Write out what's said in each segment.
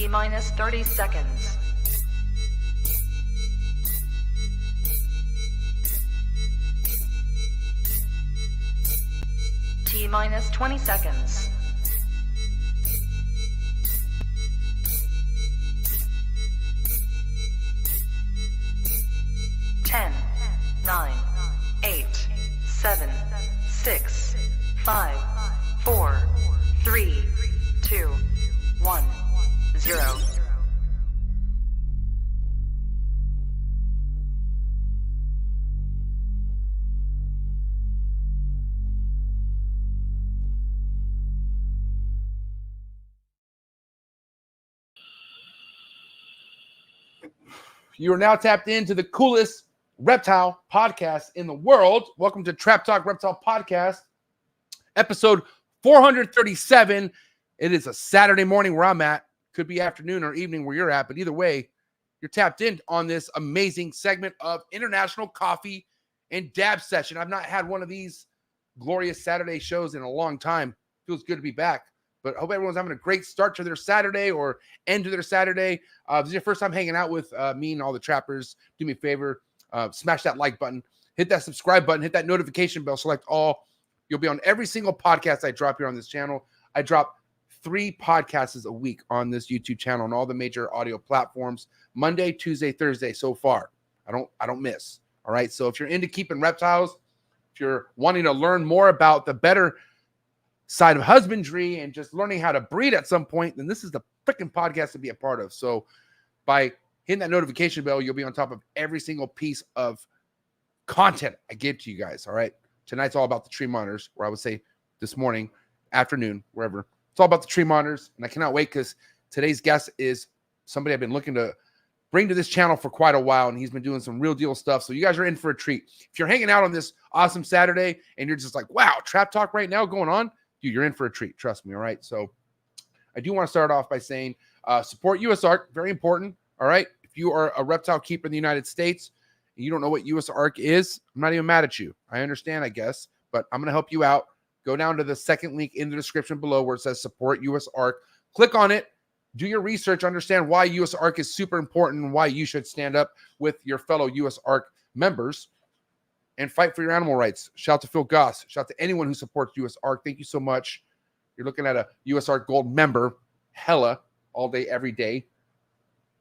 T-minus 30 seconds. T-minus 20 seconds. 10, 9, 8, 7, 6, 5, 4, 3, 2, 1, 0. You are now tapped into the coolest reptile podcast in the world. Welcome to Trap Talk Reptile Podcast, episode 437. It is a Saturday morning where I'm at. Could be afternoon or evening where you're at, but either way, you're tapped in on this amazing segment of International Coffee and Dab Session. I've not had one of these glorious Saturday shows in a long time. Feels good to be back. But I hope everyone's having a great start to their Saturday or end to their Saturday. If this is your first time hanging out with me and all the trappers, do me a favor, smash that like button, hit that subscribe button, hit that notification bell, select all. You'll be on every single podcast I drop here on this channel. I drop 3 podcasts a week on this YouTube channel on all the major audio platforms, Monday, Tuesday, Thursday so far. I don't miss. All right. So if you're into keeping reptiles, if you're wanting to learn more about the better side of husbandry and just learning how to breed at some point, then this is the freaking podcast to be a part of. So by hitting that notification bell, you'll be on top of every single piece of content I give to you guys. All right. Tonight's all about the tree monitors, or I would say this morning, afternoon, wherever. It's all about the tree monitors. And I cannot wait because today's guest is somebody I've been looking to bring to this channel for quite a while. And he's been doing some real deal stuff. So you guys are in for a treat. If you're hanging out on this awesome Saturday and you're just like, wow, Trap Talk right now going on, dude, you're in for a treat. Trust me. All right. So I do want to start off by saying support US ARC. Very important. All right. If you are a reptile keeper in the United States and you don't know what US ARC is, I'm not even mad at you. I understand, I guess, but I'm going to help you out. Go down to the second link in the description below where it says support US ARC. Click on it. Do your research. Understand why US ARC is super important and why you should stand up with your fellow US ARC members and fight for your animal rights. Shout out to Phil Goss. Shout out to anyone who supports US ARC. Thank you so much. You're looking at a US ARC Gold member, hella, all day, every day.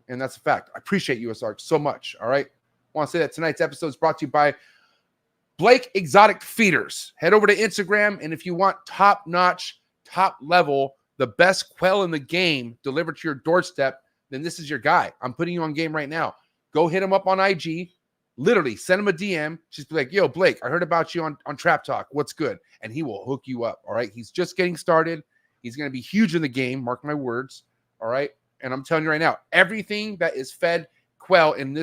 And that's a fact. I appreciate US ARC so much. All right. I want to say that tonight's episode is brought to you by Blake Exotic Feeders. Head over to Instagram, and if you want top-notch, top-level, the best quail in the game delivered to your doorstep, then this is your guy. I'm putting you on game right now. Go hit him up on IG. Literally, send him a DM. Just be like, yo, Blake, I heard about you on Trap Talk. What's good? And he will hook you up, all right? He's just getting started. He's going to be huge in the game. Mark my words, all right? And I'm telling you right now, everything that is fed quail in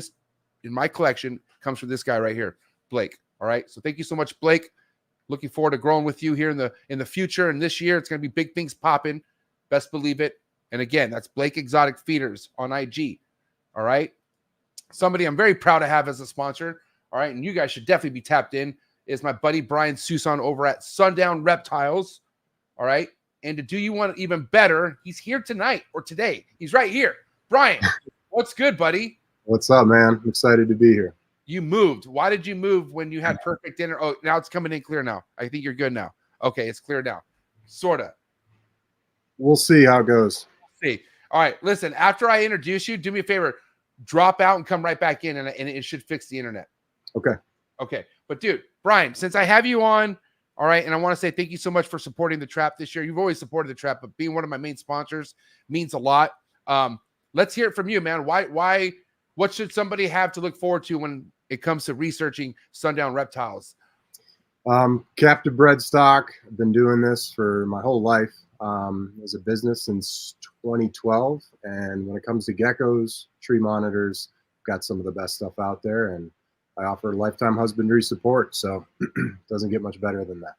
my collection comes from this guy right here, Blake, all right? So thank you so much, Blake. Looking forward to growing with you here in the future. And this year, it's going to be big things popping. Best believe it. And again, that's Blake Exotic Feeders on IG, all right? Somebody I'm very proud to have as a sponsor, all right, and you guys should definitely be tapped in, is my buddy Bryan Suson over at SUNDOWN Reptiles, all right? And to do you one even better, he's here tonight or today. He's right here. Bryan, what's good, buddy? What's up, man? I'm excited to be here. You moved. Why did you move when you had perfect dinner? Oh, now it's coming in clear now. I think you're good now. Okay, it's clear now. Sort of. We'll see how it goes. See. All right, listen, after I introduce you, do me a favor. Drop out and come right back in, and it should fix the internet. Okay. But, dude, Bryan, since I have you on, all right, and I want to say thank you so much for supporting the Trap this year. You've always supported the Trap, but being one of my main sponsors means a lot. Let's hear it from you, man. Why? What should somebody have to look forward to when it comes to researching SUNDOWN Reptiles? Captive bred stock. I've been doing this for my whole life as a business since 2012. And when it comes to geckos, tree monitors, I've got some of the best stuff out there. And I offer lifetime husbandry support. So it doesn't get much better than that.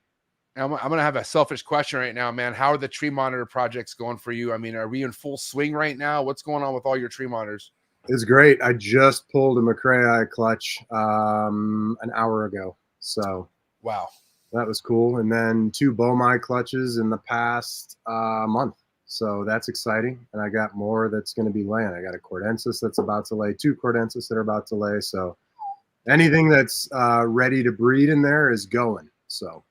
I'm going to have a selfish question right now, man. How are the tree monitor projects going for you? I mean, are we in full swing right now? What's going on with all your tree monitors? It's great. I just pulled a McRae clutch an hour ago. So wow, that was cool. And then 2 Bomai clutches in the past month. So that's exciting. And I got more that's going to be laying. I got a cordensis that's about to lay, 2 cordensis that are about to lay. So anything that's ready to breed in there is going. So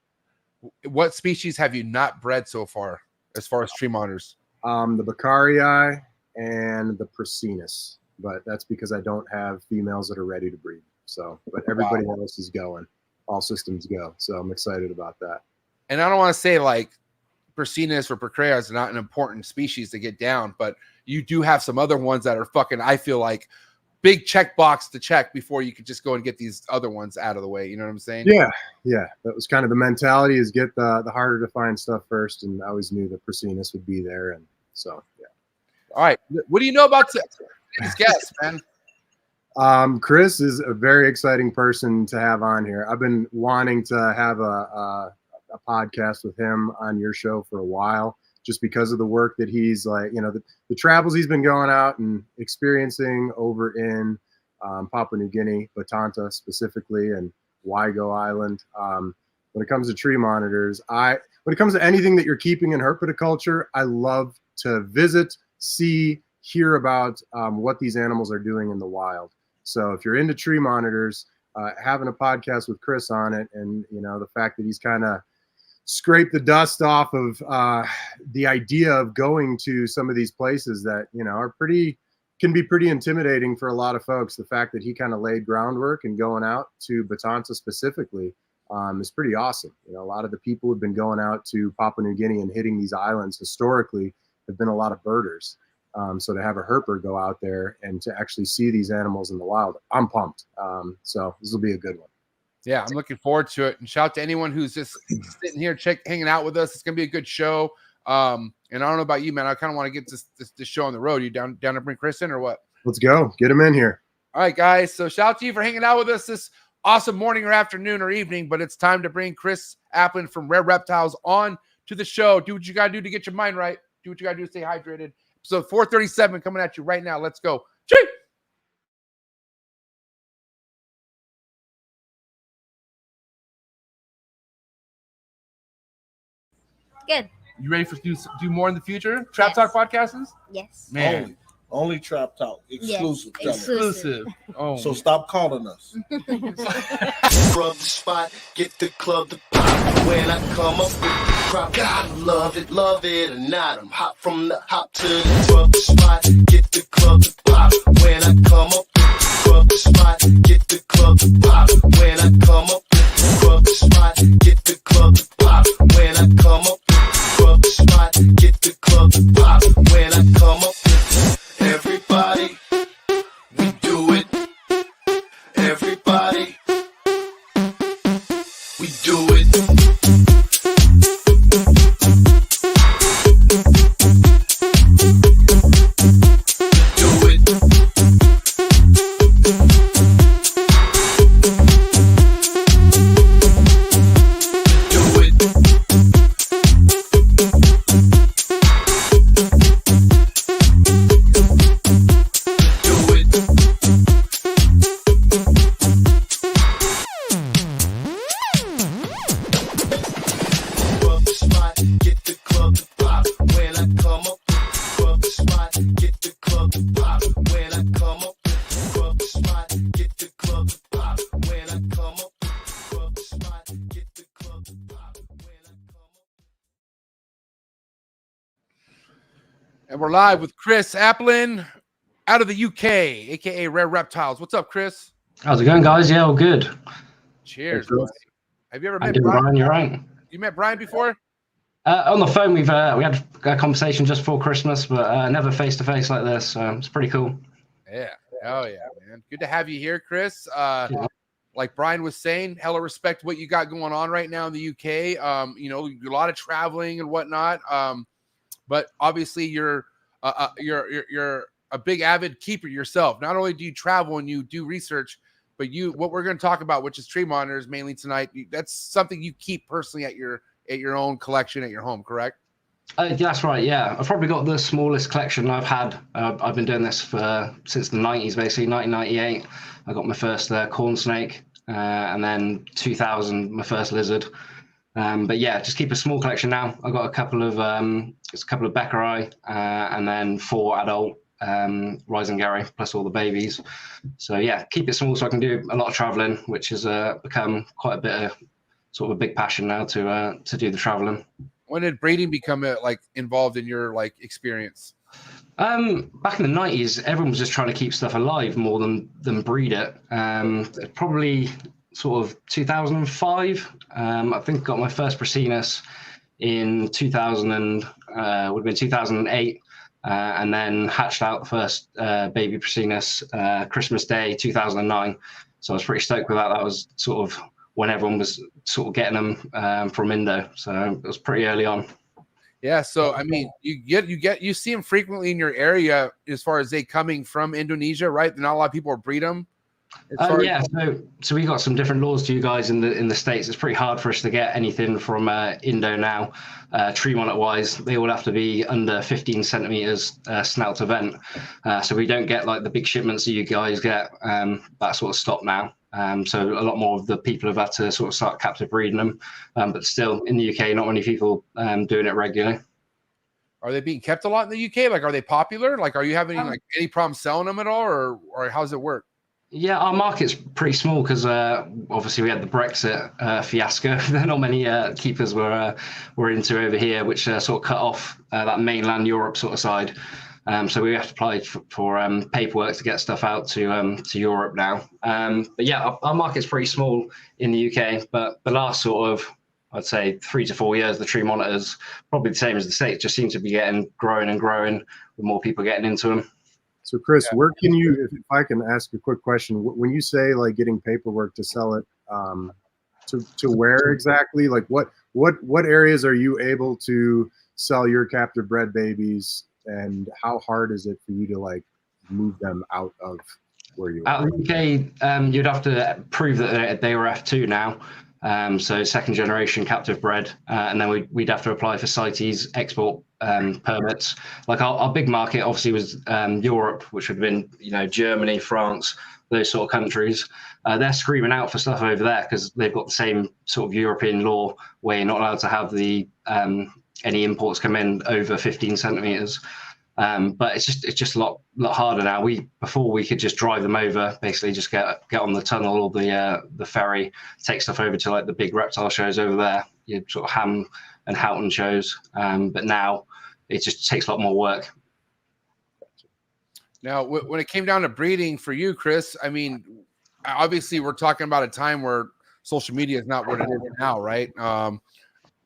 what species have you not bred so far as tree monitors? The Beccarii and the Prasinus, but that's because I don't have females that are ready to breed. So, but everybody else is going. All systems go. So I'm excited about that. And I don't want to say like Prasinus or Beccarii is not an important species to get down, but you do have some other ones that are fucking, I feel like, big checkbox to check before you could just go and get these other ones out of the way. You know what I'm saying? Yeah. That was kind of the mentality, is get the harder to find stuff first. And I always knew the Prasinus would be there. And so, yeah. All right. What do you know about today's guest, man? Chris is a very exciting person to have on here. I've been wanting to have a podcast with him on your show for a while, just because of the work that he's like, the travels he's been going out and experiencing over in Papua New Guinea, Batanta specifically, and Waigo Island. When it comes to tree monitors, when it comes to anything that you're keeping in herpetoculture, I love to visit, see, hear about what these animals are doing in the wild. So if you're into tree monitors, having a podcast with Chris on it, and the fact that he's kind of scraped the dust off of the idea of going to some of these places that can be pretty intimidating for a lot of folks. The fact that he kind of laid groundwork and going out to Batanta specifically is pretty awesome. A lot of the people who've been going out to Papua New Guinea and hitting these islands historically have been a lot of birders. So to have a herper go out there and to actually see these animals in the wild, I'm pumped. So this will be a good one. Yeah, I'm looking forward to it. And shout out to anyone who's just sitting here hanging out with us. It's gonna be a good show. And I don't know about you, man. I kind of want to get this show on the road. You down to bring Chris in or what? Let's go. Get him in here. All right, guys. So shout out to you for hanging out with us this awesome morning or afternoon or evening. But it's time to bring Chris Applin from Rare Reptiles on to the show. Do what you gotta do to get your mind right. Do what you gotta do to stay hydrated. So 437 coming at you right now. Let's go. Chee! Good. You ready for do more in the future? Trap Talk podcasts? Yes. Man. Only Trap Talk. Exclusive. Yes. Exclusive. Oh. So stop calling us. Rub the spot, get the club to pop. When I come up with the crop, God love it or not. I'm hot from the hop to the rub the spot, get the club to pop. When I come up with the rub the spot, get the club to pop. When I come up with the rub the spot, get the club to pop. When I come up with the rub the spot, get the club to pop. When I come up with everybody, we do it. Everybody, we do it. Do it. Do it. And we're live with Chris Applin out of the UK, aka Rare Reptiles. What's up, Chris? How's it going, guys? Yeah, all good. Cheers. Hey, Chris. Have you ever I'm met doing Bryan? Bryan, you're right. You met Bryan before? On the phone, we had a conversation just before Christmas, but never face to face like this. So it's pretty cool. Yeah. Oh yeah, man. Good to have you here, Chris. Like Bryan was saying, hella respect what you got going on right now in the UK. A lot of traveling and whatnot. But obviously you're a big avid keeper yourself. Not only do you travel and you do research, but what we're going to talk about, which is tree monitors mainly tonight, that's something you keep personally at your own collection at your home, correct? That's right. Yeah, I've probably got the smallest collection I've had. I've been doing this since the 90s, basically 1998. I got my first corn snake, and then 2000 my first lizard. But yeah, just keep a small collection now. I've got a couple of Beckerai, and then 4 adult Risengary plus all the babies. So yeah, keep it small so I can do a lot of traveling, which has become quite a bit of sort of a big passion now to do the traveling. When did breeding become like involved in your like experience? Back in the 90s, everyone was just trying to keep stuff alive more than breed it. Probably sort of 2005. I think I got my first Prasinus in 2000 and would have been 2008. And then hatched out the first baby Prasinus Christmas Day 2009. So I was pretty stoked with that. That was sort of when everyone was sort of getting them from Indo. So it was pretty early on. Yeah, so I mean, you see them frequently in your area as far as they coming from Indonesia, right? Not a lot of people breed them. Yeah, so we got some different laws to you guys in the States. It's pretty hard for us to get anything from Indo now, tree monitor wise. They all have to be under 15 centimeters snout to vent. So we don't get like the big shipments that you guys get. That sort of stopped now. So a lot more of the people have had to sort of start captive breeding them. But still, in the UK, not many people doing it regularly. Are they being kept a lot in the UK? Like, are they popular? Like, are you having like any problem selling them at all, or how's it work? Yeah, our market's pretty small because obviously we had the Brexit fiasco. Not many keepers were into over here, which sort of cut off that mainland Europe sort of side. So we have to apply for paperwork to get stuff out to Europe now. But yeah, our market's pretty small in the UK. But the last sort of, I'd say 3 to 4 years, the tree monitors, probably the same as the States, just seem to be growing and growing with more people getting into them. So Chris, where can you, if I can ask a quick question, when you say like getting paperwork to sell it, to where exactly? Like what areas are you able to sell your captive bred babies, and how hard is it for you to like move them out of where you are? Out of the UK, you'd have to prove that they were F2 now. So second generation captive bred, and then we'd have to apply for CITES export permits. Like our big market obviously was Europe, which would have been Germany, France, those sort of countries. They're screaming out for stuff over there because they've got the same sort of European law where you're not allowed to have the any imports come in over 15 centimeters. But it's just a lot harder now. Before we could just drive them over, basically just get on the tunnel or the ferry, take stuff over to like the big reptile shows over there, your sort of Ham and Houghton shows. But now it just takes a lot more work. Now, when it came down to breeding for you, Chris, I mean, obviously we're talking about a time where social media is not what it is now, right?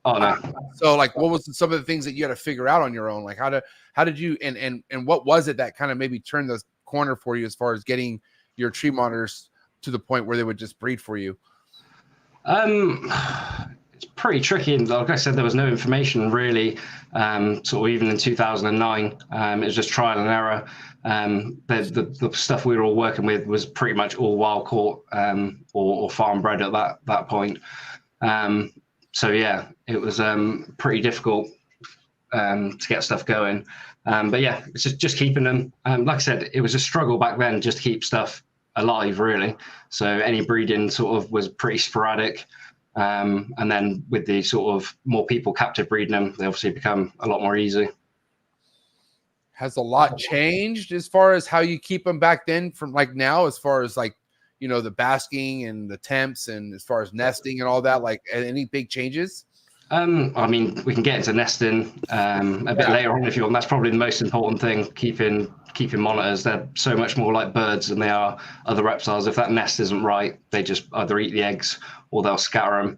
Oh no. So like, what was some of the things that you had to figure out on your own? Like how did you, and what was it that kind of maybe turned the corner for you as far as getting your tree monitors to the point where they would just breed for you? It's pretty tricky. And like I said, there was no information really, sort of even in 2009, it was just trial and error. The stuff we were all working with was pretty much all wild caught, or farm bred at that point. So yeah, it was pretty difficult to get stuff going. But yeah, it's just keeping them. Like I said, it was a struggle back then just to keep stuff alive, really. So any breeding sort of was pretty sporadic. And then with the sort of more people captive breeding them, they obviously become a lot more easy. Has a lot changed as far as how you keep them back then from like now, as far as like, the basking and the temps and as far as nesting and all that, like any big changes? I mean, we can get into nesting a bit later on if you want. That's probably the most important thing, keeping monitors. They're so much more like birds than they are other reptiles. If that nest isn't right, they just either eat the eggs or they'll scatter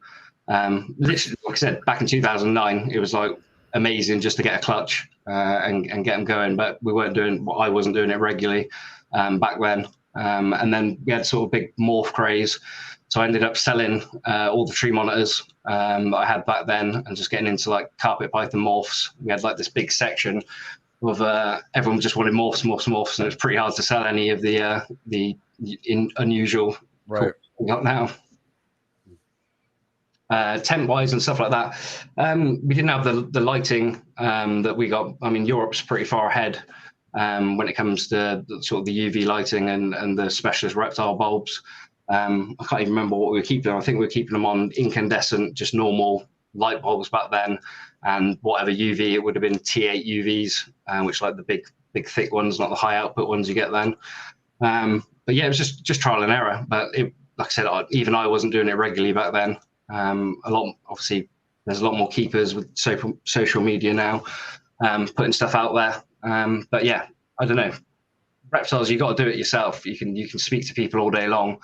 them. Literally, like I said, back in 2009, it was like amazing just to get a clutch and get them going. But I wasn't doing it regularly back then. And then we had sort of big morph craze. So I ended up selling all the tree monitors that I had back then and just getting into like carpet python morphs. We had like this big section of everyone just wanted morphs, and it was pretty hard to sell any of the unusual right we got now. Tent wise and stuff like that. We didn't have the lighting that we got. I mean, Europe's pretty far ahead when it comes to sort of the UV lighting and the specialist reptile bulbs. I can't even remember what we were keeping. I think we were keeping them on incandescent, just normal light bulbs back then, and whatever UV, it would have been T8 UVs, which like the big thick ones, not the high output ones you get then. But yeah, it was just trial and error. But like I said, even I wasn't doing it regularly back then. Obviously, there's a lot more keepers with social media now, putting stuff out there. But yeah, I don't know. Reptiles, you got to do it yourself. You can speak to people all day long,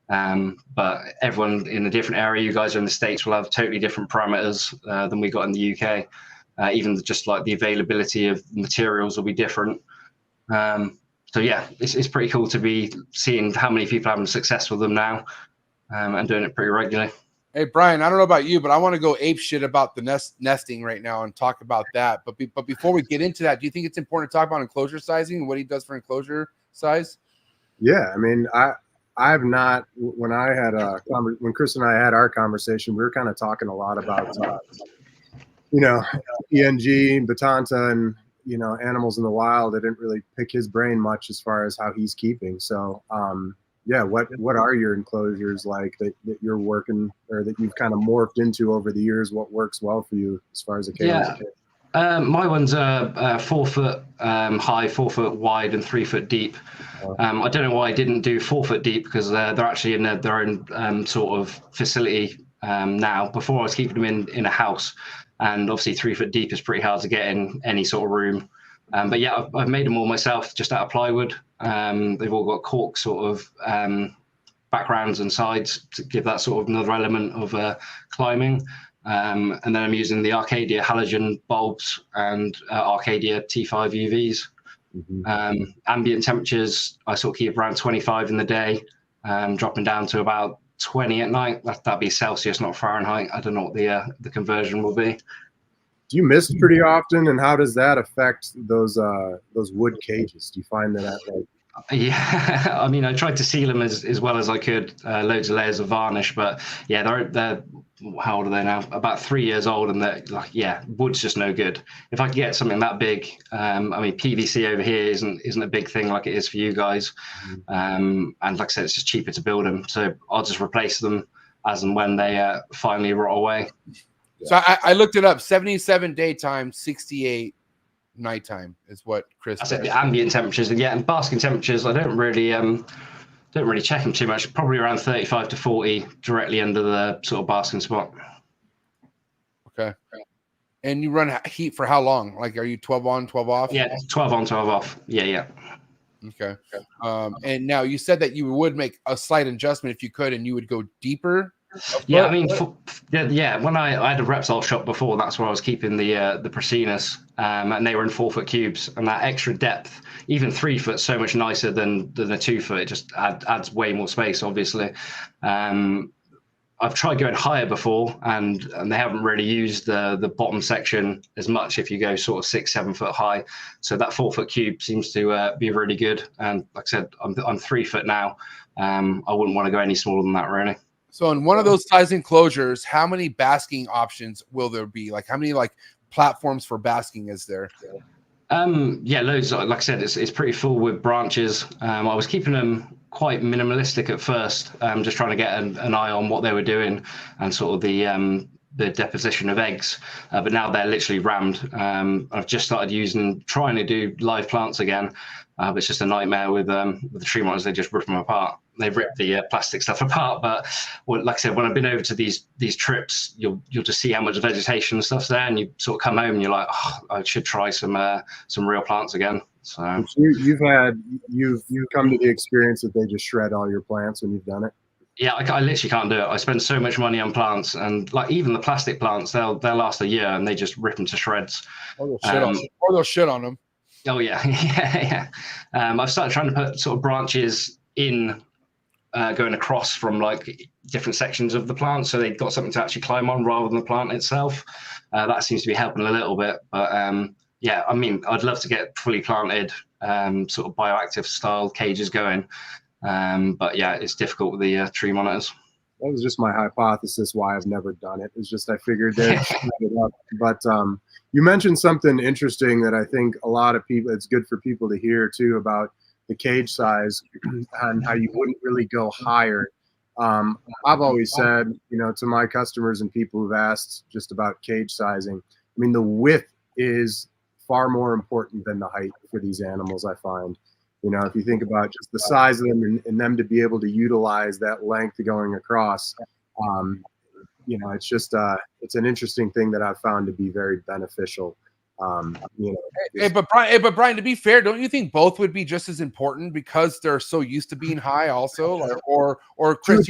but everyone in a different area. You guys are in the States will have totally different parameters than we got in the UK. Even just like the availability of materials will be different. So yeah, it's pretty cool to be seeing how many people are having success with them now, and doing it pretty regularly. Hey, Bryan, I don't know about you, but I want to go ape shit about the nesting right now and talk about that. But before we get into that, do you think it's important to talk about enclosure sizing and what he does for enclosure size? Yeah, I mean, I've not, when Chris and I had our conversation, we were kind of talking a lot about, ENG, Batanta, and, animals in the wild. I didn't really pick his brain much as far as how he's keeping. So, yeah, what are your enclosures like that you're working or that you've kind of morphed into over the years? What works well for you as far as a cage? Yeah, my ones are 4 foot high, 4 foot wide, and 3 foot deep. I don't know why I didn't do 4 foot deep, because they're actually in their own sort of facility now. Before I was keeping them in a house, and obviously 3 foot deep is pretty hard to get in any sort of room. But yeah, I've made them all myself, just out of plywood. They've all got cork sort of backgrounds and sides to give that sort of another element of climbing. And then I'm using the Arcadia halogen bulbs and Arcadia T5 UVs. Mm-hmm. Ambient temperatures, I sort of keep around 25 in the day, dropping down to about 20 at night. That'd be Celsius, not Fahrenheit. I don't know what the conversion will be. Do you mist pretty often, and how does that affect those wood cages? Do you find that like? Yeah, I mean, I tried to seal them as well as I could, loads of layers of varnish, but yeah, they're how old are they now? About 3 years old, and they're like, yeah, wood's just no good. If I could get something that big, I mean, PVC over here isn't a big thing like it is for you guys, and like I said, it's just cheaper to build them, so I'll just replace them as and when they finally rot away. So I looked it up. 77 daytime, 68 nighttime is what Chris said. The ambient temperatures, and basking temperatures, I don't really check them too much. Probably around 35 to 40 directly under the sort of basking spot. Okay. And you run heat for how long? Like, are you 12 on, 12 off? Yeah, 12 on, 12 off. Yeah. Okay. And now you said that you would make a slight adjustment if you could, and you would go deeper. Yeah, I mean, when I had a reptile shop before, that's where I was keeping the Prasinus, and they were in 4 foot cubes, and that extra depth, even 3 foot, so much nicer than a 2 foot. It just adds way more space, obviously. I've tried going higher before, and they haven't really used the bottom section as much if you go sort of 6-7 foot high. So that 4 foot cube seems to be really good. And like I said, I'm 3 foot now. I wouldn't want to go any smaller than that, really. So in one of those size enclosures, how many basking options will there be? Like, how many platforms for basking is there? Yeah, loads. Like I said, it's pretty full with branches. I was keeping them quite minimalistic at first, just trying to get an eye on what they were doing and sort of the deposition of eggs. But now they're literally rammed. I've just started trying to do live plants again. But it's just a nightmare with the tree monitors. They just rip them apart. They rip the plastic stuff apart. But like I said, when I've been over to these trips, you'll just see how much vegetation and stuff's there, and you sort of come home and you're like, oh, I should try some real plants again. So you've come to the experience that they just shred all your plants when you've done it. Yeah, I literally can't do it. I spend so much money on plants, and like even the plastic plants, they'll last a year, and they just rip them to shreds. Or they'll shit on them. Oh yeah, yeah. I've started trying to put sort of branches in, going across from like different sections of the plant, so they've got something to actually climb on rather than the plant itself. That seems to be helping a little bit, but yeah, I mean, I'd love to get fully planted, sort of bioactive style cages going, but yeah, it's difficult with the tree monitors. That was just my hypothesis why I've never done it. It's just I figured they'd shred it up. But you mentioned something interesting that I think a lot of people, it's good for people to hear too, about the cage size and how you wouldn't really go higher. I've always said, to my customers and people who've asked just about cage sizing, I mean, the width is far more important than the height for these animals, I find. If you think about just the size of them and them to be able to utilize that length going across, it's just it's an interesting thing that I've found to be very beneficial. But Brian, to be fair, don't you think both would be just as important because they're so used to being high, also? Or Chris, or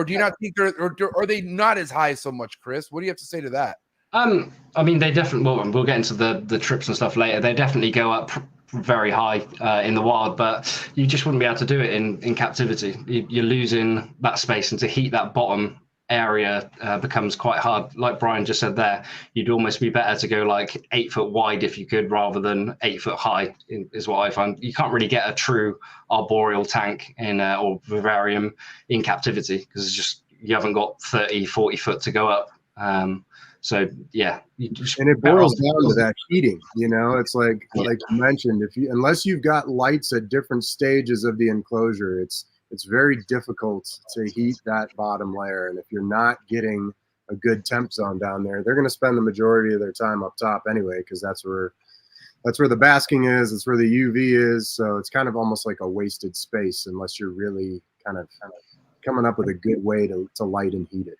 do you not think are they not as high so much, Chris? What do you have to say to that? I mean, they definitely. We'll get into the trips and stuff later. They definitely go up very high in the wild, but you just wouldn't be able to do it in captivity. You're losing that space, and to heat that bottom area becomes quite hard. Like Brian just said there, you'd almost be better to go like 8 foot wide if you could, rather than 8 foot high, is what I find. You can't really get a true arboreal tank in or vivarium in captivity because it's just, you haven't got 30, 40 foot to go up. So yeah, and it boils down to that heating. It's like you mentioned, unless you've got lights at different stages of the enclosure, it's very difficult to heat that bottom layer. And if you're not getting a good temp zone down there, they're going to spend the majority of their time up top anyway, because that's where the basking is, it's where the UV is. So it's kind of almost like a wasted space unless you're really kind of coming up with a good way to light and heat it.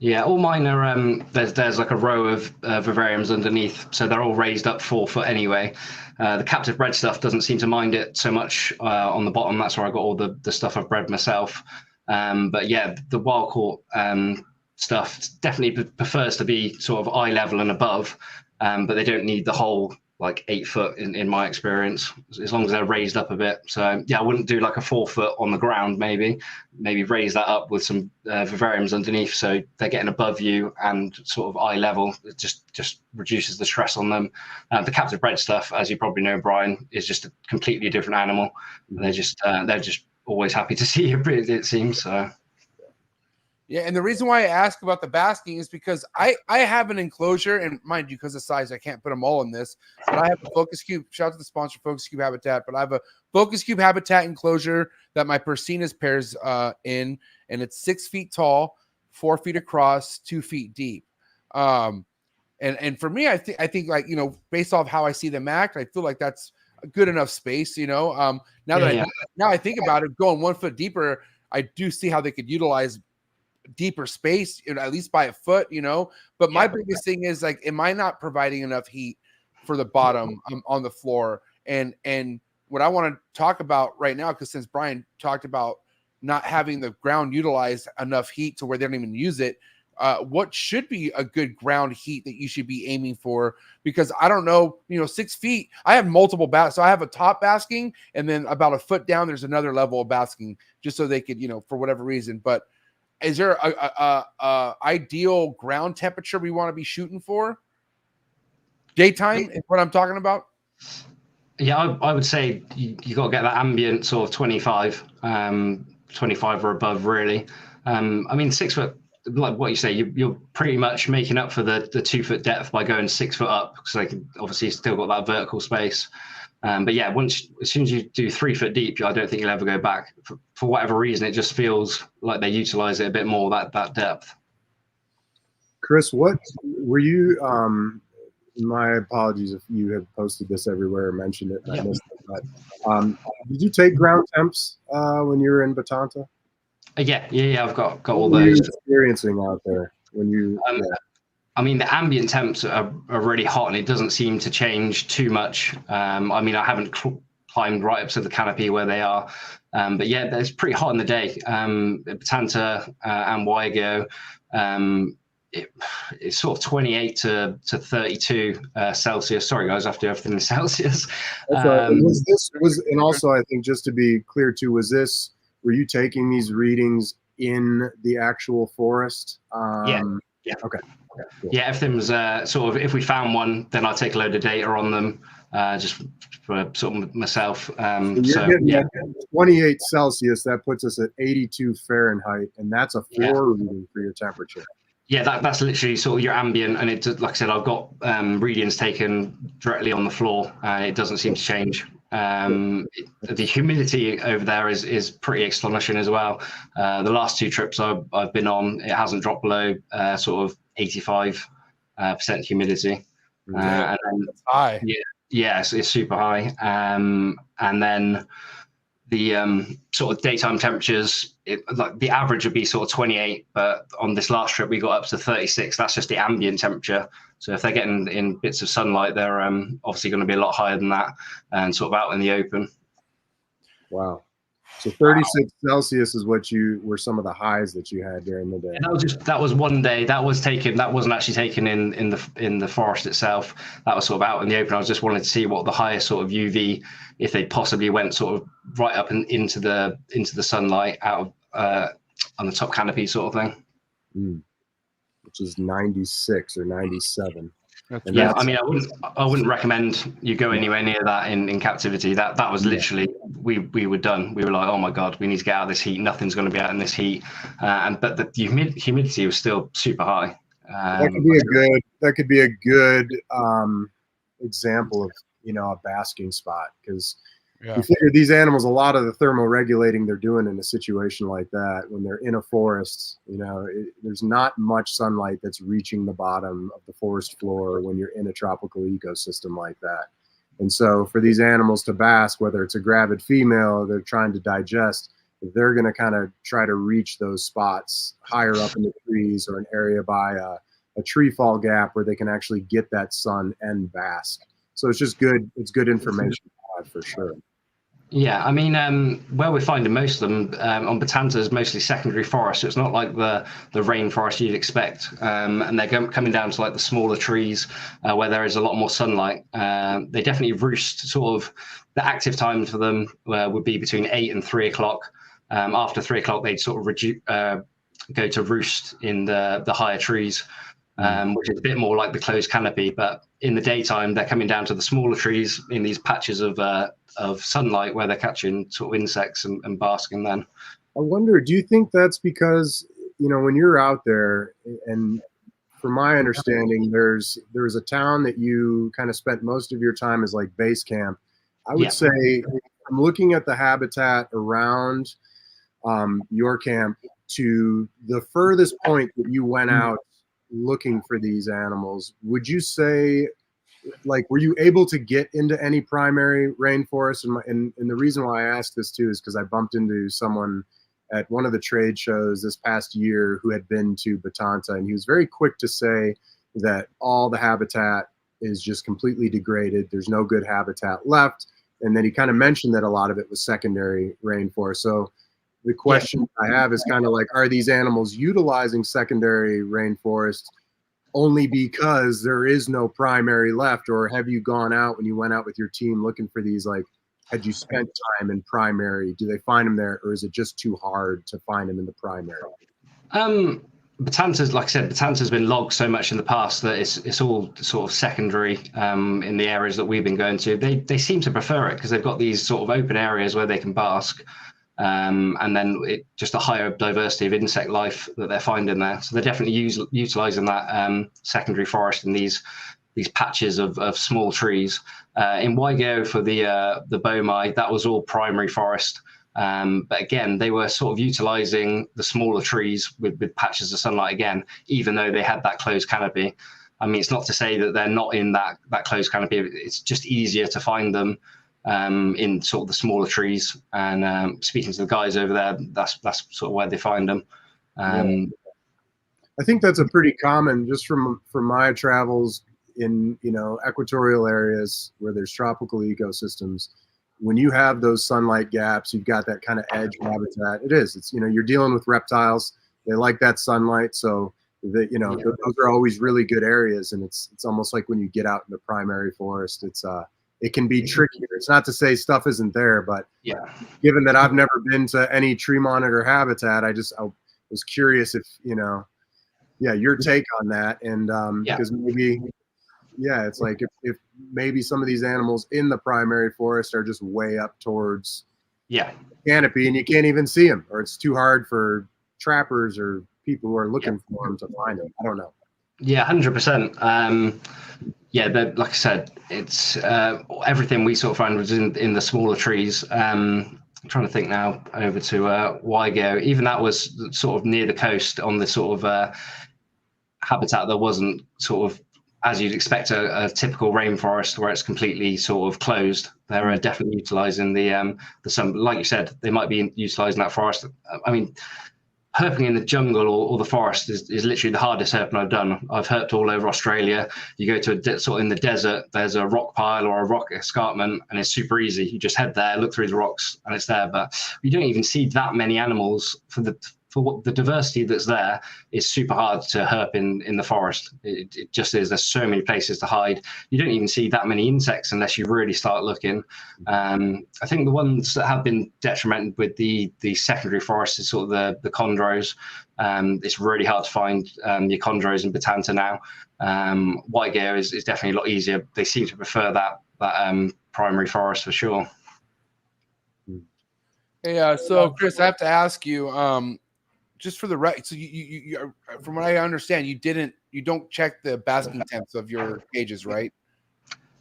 Yeah, all mine are, there's like a row of vivariums underneath, so they're all raised up 4 foot anyway. The captive bred stuff doesn't seem to mind it so much on the bottom. That's where I got all the stuff I've bred myself. But yeah, the wild caught stuff definitely prefers to be sort of eye level and above, but they don't need the whole like 8 foot in my experience, as long as they're raised up a bit. So yeah, I wouldn't do like a 4 foot on the ground, maybe raise that up with some vivariums underneath, so they're getting above you and sort of eye level. It just reduces the stress on them. The captive bred stuff, as you probably know, Brian, is just a completely different animal. They're just always happy to see you, it seems. So yeah, and the reason why I ask about the basking is because I have an enclosure, and mind you, because of size, I can't put them all in this, but I have a Focus Cube. Shout out to the sponsor, Focus Cube Habitat. But I have a Focus Cube Habitat enclosure that my Persinas pairs in, and it's 6 feet tall, 4 feet across, 2 feet deep. And for me, I think like, based off how I see them act, I feel like that's a good enough space. Now I think about it, going 1 foot deeper, I do see how they could utilize deeper space, at least by a foot, but my biggest thing is like, am I not providing enough heat for the bottom on the floor? And what I want to talk about right now, because since Brian talked about not having the ground utilize enough heat to where they don't even use it, what should be a good ground heat that you should be aiming for? Because I don't know, 6 feet, I have multiple so I have a top basking, and then about a foot down there's another level of basking, just so they could, for whatever reason. But is there a ideal ground temperature we want to be shooting for? Daytime is what I'm talking about. Yeah, I would say you got to get that ambient sort of 25 or above, really. I mean, 6 foot, like what you say, you're pretty much making up for the 2 foot depth by going 6 foot up, because they can obviously still got that vertical space. But yeah, as soon as you do 3 foot deep, I don't think you'll ever go back. For whatever reason, it just feels like they utilize it a bit more, that depth. Chris, what were you? My apologies if you have posted this everywhere or mentioned it. And I missed it, but did you take ground temps when you were in Batanta? Yeah, I've got all what those. were you experiencing out there when you? I mean, the ambient temps are really hot, and it doesn't seem to change too much. I mean, I haven't climbed right up to the canopy where they are, but yeah, it's pretty hot in the day. Batanta and Waigo, it's sort of 28 to 32 Celsius. Sorry, guys, I have to do everything in Celsius. And also, I think, just to be clear too, were you taking these readings in the actual forest? Yeah. Okay. Cool. Yeah, everything was sort of, if we found one, then I'd take a load of data on them, just for sort of myself. So yeah, 28 Celsius, that puts us at 82 Fahrenheit, and that's a floor reading for your temperature. Yeah, that's literally sort of your ambient, and it, like I said, I've got readings taken directly on the floor, and it doesn't seem to change The humidity over there is pretty astonishing as well. The last 2 trips I've been on, it hasn't dropped below sort of 85% humidity. And then, That's high. yeah, it's super high. And then the sort of daytime temperatures, like the average would be sort of 28, but on this last trip we got up to 36. That's just the ambient temperature. So if they're getting in bits of sunlight, they're obviously going to be a lot higher than that, and sort of out in the open. Wow. So 36 Celsius is what were some of the highs that you had during the day. And that was one day. That wasn't actually taken in the forest itself. That was sort of out in the open. I was just wanting to see what the highest sort of UV, if they possibly went sort of right up and into the sunlight out of on the top canopy sort of thing. Which is 96 or 97. Yeah, I mean, I wouldn't recommend you go anywhere near that in captivity. That was literally, we were done. We were like, oh my god, we need to get out of this heat. Nothing's going to be out in this heat. But the humidity was still super high. That could be a good example of a basking spot, because you figure these animals, a lot of the thermoregulating they're doing in a situation like that, when they're in a forest, there's not much sunlight that's reaching the bottom of the forest floor when you're in a tropical ecosystem like that. And so for these animals to bask, whether it's a gravid female, they're trying to digest, they're going to kind of try to reach those spots higher up in the trees or an area by a tree fall gap where they can actually get that sun and bask. So it's just good. It's good information to have for sure. Yeah, I mean, where we're finding most of them on Batanta is mostly secondary forest. So it's not like the rainforest you'd expect. And they're coming down to like the smaller trees where there is a lot more sunlight. They definitely roost. Sort of the active time for them would be between 8 and 3 o'clock. After 3 o'clock, they'd sort of go to roost in the higher trees, which is a bit more like the closed canopy. But in the daytime, they're coming down to the smaller trees in these patches of sunlight where they're catching sort of insects and basking then. I wonder, do you think that's because, when you're out there, and from my understanding, there's a town that you kind of spent most of your time as like base camp. I would say, I'm looking at the habitat around your camp to the furthest point that you went out looking for these animals. Would you say, like, were you able to get into any primary rainforest? And the reason why I asked this too is because I bumped into someone at one of the trade shows this past year who had been to Batanta, and he was very quick to say that all the habitat is just completely degraded. There's no good habitat left. And then he kind of mentioned that a lot of it was secondary rainforest. So the question I have is kind of like, are these animals utilizing secondary rainforest only because there is no primary left? Or have you gone out, when you went out with your team looking for these, like, had you spent time in primary? Do they find them there, or is it just too hard to find them in the primary? Batanta's, like I said, Batanta's been logged so much in the past that it's all sort of secondary in the areas that we've been going to. They seem to prefer it because they've got these sort of open areas where they can bask. And then just a higher diversity of insect life that they're finding there. So they're definitely utilizing that secondary forest in these patches of small trees. In Waigeo for the Bomai, that was all primary forest. But again, they were sort of utilizing the smaller trees with patches of sunlight again, even though they had that closed canopy. I mean, it's not to say that they're not in that closed canopy. It's just easier to find them in sort of the smaller trees. And speaking to the guys over there, that's sort of where they find them. I think that's a pretty common, just from my travels in equatorial areas where there's tropical ecosystems. When you have those sunlight gaps, you've got that kind of edge habitat. It's you're dealing with reptiles. They like that sunlight, so those are always really good areas. And it's almost like when you get out in the primary forest, it can be trickier. It's not to say stuff isn't there, but given that I've never been to any tree monitor habitat, I was curious if your take on that. And because maybe it's like if maybe some of these animals in the primary forest are just way up towards canopy and you can't even see them, or it's too hard for trappers or people who are looking for them to find them. I don't know. Yeah, 100%. Yeah, like I said, it's everything we sort of found was in the smaller trees. I'm trying to think now over to Wygo. Even that was sort of near the coast on the sort of habitat that wasn't sort of as you'd expect a typical rainforest where it's completely sort of closed. They're definitely utilising the sun. Like you said, they might be utilising that forest. I mean, herping in the jungle or the forest is literally the hardest herping I've done. I've herped all over Australia. You go to sort of in the desert, there's a rock pile or a rock escarpment, and it's super easy. You just head there, look through the rocks, and it's there. But you don't even see that many animals for what the diversity that's there is super hard to herp in the forest. It just is. There's so many places to hide. You don't even see that many insects unless you really start looking. I think the ones that have been detrimented with the secondary forest is sort of the chondros. It's really hard to find your chondros in Botanta now. White gear is definitely a lot easier. They seem to prefer that primary forest for sure. Hey, so Chris, I have to ask you, just for the right, so you from what I understand, you don't check the basking temps of your cages, right?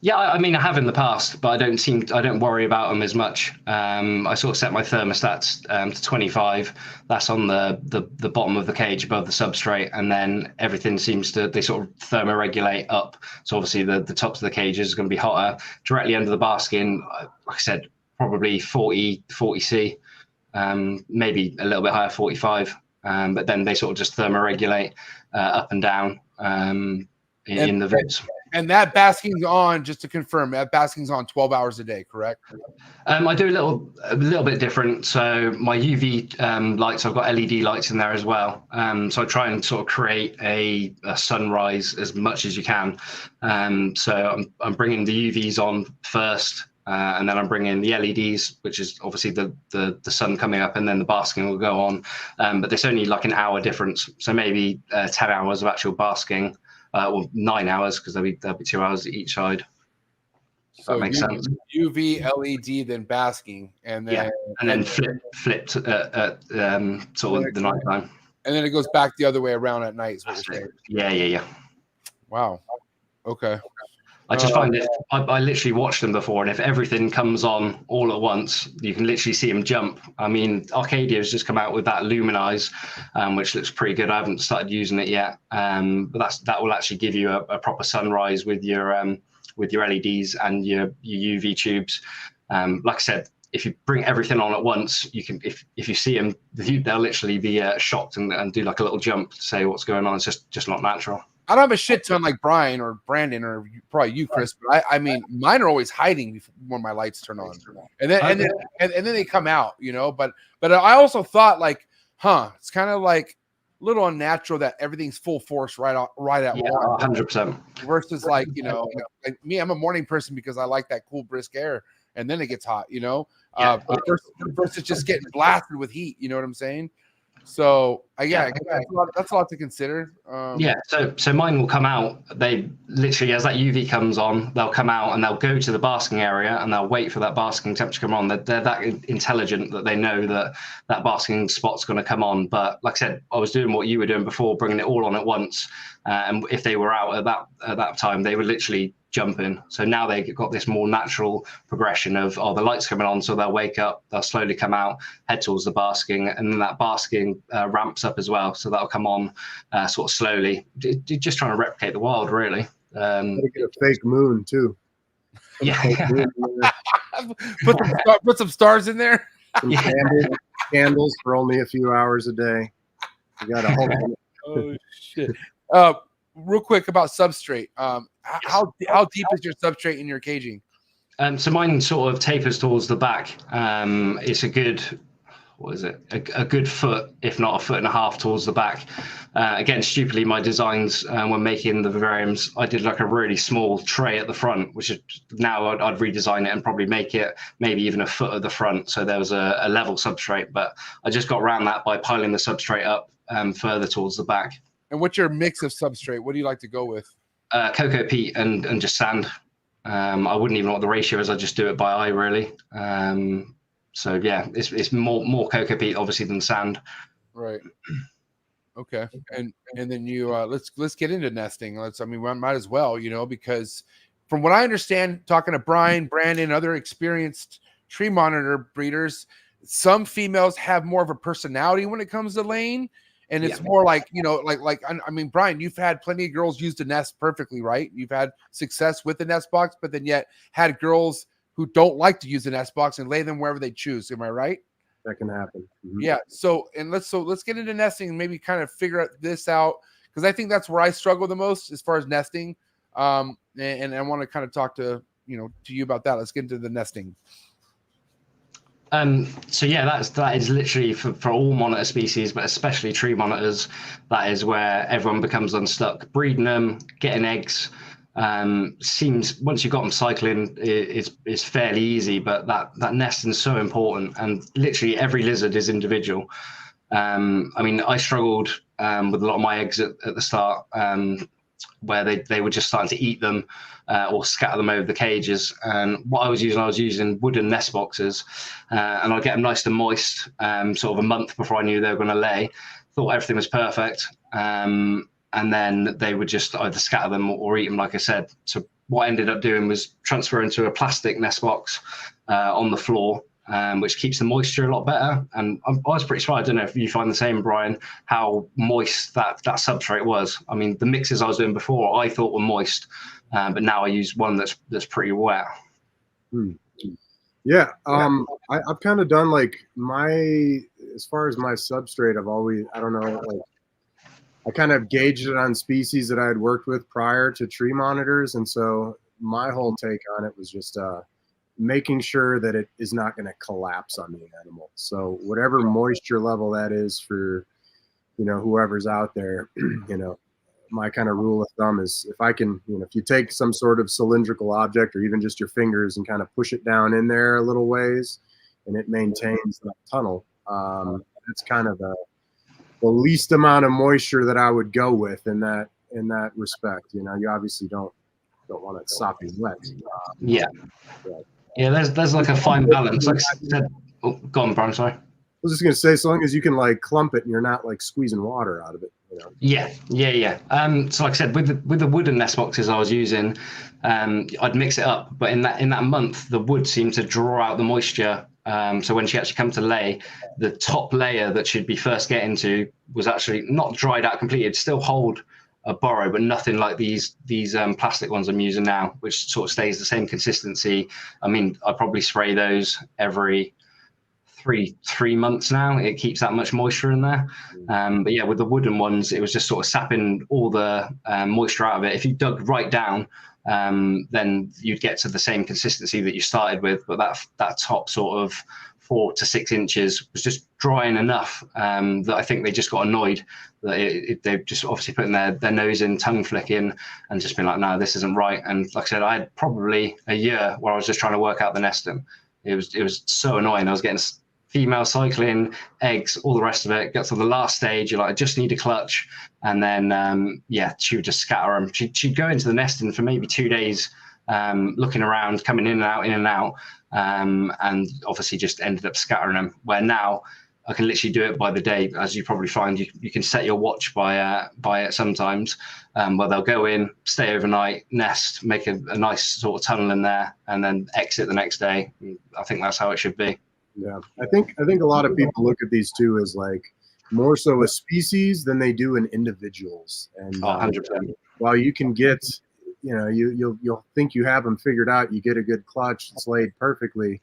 Yeah, I mean, I have in the past, but I don't worry about them as much. I sort of set my thermostats to 25. That's on the bottom of the cage above the substrate, and then everything they sort of thermoregulate up. So obviously the tops of the cages is going to be hotter. Directly under the basking, like I said, probably 40 C, maybe a little bit higher, 45. But then they sort of just thermoregulate up and down in the VIPs. And that basking's on, just to confirm, that basking's on 12 hours a day, correct? I do a little bit different. So my UV lights, I've got LED lights in there as well. So I try and sort of create a sunrise as much as you can. So I'm bringing the UVs on first. And then I'm bringing the LEDs, which is obviously the sun coming up, and then the basking will go on. But there's only like an hour difference. So maybe 10 hours of actual basking, well, 9 hours, because there'll be 2 hours each side. So that makes sense. UV, LED, then basking, and then flipped sort of the night time. And then it goes back the other way around at night. Is what you're saying. Yeah. Wow. Okay. I just find it, I literally watched them before, and if everything comes on all at once, you can literally see them jump. I mean, Arcadia has just come out with that Luminize, which looks pretty good. I haven't started using it yet, but that will actually give you a proper sunrise with your LEDs and your UV tubes. Like I said, if you bring everything on at once, you can, if you see them, they'll literally be shocked and do like a little jump to say what's going on. It's just not natural. I don't have a shit ton like Bryan or Brandon or probably you, Chris, but I mean, mine are always hiding when my lights turn on, and then they come out, you know. But I also thought like, it's kind of like a little unnatural that everything's full force right at once. 100%. Versus like, you know, like me, I'm a morning person because I like that cool brisk air, and then it gets hot, you know. Versus just getting blasted with heat, you know what I'm saying? So that's a lot to consider. So mine will come out. They literally, as that UV comes on, they'll come out and they'll go to the basking area and they'll wait for that basking temperature to come on. They're that intelligent that they know that basking spot's going to come on. But like I said, I was doing what you were doing before, bringing it all on at once. And if they were out at that time, they would literally jump in. So now they've got this more natural progression of, the light's coming on, so they'll wake up, they'll slowly come out, head towards the basking, and then that basking ramps up as well. So that'll come on sort of slowly. Just trying to replicate the wild, really. Gotta get a fake moon too. Yeah. Put some stars in there. Some candles for only a few hours a day. You gotta hold on. Oh shit. Real quick about substrate. How deep is your substrate in your caging? So mine sort of tapers towards the back. It's a good, a good foot, if not a foot and a half towards the back. Again, stupidly, my designs when making the vivariums, I did like a really small tray at the front, which is now I'd redesign it and probably make it maybe even a foot at the front. So there was a level substrate, but I just got around that by piling the substrate up further towards the back. And what's your mix of substrate? What do you like to go with? Cocoa peat and just sand. I wouldn't even know what the ratio is. I just do it by eye, really. So yeah, it's more cocoa peat obviously than sand. Right. Okay. And then you let's get into nesting. I mean, we might as well, because from what I understand, talking to Bryan, Brandon, other experienced tree monitor breeders, some females have more of a personality when it comes to laying. And it's more like, I mean, Bryan, you've had plenty of girls use the nest perfectly, right? You've had success with the nest box, but then yet had girls who don't like to use the nest box and lay them wherever they choose. Am I right? That can happen. Mm-hmm. Yeah. So let's get into nesting and maybe kind of figure this out, because I think that's where I struggle the most as far as nesting. And I want to kind of talk to you about that. Let's get into the nesting. So yeah, that is literally for all monitor species, but especially tree monitors. That is where everyone becomes unstuck. Breeding them, getting eggs, seems once you've got them cycling, it's fairly easy. But that nesting is so important, and literally every lizard is individual. I mean, I struggled with a lot of my eggs at the start, where they were just starting to eat them or scatter them over the cages. And what I was using wooden nest boxes, and I'd get them nice and moist sort of a month before I knew they were going to lay. Thought everything was perfect. And then they would just either scatter them or eat them, like I said. So what I ended up doing was transferring to a plastic nest box on the floor, which keeps the moisture a lot better. And I was pretty surprised. I don't know if you find the same, Bryan, how moist that substrate was. I mean, the mixes I was doing before I thought were moist, but now I use one that's pretty wet. Yeah, I've kind of done like as far as my substrate, I don't know, like I kind of gauged it on species that I had worked with prior to tree monitors. And so my whole take on it was just making sure that it is not going to collapse on the animal. So whatever moisture level that is for, whoever's out there, my kind of rule of thumb is if I can, if you take some sort of cylindrical object or even just your fingers and kind of push it down in there a little ways and it maintains that tunnel, that's kind of the least amount of moisture that I would go with in that respect. You obviously don't want it sopping wet. Yeah, there's like a fine balance. Like I said, go on, Bryan, sorry. I was just gonna say, so long as you can like clump it and you're not like squeezing water out of it. Yeah. So like I said, with the wooden nest boxes I was using, I'd mix it up, but in that month, the wood seemed to draw out the moisture. So when she actually come to lay, the top layer that she'd be first getting to was actually not dried out completely. It'd still hold a burrow, but nothing like these plastic ones I'm using now, which sort of stays the same consistency. I mean, I probably spray those every three months now. It keeps that much moisture in there. But yeah, with the wooden ones, it was just sort of sapping all the moisture out of it. If you dug right down, then you'd get to the same consistency that you started with, but that top sort of 4 to 6 inches was just drying enough that I think they just got annoyed that they've just obviously putting their nose in, tongue flicking, and just been like, no, this isn't right. And like I said, I had probably a year where I was just trying to work out the nesting. It was so annoying. I was getting female cycling, eggs, all the rest of it. Got to the last stage, you're like, I just need a clutch. And then, she would just scatter them. She'd go into the nesting for maybe 2 days, looking around, coming in and out, and obviously just ended up scattering them. Where now I can literally do it by the day. As you probably find, you can set your watch by it sometimes, where they'll go in, stay overnight, nest, make a nice sort of tunnel in there, and then exit the next day. I think that's how it should be. Yeah, I think a lot of people look at these two as like more so a species than they do in individuals. And 100%. While you can get, you'll think you have them figured out, you get a good clutch, it's laid perfectly.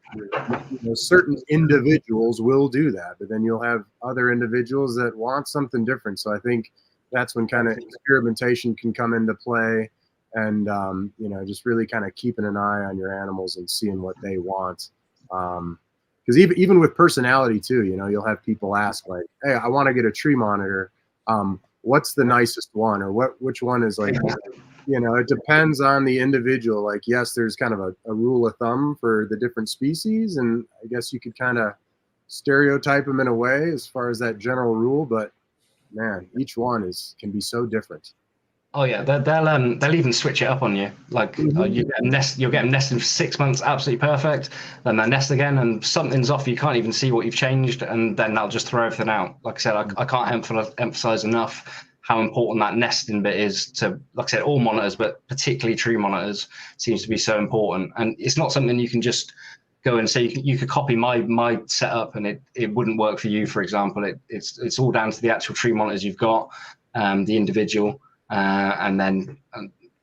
Certain individuals will do that, but then you'll have other individuals that want something different. So I think that's when kind of experimentation can come into play, and just really kind of keeping an eye on your animals and seeing what they want. Because even with personality too, you'll have people ask like, "Hey, I want to get a tree monitor. What's the nicest one, or which one is like?" It depends on the individual. Like, yes, there's kind of a rule of thumb for the different species, and I guess you could kind of stereotype them in a way as far as that general rule. But man, each one can be so different. Oh yeah, they'll even switch it up on you. Like you get a nest, you'll get them nesting for 6 months, absolutely perfect. Then they nest again, and something's off. You can't even see what you've changed, and then they'll just throw everything out. Like I said, I can't emphasize enough how important that nesting bit is to, like I said, all monitors, but particularly tree monitors seems to be so important. And it's not something you can just go and say you could copy my setup and it wouldn't work for you, for example. It's all down to the actual tree monitors you've got, the individual. And then,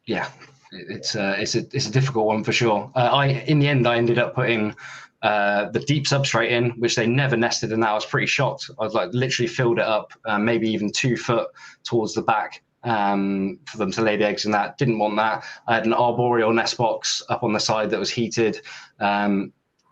yeah, it's a difficult one for sure. In the end, I ended up putting the deep substrate in, which they never nested in. That I was pretty shocked. I was like literally filled it up, maybe even 2 foot towards the back for them to lay the eggs in that. Didn't want that. I had an arboreal nest box up on the side that was heated.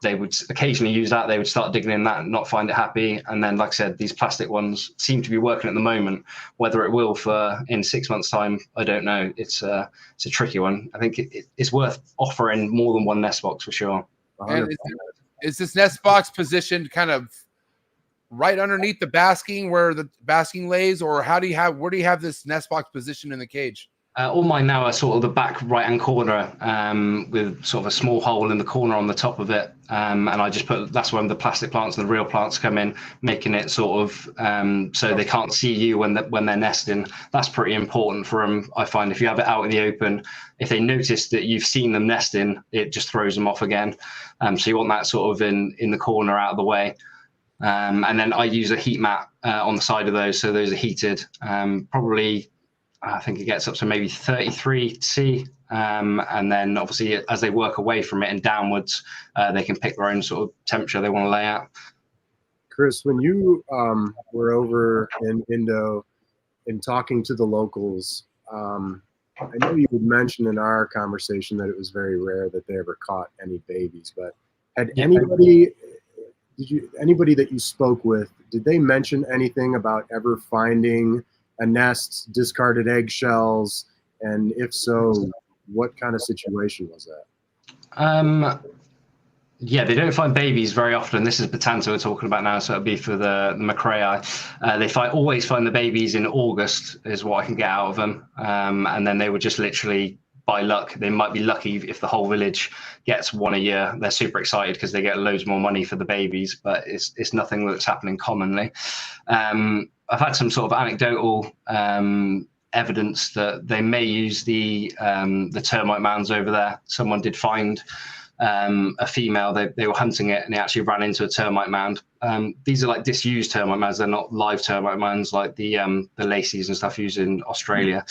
They would occasionally use that. They would start digging in that and not find it happy. And then, like I said, these plastic ones seem to be working at the moment. Whether it will for in 6 months' time, I don't know. It's a tricky one. I think it's worth offering more than one nest box for sure. And is this nest box positioned kind of right underneath the basking where the basking lays, or where do you have this nest box positioned in the cage? All mine now are sort of the back right-hand corner with sort of a small hole in the corner on the top of it. And I just that's when the plastic plants and the real plants come in, making it sort of so they can't see you when they're nesting. That's pretty important for them, I find. If you have it out in the open, if they notice that you've seen them nesting, it just throws them off again. So you want that sort of in the corner out of the way. And then I use a heat mat on the side of those, so those are heated. Probably, I think it gets up to maybe 33 C. And then obviously as they work away from it and downwards, they can pick their own sort of temperature they want to lay at. Chris, when you were over in Indo and talking to the locals, I know you had mentioned in our conversation that it was very rare that they ever caught any babies, but had anybody that you spoke with, did they mention anything about ever finding a nest, discarded eggshells, and if so, what kind of situation was that? Yeah, they don't find babies very often. This is Batanto we're talking about now, so it'll be for the Macraei. They always find the babies in August is what I can get out of them, and then they would just literally, by luck, they might be lucky if the whole village gets one a year. They're super excited because they get loads more money for the babies, but it's nothing that's happening commonly. I've had some sort of anecdotal evidence that they may use the termite mounds over there. Someone did find a female. They were hunting it and they actually ran into a termite mound. These are like disused termite mounds. They're not live termite mounds like the Lacey's and stuff used in Australia.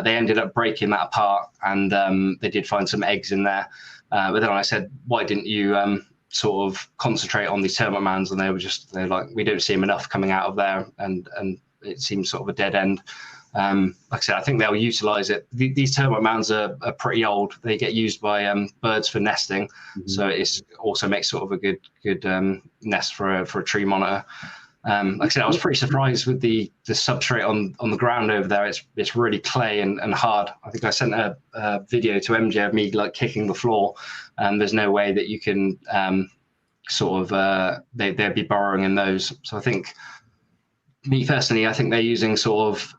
They ended up breaking that apart and they did find some eggs in there. But then I said, why didn't you sort of concentrate on these termite mounds? And they're like, we don't see them enough coming out of there, and it seems sort of a dead end. Like I said, I think they'll utilize it. These termite mounds are pretty old. They get used by birds for nesting, so it also makes sort of a good nest for a tree monitor. Like I said, I was pretty surprised with the substrate on the ground over there. It's really clay and hard. I think I sent a video to MJ of me like kicking the floor, and there's no way that you can sort of they'd be burrowing in those. So I think, me personally, I think they're using sort of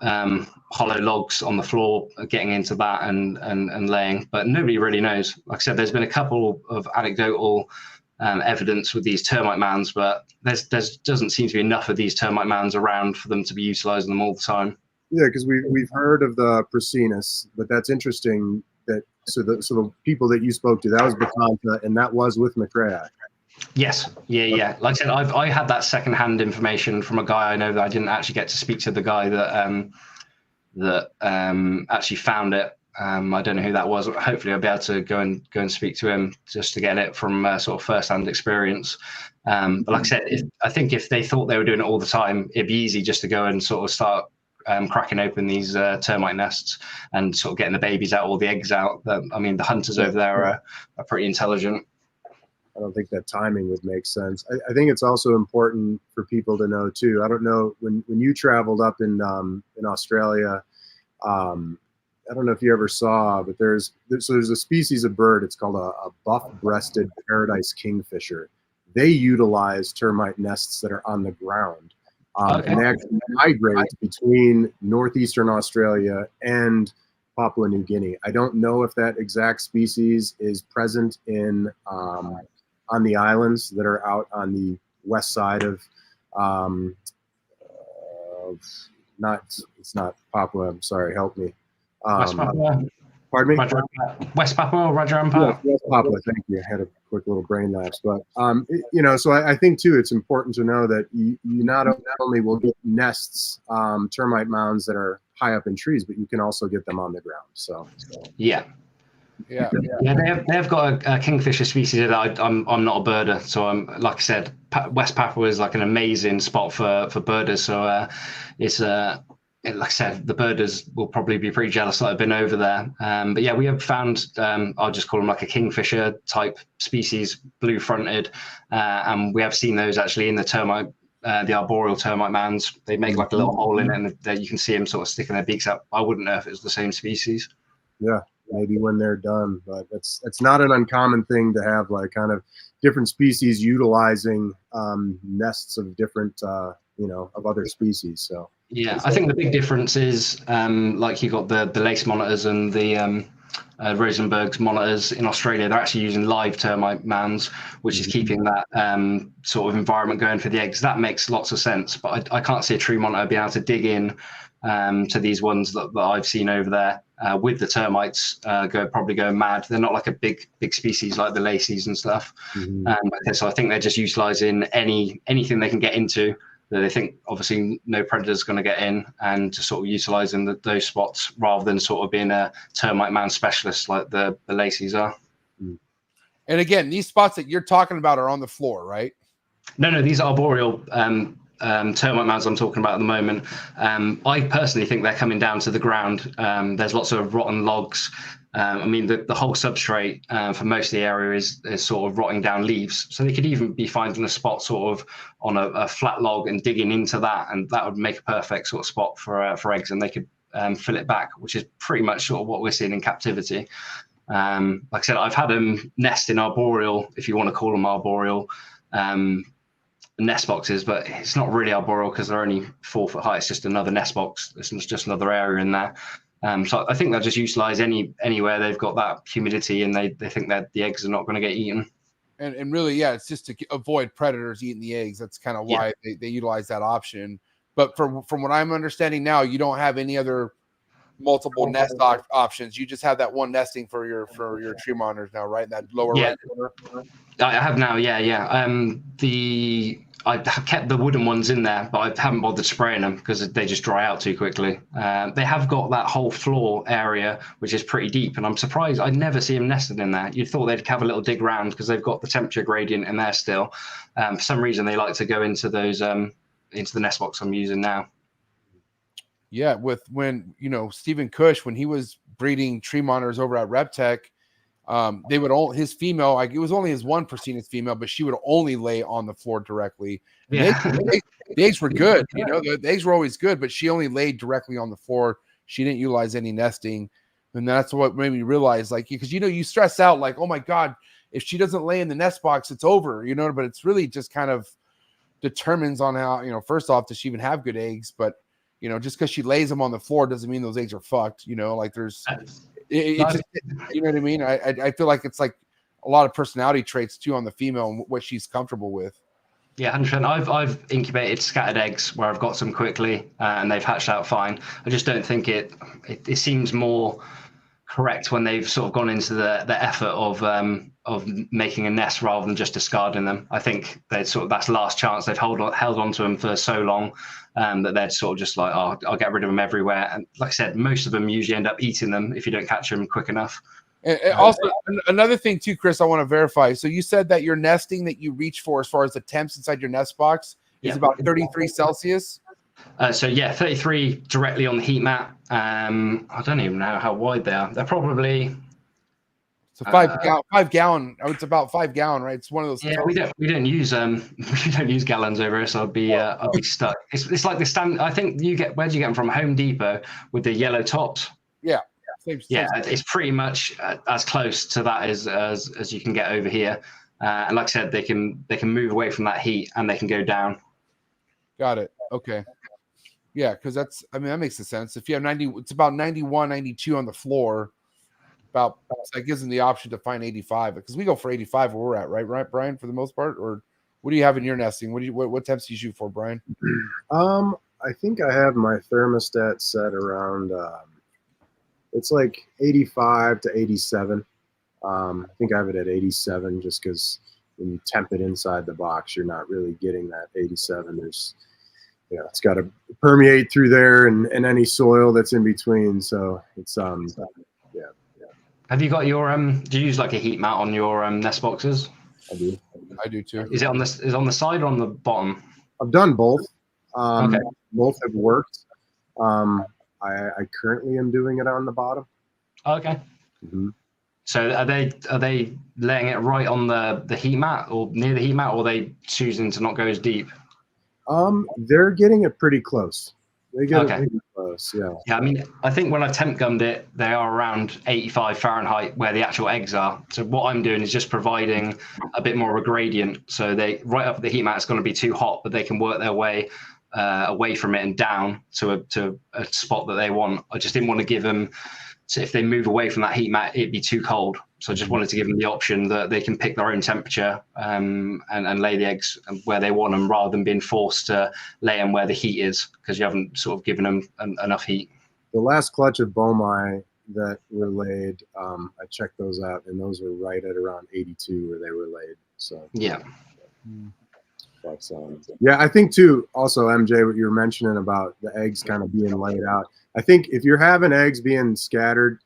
hollow logs on the floor, getting into that and laying, but nobody really knows. Like I said, there's been a couple of anecdotal evidence with these termite mounds, but there doesn't seem to be enough of these termite mounds around for them to be utilizing them all the time. Yeah, because we've heard of the Prasinus, but that's interesting. So the people that you spoke to, that was Batanta, and that was with Macraei. Yes, yeah. Like I said, I had that secondhand information from a guy I know that I didn't actually get to speak to. The guy that actually found it. I don't know who that was. Hopefully, I'll be able to go and speak to him just to get it from sort of first-hand experience. But like I said, I think if they thought they were doing it all the time, it'd be easy just to go and sort of start cracking open these termite nests and sort of getting the babies out, all the eggs out. I mean, the hunters over there are pretty intelligent. I don't think that timing would make sense. I think it's also important for people to know too. I don't know when you traveled up in Australia. I don't know if you ever saw, but there's a species of bird. It's called a buff-breasted paradise kingfisher. They utilize termite nests that are on the ground. And they actually migrate between northeastern Australia and Papua New Guinea. I don't know if that exact species is present in on the islands that are out on the west side of it's not Papua. I'm sorry, help me. West Papua. Pardon me? West Papua or Rajarampa? Yes, West Papua. Thank you. I had a quick little brain lapse, but so I think too, it's important to know that you not only will get nests, termite mounds that are high up in trees, but you can also get them on the ground. So yeah. They have got a kingfisher species that I'm not a birder, so I'm like I said, West Papua is like an amazing spot for birders. So it's like I said, the birders will probably be pretty jealous that I've been over there. But yeah, we have found, I'll just call them like a kingfisher type species, blue fronted, and we have seen those actually in the termite. The arboreal termite mounds. They make like a little hole in it, and you can see them sort of sticking their beaks out. I wouldn't know if it was the same species. Yeah, maybe when they're done, but it's not an uncommon thing to have like kind of different species utilizing nests of different of other species. So yeah, I think the big difference is like you got the lace monitors and the Rosenberg's monitors in Australia. They're actually using live termite mounds, which is keeping that sort of environment going for the eggs. That makes lots of sense, but I can't see a tree monitor being able to dig in to these ones that I've seen over there with the termites probably going mad. They're not like a big species like the laces and stuff. So I think they're just utilizing anything they can get into that they think obviously no predator's going to get in, and just sort of utilizing those spots rather than sort of being a termite mound specialist like the laces are. And again, these spots that you're talking about are on the floor, right? No, these are arboreal termite mounds I'm talking about at the moment. I personally think they're coming down to the ground. There's lots of rotten logs. I mean, the whole substrate for most of the area is sort of rotting down leaves. So they could even be finding a spot sort of on a flat log and digging into that, and that would make a perfect sort of spot for eggs, and they could fill it back, which is pretty much sort of what we're seeing in captivity. Like I said, I've had them nest in arboreal, if you want to call them arboreal, nest boxes, but it's not really arboreal because they're only 4 foot high. It's just another nest box. It's just another area in there. So I think they'll just utilize anywhere they've got that humidity, and they think that the eggs are not going to get eaten. And really, yeah, it's just to avoid predators eating the eggs. That's kind of why they utilize that option. But from what I'm understanding now, you don't have any other multiple nest options. You just have that one nesting for your tree monitors now, right? In that lower right corner. I have now, yeah. I kept the wooden ones in there, but I haven't bothered spraying them because they just dry out too quickly. They have got that whole floor area, which is pretty deep, and I'm surprised I never see them nested in there. You'd thought they'd have a little dig round because they've got the temperature gradient in there still. For some reason, they like to go into those into the nest box I'm using now. Yeah, when Stephen Cush, when he was breeding tree monitors over at RepTech, they would his female, it was only his one Prasinus female, but she would only lay on the floor directly. The eggs were good, the eggs were always good, but she only laid directly on the floor. She didn't utilize any nesting, and that's what made me realize, like, because you stress out, like, oh my god, if she doesn't lay in the nest box, it's over, but it's really just kind of determines on how, first off, does she even have good eggs? But just because she lays them on the floor doesn't mean those eggs are fucked. Like there's. You know what I mean? I feel like it's like a lot of personality traits too on the female and what she's comfortable with. Yeah, 100%. I've incubated scattered eggs where I've got some quickly and they've hatched out fine. I just don't think it seems more correct when they've sort of gone into the effort of making a nest rather than just discarding them. I think that's last chance. They've held on to them for so long that they're sort of just like, oh, I'll get rid of them everywhere. And like I said, most of them usually end up eating them if you don't catch them quick enough. And also, another thing too, Chris, I want to verify. So you said that your nesting that you reach for as far as the temps inside your nest box is about 33 Celsius? So yeah, 33 directly on the heat mat. I don't even know how wide they are. They're probably... So 5 gallon. Oh, it's about 5 gallon, right? It's one of those. Yeah, we don't use gallons over here, so I'd be stuck. It's like the stand. I think where do you get them from? Home Depot with the yellow tops. Yeah. It's pretty much as close to that as you can get over here. And like I said, they can move away from that heat and they can go down. Got it. Okay. Yeah, because that's, I mean, that makes sense. If you have 90, it's about 91, 92 on the floor. So that gives them the option to find 85, because we go for 85 where we're at, right, Brian, for the most part? Or what do you have in your nesting? What temps do you shoot for, Brian? I think I have my thermostat set around, it's like 85 to 87. I think I have it at 87 just because when you temp it inside the box, you're not really getting that 87. There's, it's got to permeate through there and any soil that's in between. So it's, yeah. Have you got your do you use like a heat mat on your nest boxes? I do too. Is it on this? Is it on the side or on the bottom? I've done both. Okay. Both have worked. I currently am doing it on the bottom. Okay. Mm-hmm. So are they laying it right on the heat mat or near the heat mat, or are they choosing to not go as deep? They're getting it pretty close. They get Okay. it pretty close, yeah. Yeah, I mean, I think when I temp gummed it, they are around 85 Fahrenheit where the actual eggs are. So what I'm doing is just providing a bit more of a gradient. So they right up at the heat mat, it's going to be too hot, but they can work their way away from it and down to a spot that they want. I just didn't want to give them, so if they move away from that heat mat, it'd be too cold. So I just wanted to give them the option that they can pick their own temperature and lay the eggs where they want them, rather than being forced to lay them where the heat is, because you haven't sort of given them enough heat. The last clutch of Bomai that were laid, I checked those out, and those were right at around 82 where they were laid. So yeah. That's, yeah, I think too, also, MJ, what you were mentioning about the eggs kind of being laid out. I think if you're having eggs being scattered,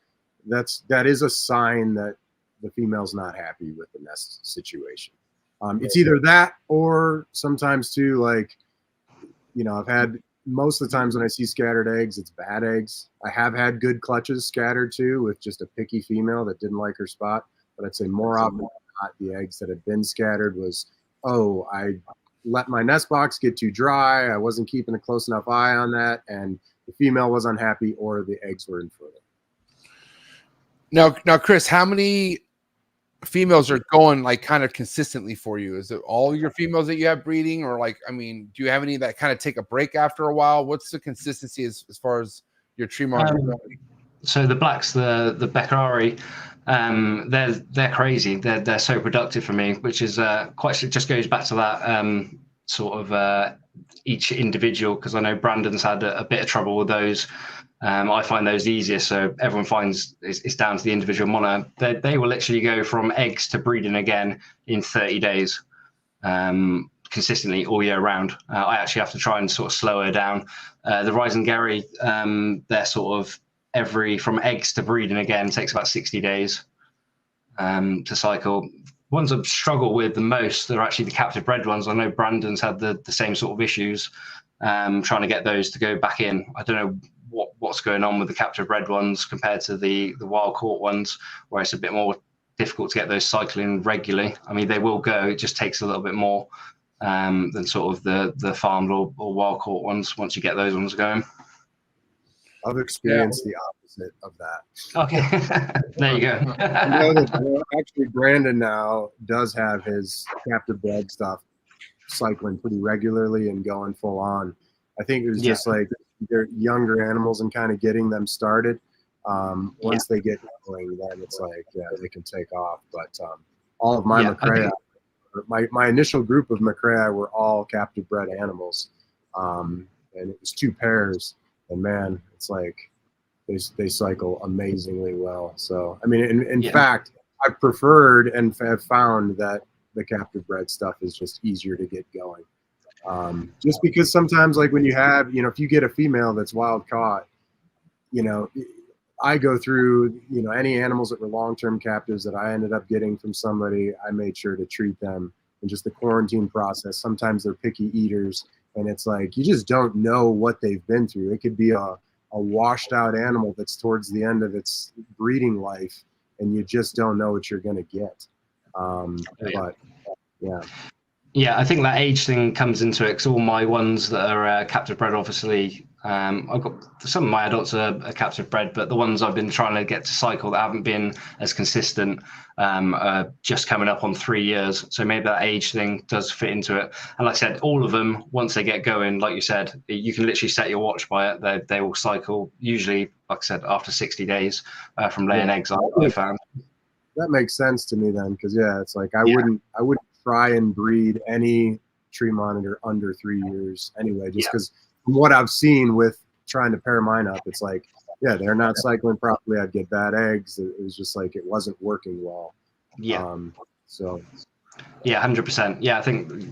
that is a sign that the female's not happy with the nest situation. It's either that, or sometimes too, like, I've had, most of the times when I see scattered eggs, it's bad eggs. I have had good clutches scattered too with just a picky female that didn't like her spot. But I'd say more often than not, the eggs that had been scattered was, oh, I let my nest box get too dry. I wasn't keeping a close enough eye on that. And the female was unhappy, or the eggs were infertile. Now, Chris, how many females are going like kind of consistently for you? Is it all your females that you have breeding, or like, I mean, do you have any that kind of take a break after a while? What's the consistency as far as your tree monitor? So the blacks, the Beccari, they're crazy. They're so productive for me, which is just goes back to that sort of each individual, because I know Brandon's had a bit of trouble with those. I find those easier, so everyone finds it's down to the individual monitor. They will literally go from eggs to breeding again in 30 days, consistently all year round. I actually have to try and sort of slow her down. The Rising Gary, they're sort of from eggs to breeding again takes about 60 days to cycle. Ones I struggle with the most are actually the captive bred ones. I know Brandon's had the same sort of issues trying to get those to go back in. I don't know what's going on with the captive bred ones compared to the wild caught ones, where it's a bit more difficult to get those cycling regularly. I mean, they will go, it just takes a little bit more than sort of the farmed or wild caught ones once you get those ones going. I've experienced the opposite of that. Okay. There you go. Actually, Brandon now does have his captive bred stuff cycling pretty regularly and going full on. I think it was just like they're younger animals and kind of getting them started. Once they get going, then it's like, they can take off. But all of my Macrae, my initial group of Macrae were all captive bred animals. And it was 2 pairs. And man, it's like they cycle amazingly well. So, I mean, in fact, I've preferred and have found that the captive bred stuff is just easier to get going. Just because sometimes, like when you have, if you get a female that's wild caught, I go through, any animals that were long-term captives that I ended up getting from somebody, I made sure to treat them. And just the quarantine process, sometimes they're picky eaters. And it's like, you just don't know what they've been through. It could be a washed out animal that's towards the end of its breeding life, and you just don't know what you're going to get. But yeah. Yeah, I think that age thing comes into it, because all my ones that are captive bred, obviously, I've got some of my adults are captive bred, but the ones I've been trying to get to cycle that haven't been as consistent are just coming up on 3 years. So maybe that age thing does fit into it. And like I said, all of them, once they get going, like you said, you can literally set your watch by it. They will cycle usually, like I said, after 60 days from laying eggs. I found that makes sense to me then, because it's like I wouldn't try and breed any tree monitor under 3 years anyway, just because from what I've seen with trying to pair mine up, it's like, they're not cycling properly. I'd get bad eggs. It was just like it wasn't working well. So. Yeah, 100%. Yeah, I think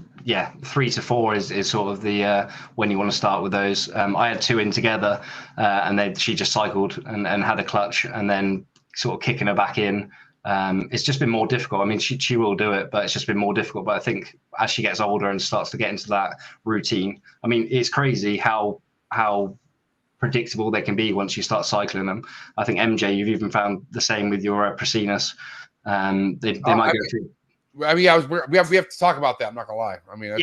3 to 4 is sort of the when you want to start with those. I had 2 in together, and she just cycled and had a clutch, and then sort of kicking her back in. It's just been more difficult. I mean, she will do it, but it's just been more difficult. But I think as she gets older and starts to get into that routine, I mean, it's crazy how predictable they can be once you start cycling them. I think MJ, you've even found the same with your Prasinus. They might go through. I mean, we have to talk about that. I'm not gonna lie. I mean,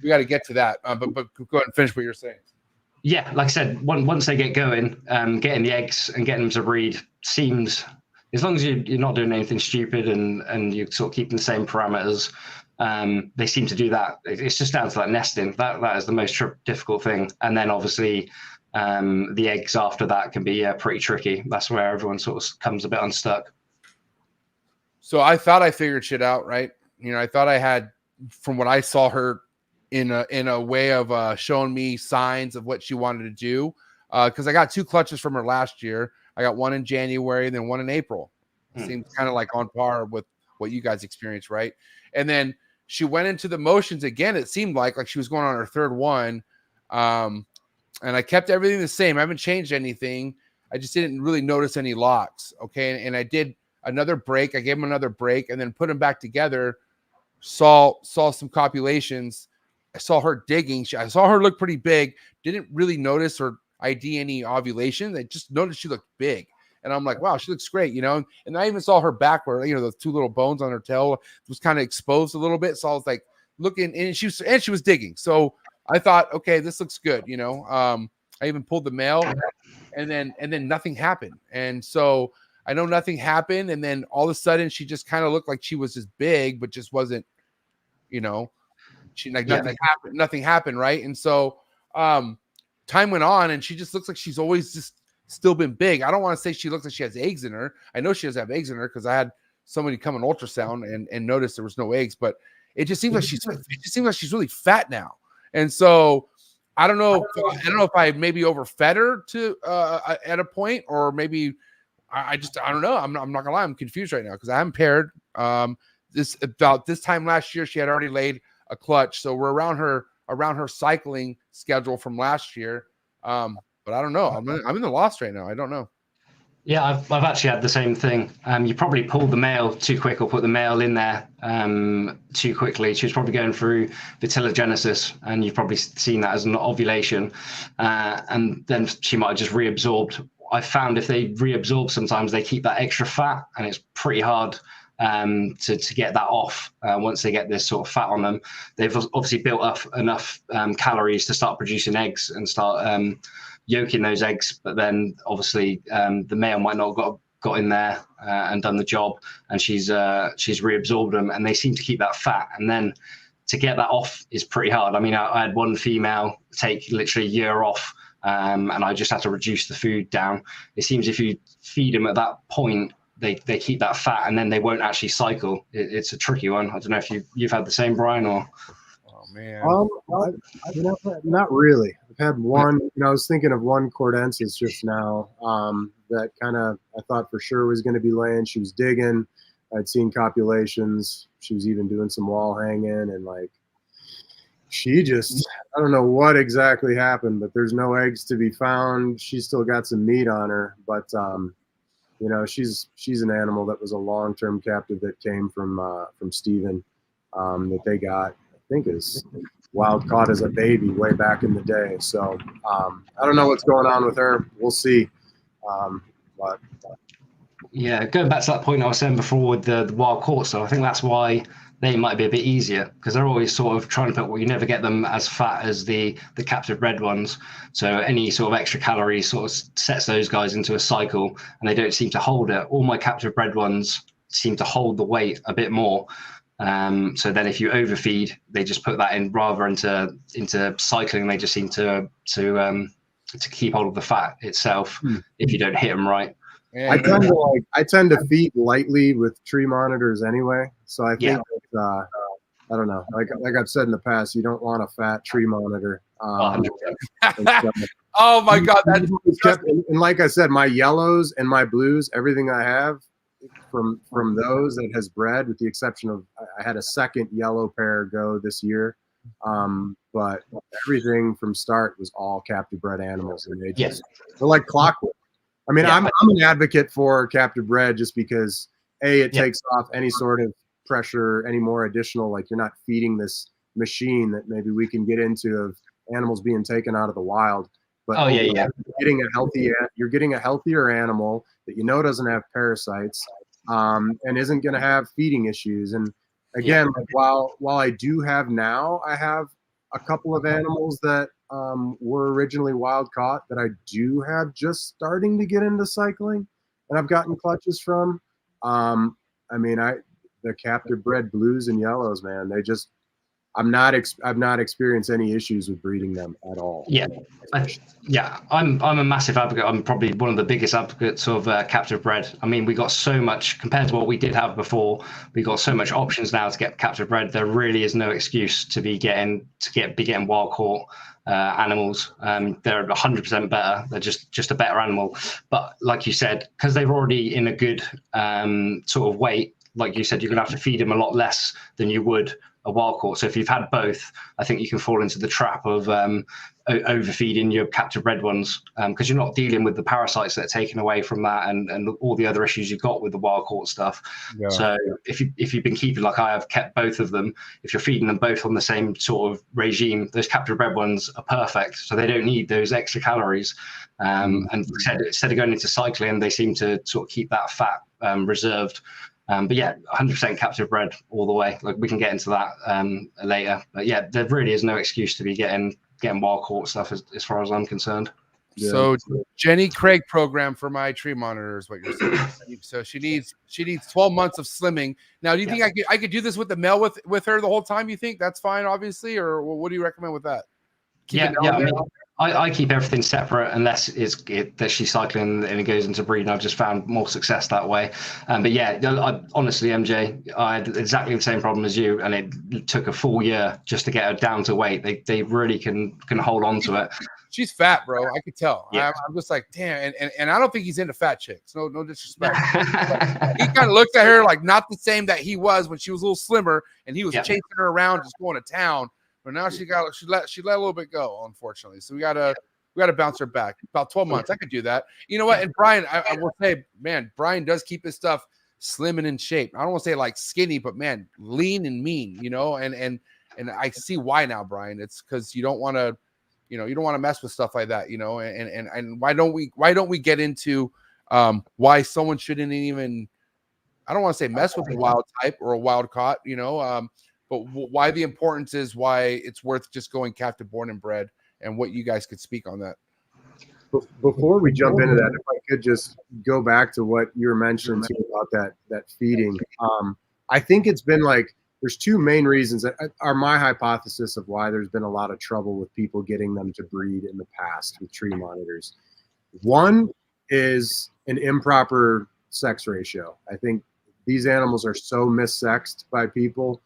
we got to get to that. But go ahead and finish what you're saying. Yeah, like I said, once they get going, getting the eggs and getting them to breed seems, as long as you're not doing anything stupid and you're sort of keeping the same parameters, they seem to do that. It's just down to that nesting. That is the most difficult thing. And then obviously the eggs after that can be pretty tricky. That's where everyone sort of comes a bit unstuck. So I thought I figured shit out, right? You know, I thought I had, from what I saw her in a way of showing me signs of what she wanted to do. Because I got 2 clutches from her last year. I got one in January and then one in April. Seems kind of like on par with what you guys experienced, right? And then she went into the motions again. It seemed like she was going on her 3rd one. And I kept everything the same. I haven't changed anything. I just didn't really notice any locks. Okay. And I did another break. I gave him another break and then put them back together. Saw some copulations. I saw her digging. I saw her look pretty big. Didn't really notice or ID any ovulation. I just noticed she looked big. And I'm like, wow, she looks great, you know? And I even saw her back where, you know, the 2 little bones on her tail was kind of exposed a little bit. So I was like looking, and she was digging. So I thought, okay, this looks good, you know? I even pulled the male and then nothing happened. And so I know nothing happened. And then all of a sudden she just kind of looked like she was just big, but just wasn't, you know, nothing happened. Right. And so, time went on and she just looks like she's always just still been big. I don't want to say she looks like she has eggs in her. I know she doesn't have eggs in her because I had somebody come an ultrasound and noticed there was no eggs, but it just seems like she's really fat now. And so I don't know if I maybe overfed her to at a point, or maybe I don't know. I'm not gonna lie, I'm confused right now because I haven't paired. About this time last year, she had already laid a clutch, so we're around her cycling schedule from last year. But I don't know. I'm in the loss right now. I don't know. Yeah, I've actually had the same thing. You probably pulled the male too quick or put the male in there too quickly. She was probably going through vitellogenesis, and you've probably seen that as an ovulation. And then she might have just reabsorbed. I found if they reabsorb, sometimes they keep that extra fat, and it's pretty hard to get that off once they get this sort of fat on them. They've obviously built up enough calories to start producing eggs and start yolking those eggs, but then obviously the male might not have got in there and done the job, and she's reabsorbed them, and they seem to keep that fat, and then to get that off is pretty hard. I mean, I had one female take literally a year off, and I just had to reduce the food down. It seems if you feed them at that point, they keep that fat, and then they won't actually cycle. It's a tricky one. I don't know if you've had the same, Bryan, or. Oh man. Not really. I've had one. You know, I was thinking of one Cordensis just now. That kind of I thought for sure was going to be laying. She was digging. I'd seen copulations. She was even doing some wall hanging, and like she just I don't know what exactly happened, but there's no eggs to be found. She's still got some meat on her, but you know, she's an animal that was a long-term captive that came from Steven that they got. I think is wild caught as a baby way back in the day. So I don't know what's going on with her. We'll see. Yeah, going back to that point I was saying before with the wild caught stuff, I think that's why they might be a bit easier because they're always sort of trying to put, well, you never get them as fat as the captive bred ones. So any sort of extra calories sort of sets those guys into a cycle, and they don't seem to hold it. All my captive bred ones seem to hold the weight a bit more. So then if you overfeed, they just put that in rather into cycling. They just seem to keep hold of the fat itself if you don't hit them right. Yeah, I tend to feed lightly with tree monitors anyway. So I think that, I don't know, like I've said in the past, you don't want a fat tree monitor. oh my God, that's and like I said, my yellows and my blues, everything I have from those that has bred, with the exception of I had a second yellow pair go this year. But everything from start was all captive bred animals, and they're like clockwork. I mean, I'm an advocate for captive bred just because it takes off any sort of pressure, any more additional, like you're not feeding this machine that maybe we can get into of animals being taken out of the wild. But you're getting a healthier animal that you know doesn't have parasites, and isn't going to have feeding issues. And again, like while I do have now, I have a couple of animals that were originally wild caught that I do have just starting to get into cycling, and I've gotten clutches from. I mean, the captive bred blues and yellows, man, they just, I've not experienced any issues with breeding them at all. I'm a massive advocate. I'm probably one of the biggest advocates of captive bred. I mean, we got so much compared to what we did have before. We got so much options now to get captive bred. There really is no excuse to be getting wild caught animals. They're 100% better. They're just a better animal. But like you said, because they're already in a good sort of weight, like you said, you're gonna have to feed them a lot less than you would a wild caught. So if you've had both, I think you can fall into the trap of overfeeding your captive bred ones, because you're not dealing with the parasites that are taken away from that and all the other issues you've got with the wild caught stuff. So if you've been keeping, like I have kept both of them, if you're feeding them both on the same sort of regime, those captive bred ones are perfect. So they don't need those extra calories. And instead of going into cycling, they seem to sort of keep that fat reserved. But yeah, 100% captive bred all the way. Like we can get into that later. But yeah, there really is no excuse to be getting wild caught stuff as far as I'm concerned. So Jenny Craig program for my tree monitor is what you're saying. So she needs 12 months of slimming. Now, do you think I could do this with the male with her the whole time? You think that's fine, obviously, or what do you recommend with that? I keep everything separate unless that she's cycling and it goes into breeding. I've just found more success that way. But yeah, honestly, MJ, I had exactly the same problem as you, and it took a full year just to get her down to weight. They really can hold on to it. She's fat, bro. I could tell. Yeah. I'm just like, damn. And I don't think he's into fat chicks. No disrespect. He kind of looks at her like not the same that he was when she was a little slimmer and he was chasing her around, just going to town. But now she let a little bit go, unfortunately. So we gotta bounce her back. About 12 months. I could do that. You know what? And Bryan, I will say, man, Bryan does keep his stuff slim and in shape. I don't want to say like skinny, but man, lean and mean, you know, and I see why now, Bryan. It's because you don't want to, you don't want to mess with stuff like that, you know, and why don't we get into why someone shouldn't even, I don't want to say mess with a wild type or a wild caught, you know, but why the importance is why it's worth just going captive born and bred, and what you guys could speak on that. Before we jump into that, if I could just go back to what you were mentioning too about that feeding. I think it's been like, there's two main reasons that are my hypothesis of why there's been a lot of trouble with people getting them to breed in the past with tree monitors. One is an improper sex ratio. I think these animals are so missexed by people.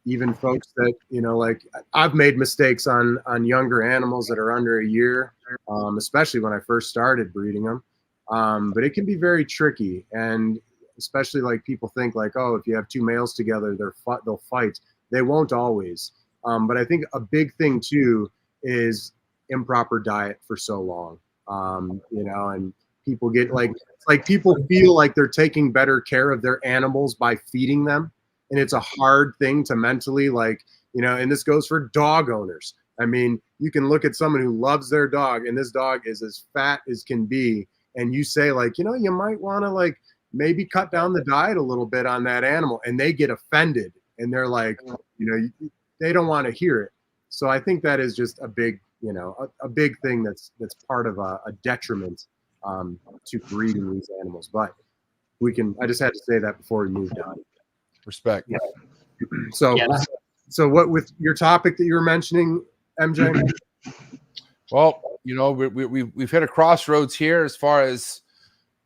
Even folks that, like I've made mistakes on younger animals that are under a year, especially when I first started breeding them. But it can be very tricky, and especially like people think like, oh, if you have two males together, they'll fight. They won't always. But I think a big thing too is improper diet for so long. And people get like people feel like they're taking better care of their animals by feeding them. And it's a hard thing to mentally and this goes for dog owners. I mean, you can look at someone who loves their dog and this dog is as fat as can be. And you say you might want to maybe cut down the diet a little bit on that animal, and they get offended and they're like, they don't want to hear it. So I think that is just a big, a big thing that's part of a detriment to breeding these animals. But I just had to say that before we moved on. Respect. Yeah. So what with your topic that you were mentioning, MJ? Well, we've hit a crossroads here as far as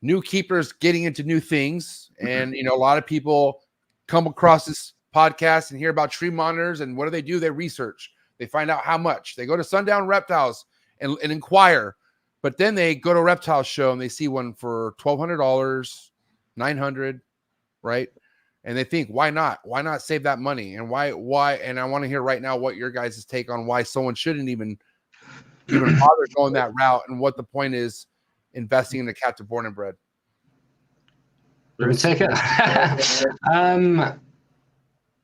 new keepers getting into new things. And, a lot of people come across this podcast and hear about tree monitors, and what do? They research. They find out how much. They go to Sundown Reptiles and inquire. But then they go to a reptile show and they see one for $1,200, $900, right? And they think, why not? Why not save that money? And why? And I want to hear right now what your guys' take on why someone shouldn't even bother going that route, and what the point is investing in a captive born and bred. Let me take it.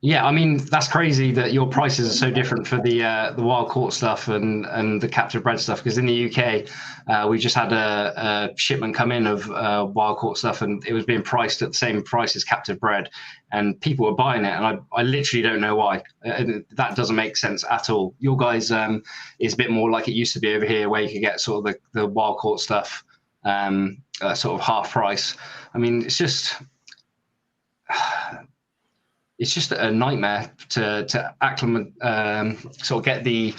Yeah, I mean, that's crazy that your prices are so different for the wild caught stuff and the captive bred stuff. Because in the UK, we just had a shipment come in of wild caught stuff, and it was being priced at the same price as captive bred, and people were buying it. And I literally don't know why. That doesn't make sense at all. Your guys is a bit more like it used to be over here, where you could get sort of the wild caught stuff sort of half price. I mean, it's just a nightmare to acclimate, sort of get the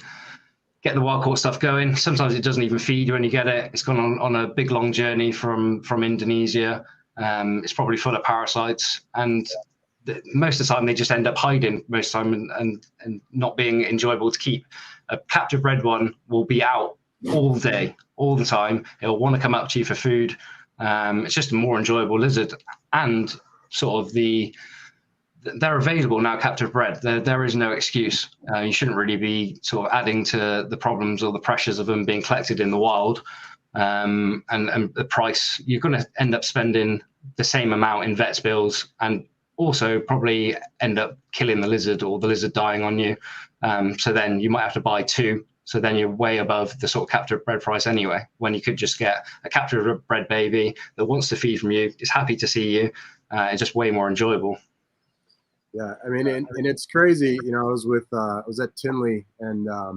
wild caught stuff going. Sometimes it doesn't even feed you when you get it. It's gone on a big long journey from Indonesia. It's probably full of parasites, and most of the time they just end up hiding most of the time and not being enjoyable to keep. A captive bred one will be out all day, all the time. It'll want to come up to you for food. It's just a more enjoyable lizard, and sort of they're available now, captive bred. There is no excuse. You shouldn't really be sort of adding to the problems or the pressures of them being collected in the wild. And the price, you're going to end up spending the same amount in vet's bills, and also probably end up killing the lizard or the lizard dying on you. So then you might have to buy two. So then you're way above the sort of captive bred price anyway, when you could just get a captive bred baby that wants to feed from you, is happy to see you. It's just way more enjoyable. Yeah, I mean, and it's crazy. I was at Tinley, and I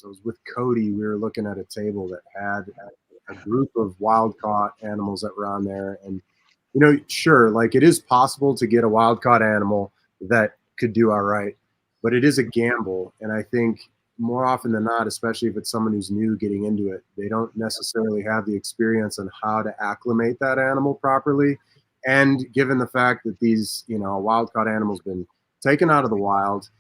was with Cody. We were looking at a table that had a group of wild caught animals that were on there. And, sure, like, it is possible to get a wild caught animal that could do all right, but it is a gamble. And I think more often than not, especially if it's someone who's new getting into it, they don't necessarily have the experience on how to acclimate that animal properly. And given the fact that these, wild caught animals been taken out of the wild,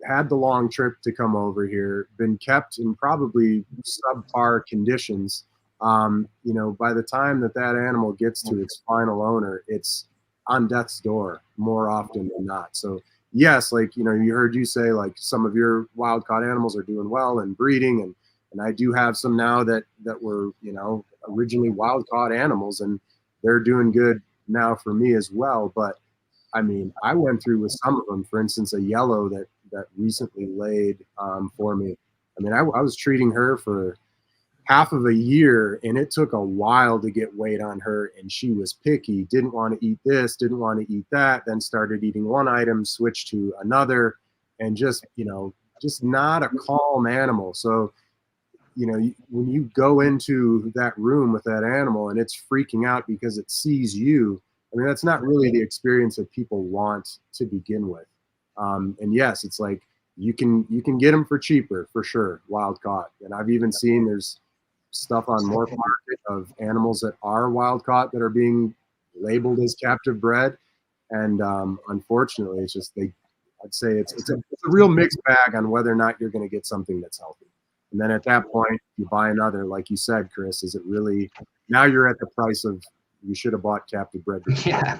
had the long trip to come over here, been kept in probably subpar conditions, by the time that animal gets to its final owner, it's on death's door more often than not. So yes, like, you heard you say, like, some of your wild caught animals are doing well and breeding, and I do have some now that were, originally wild caught animals, and they're doing good now for me as well. But I mean, I went through with some of them, for instance, a yellow that recently laid for me. I mean, I was treating her for half of a year, and it took a while to get weight on her, and she was picky, didn't want to eat this, didn't want to eat that, then started eating one item, switched to another, and just not a calm animal. So when you go into that room with that animal and it's freaking out because it sees you, I mean, that's not really the experience that people want to begin with. And yes, it's like you can get them for cheaper, for sure, wild caught. And I've even seen there's stuff on MORPH market of animals that are wild caught that are being labeled as captive bred. And unfortunately, it's just I'd say it's a real mixed bag on whether or not you're going to get something that's healthy. And then at that point, you buy another, like you said, Chris. Is it really, now you're at the price of, you should have bought captive bred. Yeah.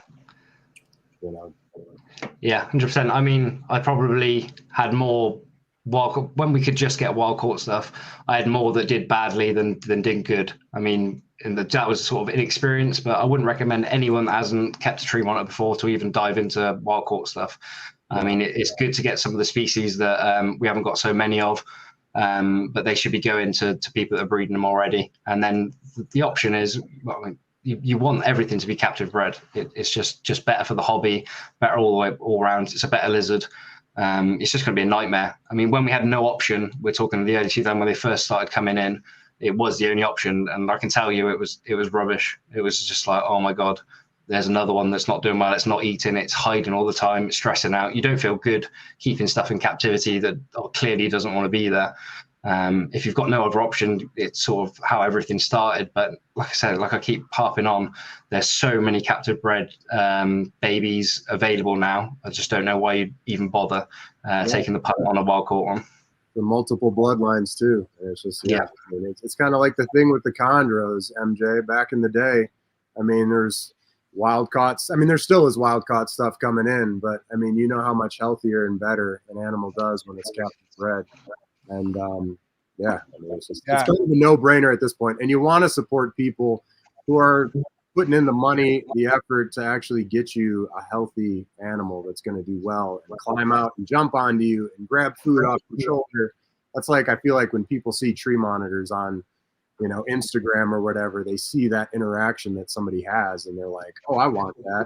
Yeah, 100%. I mean, I probably had more when we could just get wild caught stuff. I had more that did badly than did good. I mean, that was sort of inexperience, but I wouldn't recommend anyone that hasn't kept a tree monitor before to even dive into wild caught stuff. I mean, it's good to get some of the species that we haven't got so many of. But they should be going to people that are breeding them already. And then the option is, well, you want everything to be captive bred. It's just better for the hobby, better all the way all around. It's a better lizard. It's just going to be a nightmare. I mean, when we had no option, we're talking the early 2000s when they first started coming in, it was the only option, and I can tell you it was rubbish. It was just like, oh my god, there's another one that's not doing well. It's not eating. It's hiding all the time. It's stressing out. You don't feel good keeping stuff in captivity that clearly doesn't want to be there. If you've got no other option, it's sort of how everything started. But like I said, like I keep harping on, there's so many captive bred babies available now. I just don't know why you'd even bother taking the punt on a wild caught one. The multiple bloodlines too. It's just Yeah. I mean, it's kind of like the thing with the chondros, MJ. Back in the day, I mean, there's wild caught. I mean, there still is wild caught stuff coming in, but I mean, you know how much healthier and better an animal does when it's captive bred. And yeah, I mean, it's kind of a no-brainer at this point. And you want to support people who are putting in the money, the effort to actually get you a healthy animal that's going to do well and climb out and jump onto you and grab food off your shoulder. That's like, I feel like when people see tree monitors on, you know, Instagram or whatever, they see that interaction that somebody has and they're like, oh, I want that.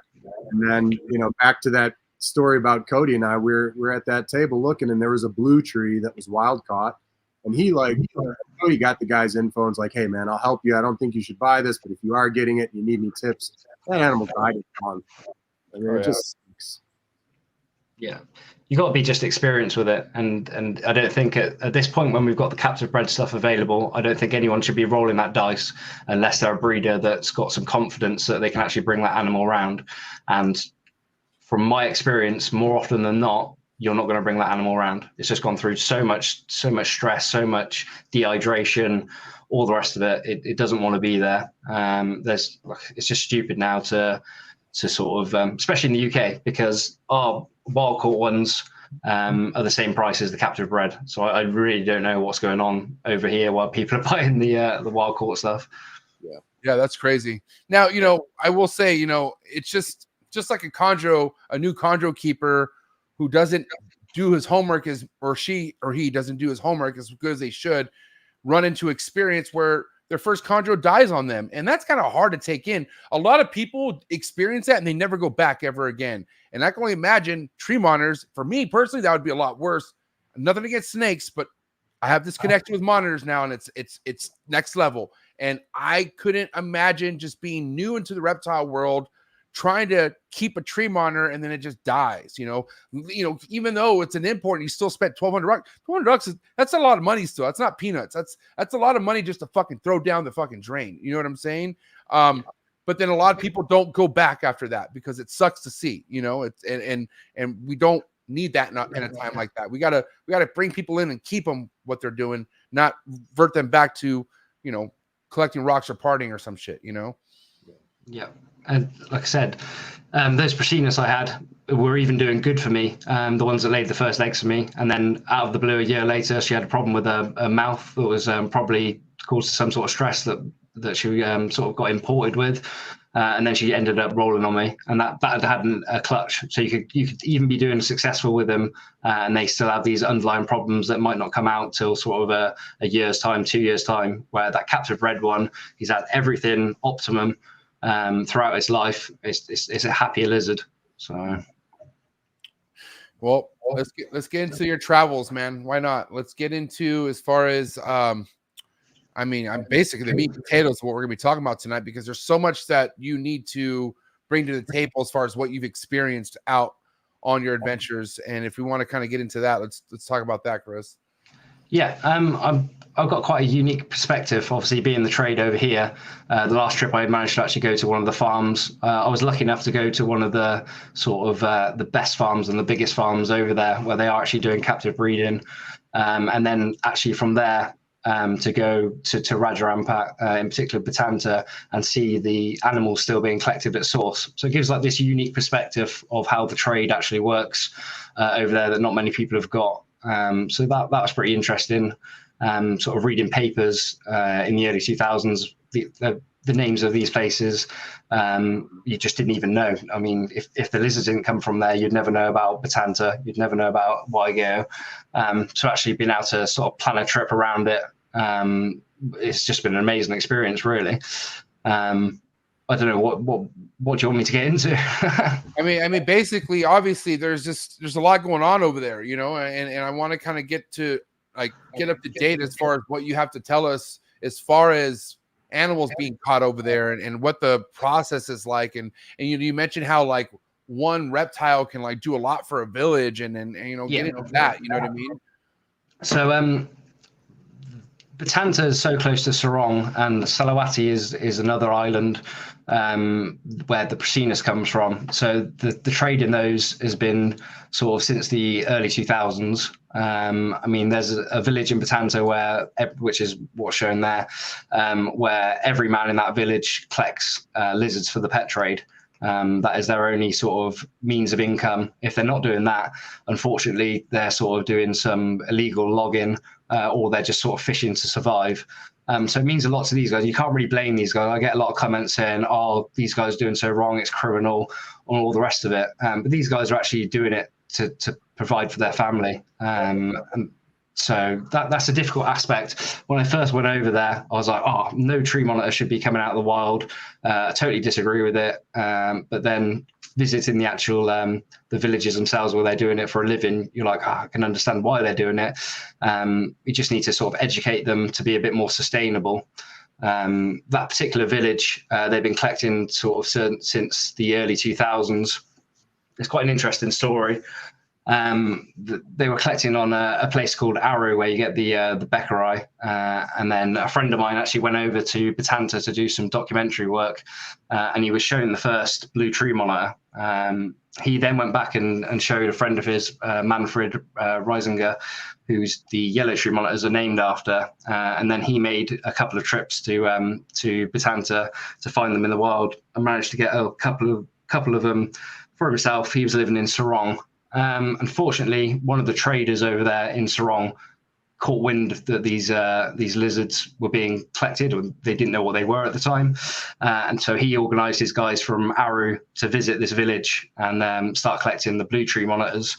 And then, you know, back to that story about Cody and I, we're at that table looking, and there was a blue tree that was wild caught, and he like, Cody got the guy's info and was like, hey man, I'll help you. I don't think you should buy this, but if you are getting it and you need any tips, that animal died in a month. I mean, it just stinks. Yeah, you got to be just experienced with it, and I don't think at this point when we've got the captive bred stuff available, I don't think anyone should be rolling that dice unless they're a breeder that's got some confidence that they can actually bring that animal around. And from my experience, more often than not, you're not going to bring that animal around. It's just gone through so much stress, so much dehydration, all the rest of it. It doesn't want to be there. It's just stupid now to sort of, especially in the UK, because our wild caught ones are the same price as the captive bred. So I really don't know what's going on over here while people are buying the wild caught stuff. Yeah, that's crazy. Now, you know, I will say, you know, it's just like a new chondro keeper who doesn't do his homework or he doesn't do his homework as good as they should, run into experience where their first chondro dies on them. And that's kind of hard to take in. A lot of people experience that and they never go back ever again. And I can only imagine tree monitors, for me personally, that would be a lot worse. Nothing against snakes, but I have this connection with monitors now, and it's next level. And I couldn't imagine just being new into the reptile world, trying to keep a tree monitor, and then it just dies. You know, even though it's an import, and you still spent $1,200. $200 that's a lot of money still. That's not peanuts. That's a lot of money just to fucking throw down the fucking drain. You know what I'm saying? But then a lot of people don't go back after that because it sucks to see. You know, it's and we don't need that in a time like that. We gotta bring people in and keep them what they're doing, not revert them back to, you know, collecting rocks or partying or some shit. You know? Yeah. And like I said, those Prashinas I had were even doing good for me. The ones that laid the first eggs for me, and then out of the blue, a year later, she had a problem with a mouth that was probably caused some sort of stress that she sort of got imported with, and then she ended up rolling on me, and that had a clutch. So you could even be doing successful with them, and they still have these underlying problems that might not come out till sort of a year's time, 2 years time. Where that captive bred one, he's had everything optimum throughout his life. It's a happier lizard. So, well, let's get into your travels, man. Why not? Let's get into as far as I mean, I'm basically the meat and potatoes of what we're gonna be talking about tonight, because there's so much that you need to bring to the table as far as what you've experienced out on your adventures. And if we want to kind of get into that, let's talk about that, Chris. Yeah, I've got quite a unique perspective, obviously being the trade over here. The last trip I managed to actually go to one of the farms. I was lucky enough to go to one of the sort of the best farms and the biggest farms over there, where they are actually doing captive breeding. And then actually from there to go to Rajarampat, in particular Batanta, and see the animals still being collected at source. So it gives like this unique perspective of how the trade actually works over there that not many people have got. So that was pretty interesting. Sort of reading papers in the early 2000s, the names of these places, you just didn't even know. I mean, if the lizards didn't come from there, you'd never know about Batanta, you'd never know about Waigeo. So actually being able to sort of plan a trip around it, it's just been an amazing experience, really. I don't know what do you want me to get into? I mean, basically, obviously, there's a lot going on over there, you know, and I want to kind of get up to date as far as what you have to tell us as far as animals being caught over there and what the process is like, and you mentioned how like one reptile can like do a lot for a village, and you know, get into that, you know what I mean? So Batanta is so close to Sorong, and Salawati is another island where the Prasinus comes from. So the trade in those has been sort of since the early 2000s. I mean, there's a village in Batanta which is what's shown there, where every man in that village collects lizards for the pet trade. That is their only sort of means of income. If they're not doing that, unfortunately, they're sort of doing some illegal logging, or they're just sort of fishing to survive. So it means a lot to these guys. You can't really blame these guys. I get a lot of comments saying, "Oh, these guys are doing so wrong. It's criminal," and all the rest of it. But these guys are actually doing it to provide for their family. And so that's a difficult aspect. When I first went over there, I was like, "Oh, no tree monitor should be coming out of the wild." I totally disagree with it. But then visiting the actual the villages themselves where they're doing it for a living, you're like, I can understand why they're doing it. We just need to sort of educate them to be a bit more sustainable. That particular village, they've been collecting sort of since the early 2000s. It's quite an interesting story. They were collecting on a place called Aru, where you get the Beckerai, and then a friend of mine actually went over to Batanta to do some documentary work, and he was showing the first blue tree monitor. He then went back and showed a friend of his, Manfred Reisinger, who's the yellow tree monitors are named after, and then he made a couple of trips to Batanta to find them in the wild, and managed to get a couple of them for himself. He was living in Sorong. Unfortunately, one of the traders over there in Sorong caught wind that these lizards were being collected, or they didn't know what they were at the time, and so he organised his guys from Aru to visit this village and start collecting the blue tree monitors.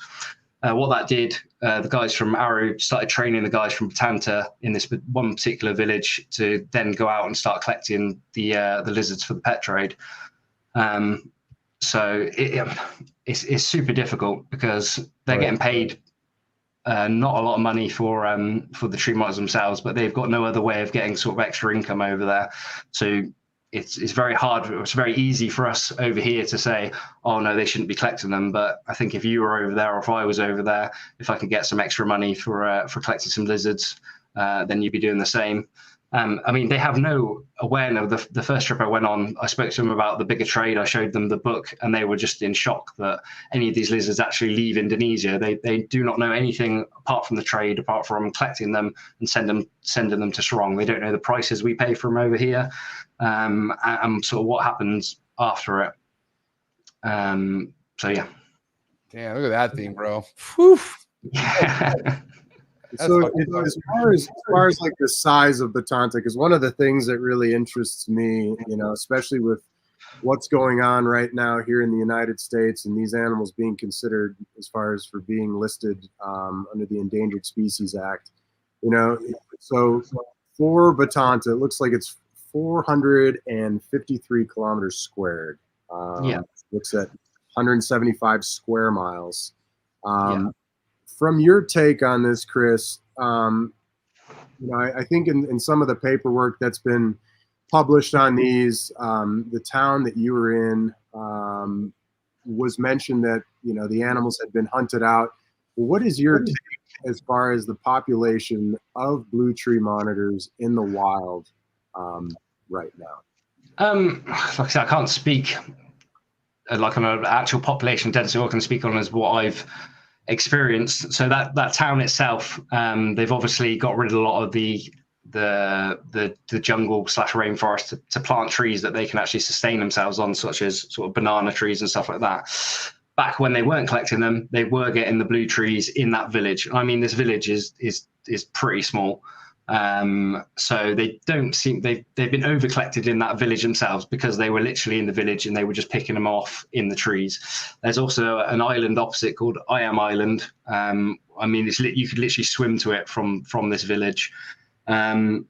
What that did, the guys from Aru started training the guys from Batanta in this one particular village to then go out and start collecting the lizards for the pet trade. So it's super difficult because they're getting paid not a lot of money for the tree monitors themselves, but they've got no other way of getting sort of extra income over there. So it's very hard. It's very easy for us over here to say, oh no, they shouldn't be collecting them. But I think if you were over there, or if I was over there, if I could get some extra money for collecting some lizards, then you'd be doing the same. I mean, they have no awareness. The first trip I went on, I spoke to them about the bigger trade. I showed them the book, and they were just in shock that any of these lizards actually leave Indonesia. They do not know anything apart from the trade, apart from collecting them and sending them to Sorong. They don't know the prices we pay for them over here, and sort of what happens after it. So yeah. Damn, look at that thing, bro. Whew. Yeah. So as far as like the size of Batanta, because one of the things that really interests me, you know, especially with what's going on right now here in the United States and these animals being considered as far as for being listed under the Endangered Species Act, you know, so for Batanta, it looks like it's 453 kilometers squared. Looks at 175 square miles. From your take on this, Chris, you know, I think in some of the paperwork that's been published on these, the town that you were in was mentioned that, you know, the animals had been hunted out. What is your take as far as the population of blue tree monitors in the wild right now? Like I said, I can't speak like on an actual population density. All I can speak on is what I've experienced. So that town itself, they've obviously got rid of a lot of the jungle / rainforest to plant trees that they can actually sustain themselves on, such as sort of banana trees and stuff like that. Back when they weren't collecting them, they were getting the blue trees in that village. I mean, this village is pretty small. So they don't seem they've been over collected in that village themselves, because they were literally in the village and they were just picking them off in the trees. There's also an island opposite called I Am Island. I mean, you could literally swim to it from this village. And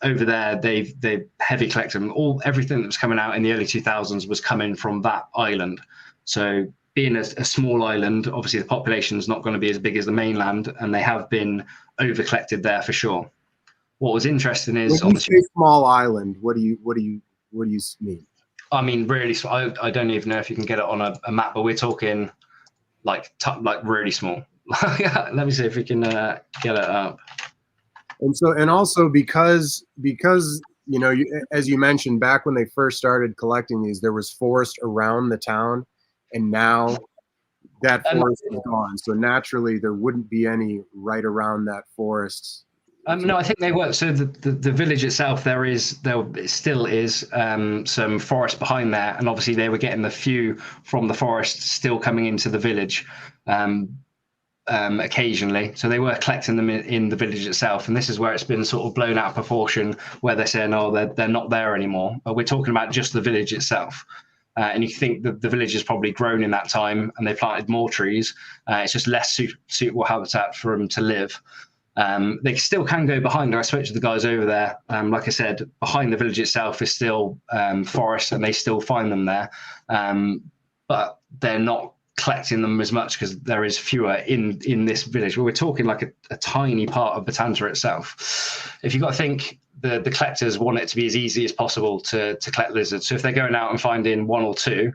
over there, they heavy collected them. Everything that was coming out in the early 2000s was coming from that island. So being a small island, obviously the population is not going to be as big as the mainland, and they have been over collected there for sure. What was interesting is when you say small island, what do you mean? I mean, really, I don't even know if you can get it on a map, but we're talking like really small. Let me see if we can get it up. And also because as you mentioned, back when they first started collecting these, there was forest around the town, and now that forest is gone. So naturally, there wouldn't be any right around that forest. No, I think they were. So the village itself, there still is some forest behind there, and obviously they were getting the few from the forest still coming into the village occasionally. So they were collecting them in the village itself, and this is where it's been sort of blown out of proportion, where they're saying, oh, they're not there anymore. But we're talking about just the village itself. And you think that the village has probably grown in that time, and they planted more trees. It's just less suitable habitat for them to live. They still can go behind. I spoke to the guys over there. Like I said, behind the village itself is still forest, and they still find them there. But they're not collecting them as much because there is fewer in this village. We're talking like a tiny part of Batanta itself. If you've got to think, the collectors want it to be as easy as possible to collect lizards. So if they're going out and finding one or two,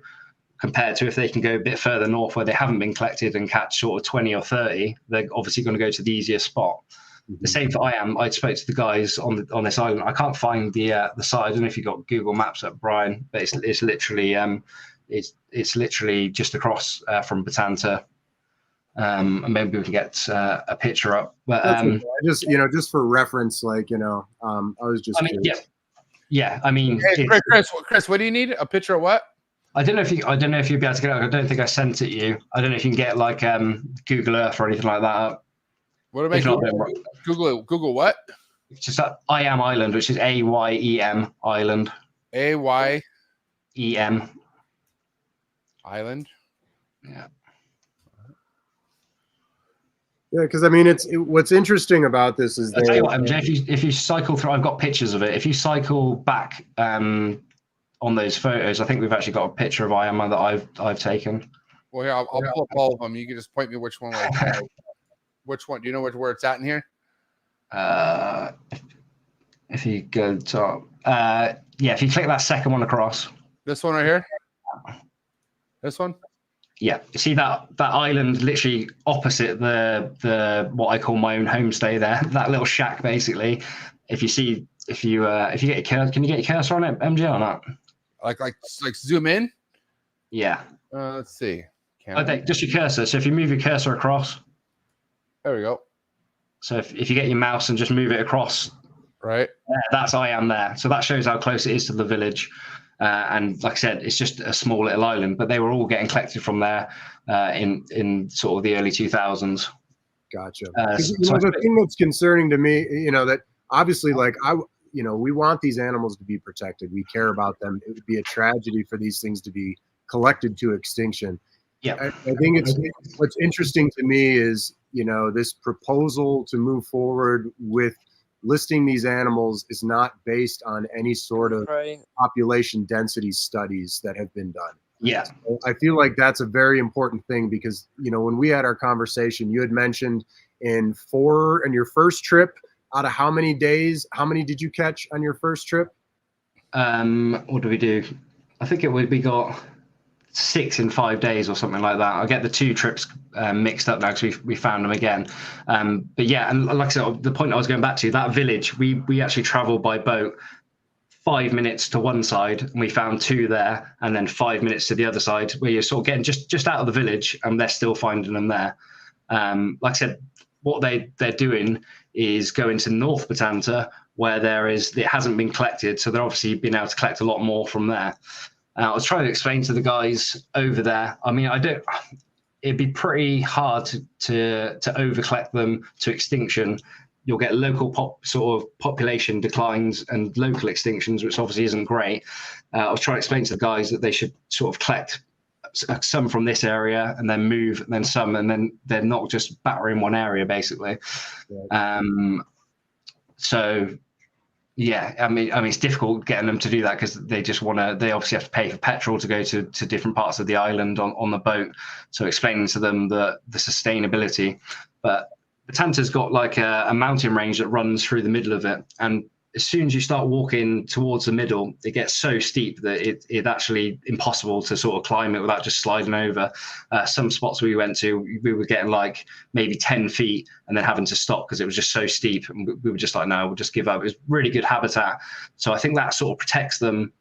compared to if they can go a bit further north where they haven't been collected and catch sort of 20 or 30, they're obviously going to go to the easier spot. Mm-hmm. The same for I spoke to the guys on this island. I can't find the site. I don't know if you've got Google Maps up, Brian, but it's literally it's literally just across from Batanta. And maybe we can get a picture up. But okay. just for reference, like I was just. I mean, yeah. I mean, hey, Chris, what do you need? A picture of what? I don't know if you'd be able to get it. I don't think I sent it you. I don't know if you can get like Google Earth or anything like that up. What about Google what? It's just that I Am Island, which is AYEM Island. AYEM Island. Yeah. Yeah, because I mean, what's interesting about this is I'll tell you what, MJ, if you cycle through, I've got pictures of it. If you cycle back on those photos, I think we've actually got a picture of I Am that I've taken. Well, here I'll pull up all of them. You can just point me which one. Which one? Do you know where it's at in here? If you go top, if you click that second one across. This one right here. This one. Yeah, you see that island literally opposite the what I call my own homestay there. That little shack, basically. If you get your cursor, can you get your cursor on it, MJ, or not? Like zoom in. Yeah. Let's see. Just your cursor. So if you move your cursor across. There we go. So if you get your mouse and just move it across. Right. That's I Am there. So that shows how close it is to the village. And like I said, it's just a small little island, but they were all getting collected from there in sort of the early 2000s. Gotcha. The thing that's concerning to me, that obviously, like we want these animals to be protected. We care about them. It would be a tragedy for these things to be collected to extinction. Yeah, I think what's interesting to me is this proposal to move forward with listing these animals is not based on any sort of population density studies that have been done. Yeah. So I feel like that's a very important thing because, when we had our conversation, you had mentioned in your first trip, out of how many days, how many did you catch on your first trip? What do we do? I think we got 6 in 5 days or something like that. I get the 2 trips mixed up now because we found them again. But yeah, and like I said, the point I was going back to, that village, we actually traveled by boat 5 minutes to one side, and we found 2 there, and then 5 minutes to the other side, where you're sort of getting just out of the village, and they're still finding them there. Like I said, what they're doing is going to North Batanta, where it hasn't been collected, so they're obviously been able to collect a lot more from there. I was trying to explain to the guys over there. I mean, it'd be pretty hard to over collect them to extinction. You'll get local sort of population declines and local extinctions, which obviously isn't great. I was trying to explain to the guys that they should sort of collect some from this area and then move, and then some, and then they're not just battering one area, basically. Right. So yeah, I mean, it's difficult getting them to do that because they just want to. They obviously have to pay for petrol to go to different parts of the island on the boat. So explaining to them the sustainability, but Batanta's got like a mountain range that runs through the middle of it, and as soon as you start walking towards the middle, it gets so steep that it's actually impossible to sort of climb it without just sliding over. Some spots we went to, we were getting like maybe 10 feet and then having to stop because it was just so steep. And we were just like, no, we'll just give up. It was really good habitat. So I think that sort of protects them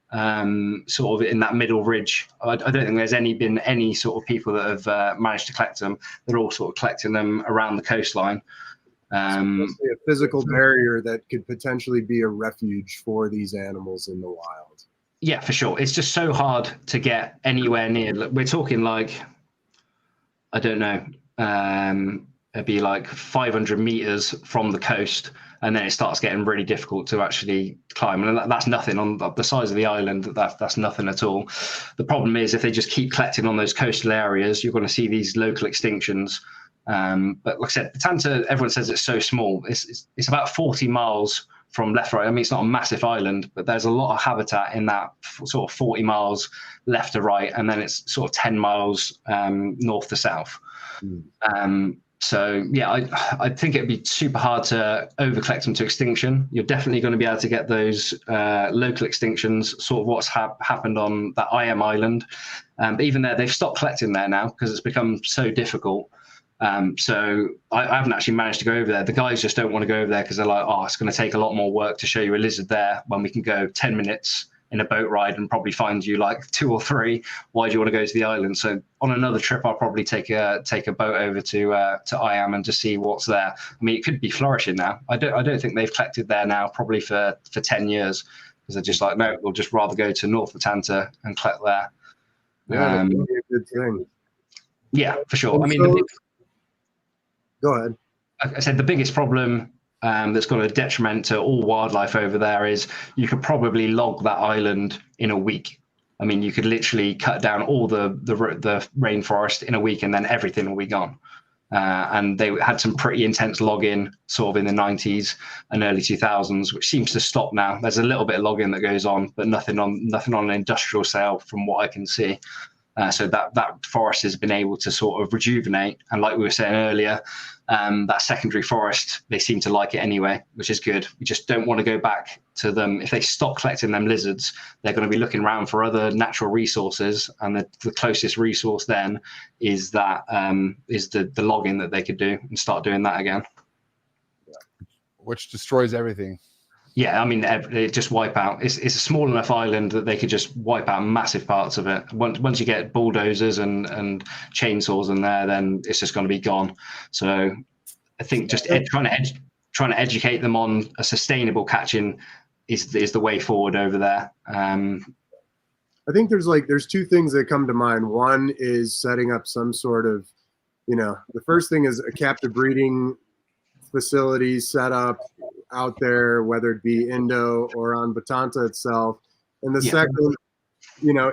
sort of in that middle ridge. I don't think there's been any sort of people that have managed to collect them. They're all sort of collecting them around the coastline. A physical barrier that could potentially be a refuge for these animals in the wild. Yeah, for sure. It's just so hard to get anywhere near. We're talking like, I don't know, it'd be like 500 meters from the coast, and then it starts getting really difficult to actually climb. And that's nothing on the size of the island. That's nothing at all. The problem is if they just keep collecting on those coastal areas, you're going to see these local extinctions. But like I said, Batanta, everyone says it's so small. It's about 40 miles from left to right. I mean, it's not a massive island, but there's a lot of habitat in that sort of 40 miles left to right, and then it's sort of 10 miles north to south. So yeah, I think it'd be super hard to over-collect them to extinction. You're definitely going to be able to get those local extinctions, sort of what's happened on that IM island. But even there, they've stopped collecting there now because it's become so difficult. So I haven't actually managed to go over there. The guys just don't want to go over there because they're like, oh, it's going to take a lot more work to show you a lizard there when we can go 10 minutes in a boat ride and probably find you like 2 or 3. Why do you want to go to the island? So on another trip, I'll probably take a boat over to IAM and just see what's there. I mean, it could be flourishing now. I don't think they've collected there now probably for 10 years because they're just like, no, we'll just rather go to North Batanta and collect there. Yeah, that'd be a good thing. Yeah, for sure. And I mean, go ahead. Like I said, the biggest problem that's got a detriment to all wildlife over there is you could probably log that island in a week. I mean, you could literally cut down all the rainforest in a week and then everything will be gone. And they had some pretty intense logging sort of in the 90s and early 2000s, which seems to stop now. There's a little bit of logging that goes on, but nothing on an industrial scale from what I can see. So that forest has been able to sort of rejuvenate. And like we were saying earlier, that secondary forest, they seem to like it anyway, which is good. We just don't want to go back to them. If they stop collecting them lizards, they're going to be looking around for other natural resources. And the closest resource then is the logging that they could do and start doing that again. Which destroys everything. Yeah, I mean, it just wipe out. It's a small enough island that they could just wipe out massive parts of it. Once you get bulldozers and chainsaws in there, then it's just going to be gone. So I think just trying to educate them on a sustainable catching is the way forward over there. I think there's 2 things that come to mind. One is setting up some sort of, the first thing is a captive breeding facility set up out there, whether it be Indo or on Batanta itself. And the second,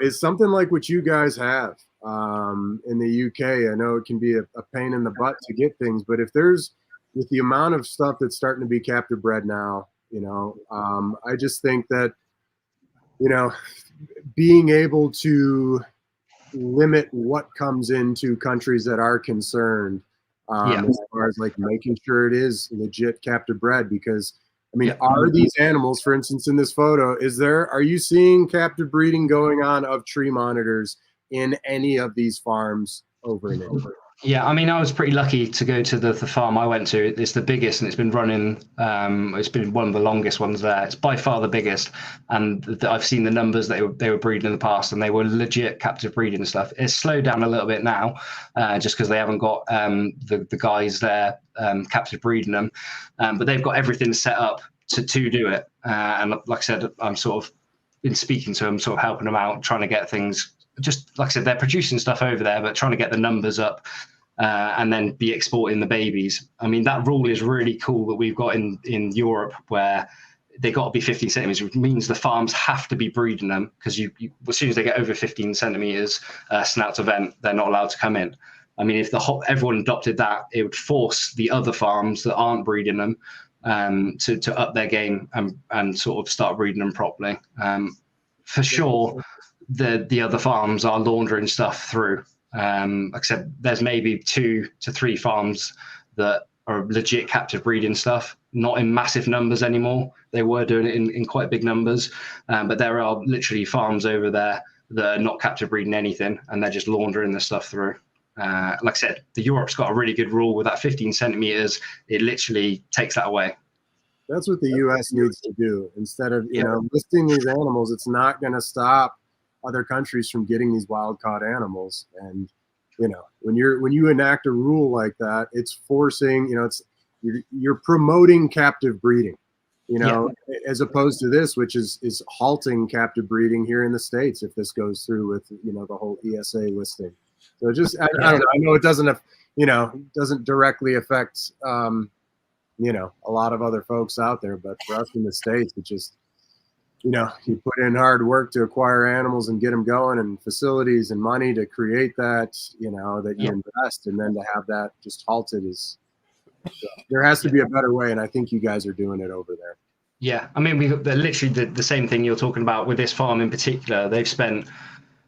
is something like what you guys have in the UK. I know it can be a pain in the butt to get things, but if there's, with the amount of stuff that's starting to be captive bred now, I just think that, being able to limit what comes into countries that are concerned, as far as like making sure it is legit captive bred, because I mean, are these animals, for instance, in this photo, are you seeing captive breeding going on of tree monitors in any of these farms over and over? Yeah, I mean, I was pretty lucky to go to the farm I went to. It's the biggest, and it's been running. It's been one of the longest ones there. It's by far the biggest, and I've seen the numbers they were breeding in the past, and they were legit captive breeding and stuff. It's slowed down a little bit now, just because they haven't got the guys there captive breeding them, but they've got everything set up to do it. And like I said, I'm sort of been speaking to them, sort of helping them out, trying to get things. Just like I said, they're producing stuff over there, but trying to get the numbers up and then be exporting the babies. I mean, that rule is really cool that we've got in Europe, where they got to be 15 centimeters, which means the farms have to be breeding them, because you as soon as they get over 15 centimeters snout to vent, they're not allowed to come in. I mean, if everyone adopted that, it would force the other farms that aren't breeding them to up their game and sort of start breeding them properly. For sure, the other farms are laundering stuff through. Like I said, there's maybe 2 to 3 farms that are legit captive breeding stuff, not in massive numbers anymore. They were doing it in quite big numbers, but there are literally farms over there that are not captive breeding anything, and they're just laundering the stuff through. Like I said, the Europe's got a really good rule with that 15 centimeters. It literally takes that away. That's what the U.S. needs to do. Instead of listing these animals, it's not going to stop other countries from getting these wild caught animals. And when you enact a rule like that, it's forcing, you're promoting captive breeding, as opposed to this, which is halting captive breeding here in the States if this goes through with the whole ESA listing. So just I don't know. I know it doesn't directly affect a lot of other folks out there, but for us in the States, it just you put in hard work to acquire animals and get them going, and facilities and money to create that, that you invest, and then to have that just halted there has to be a better way, and I think you guys are doing it over there. Yeah, I mean, they're literally the same thing you're talking about with this farm in particular. They've spent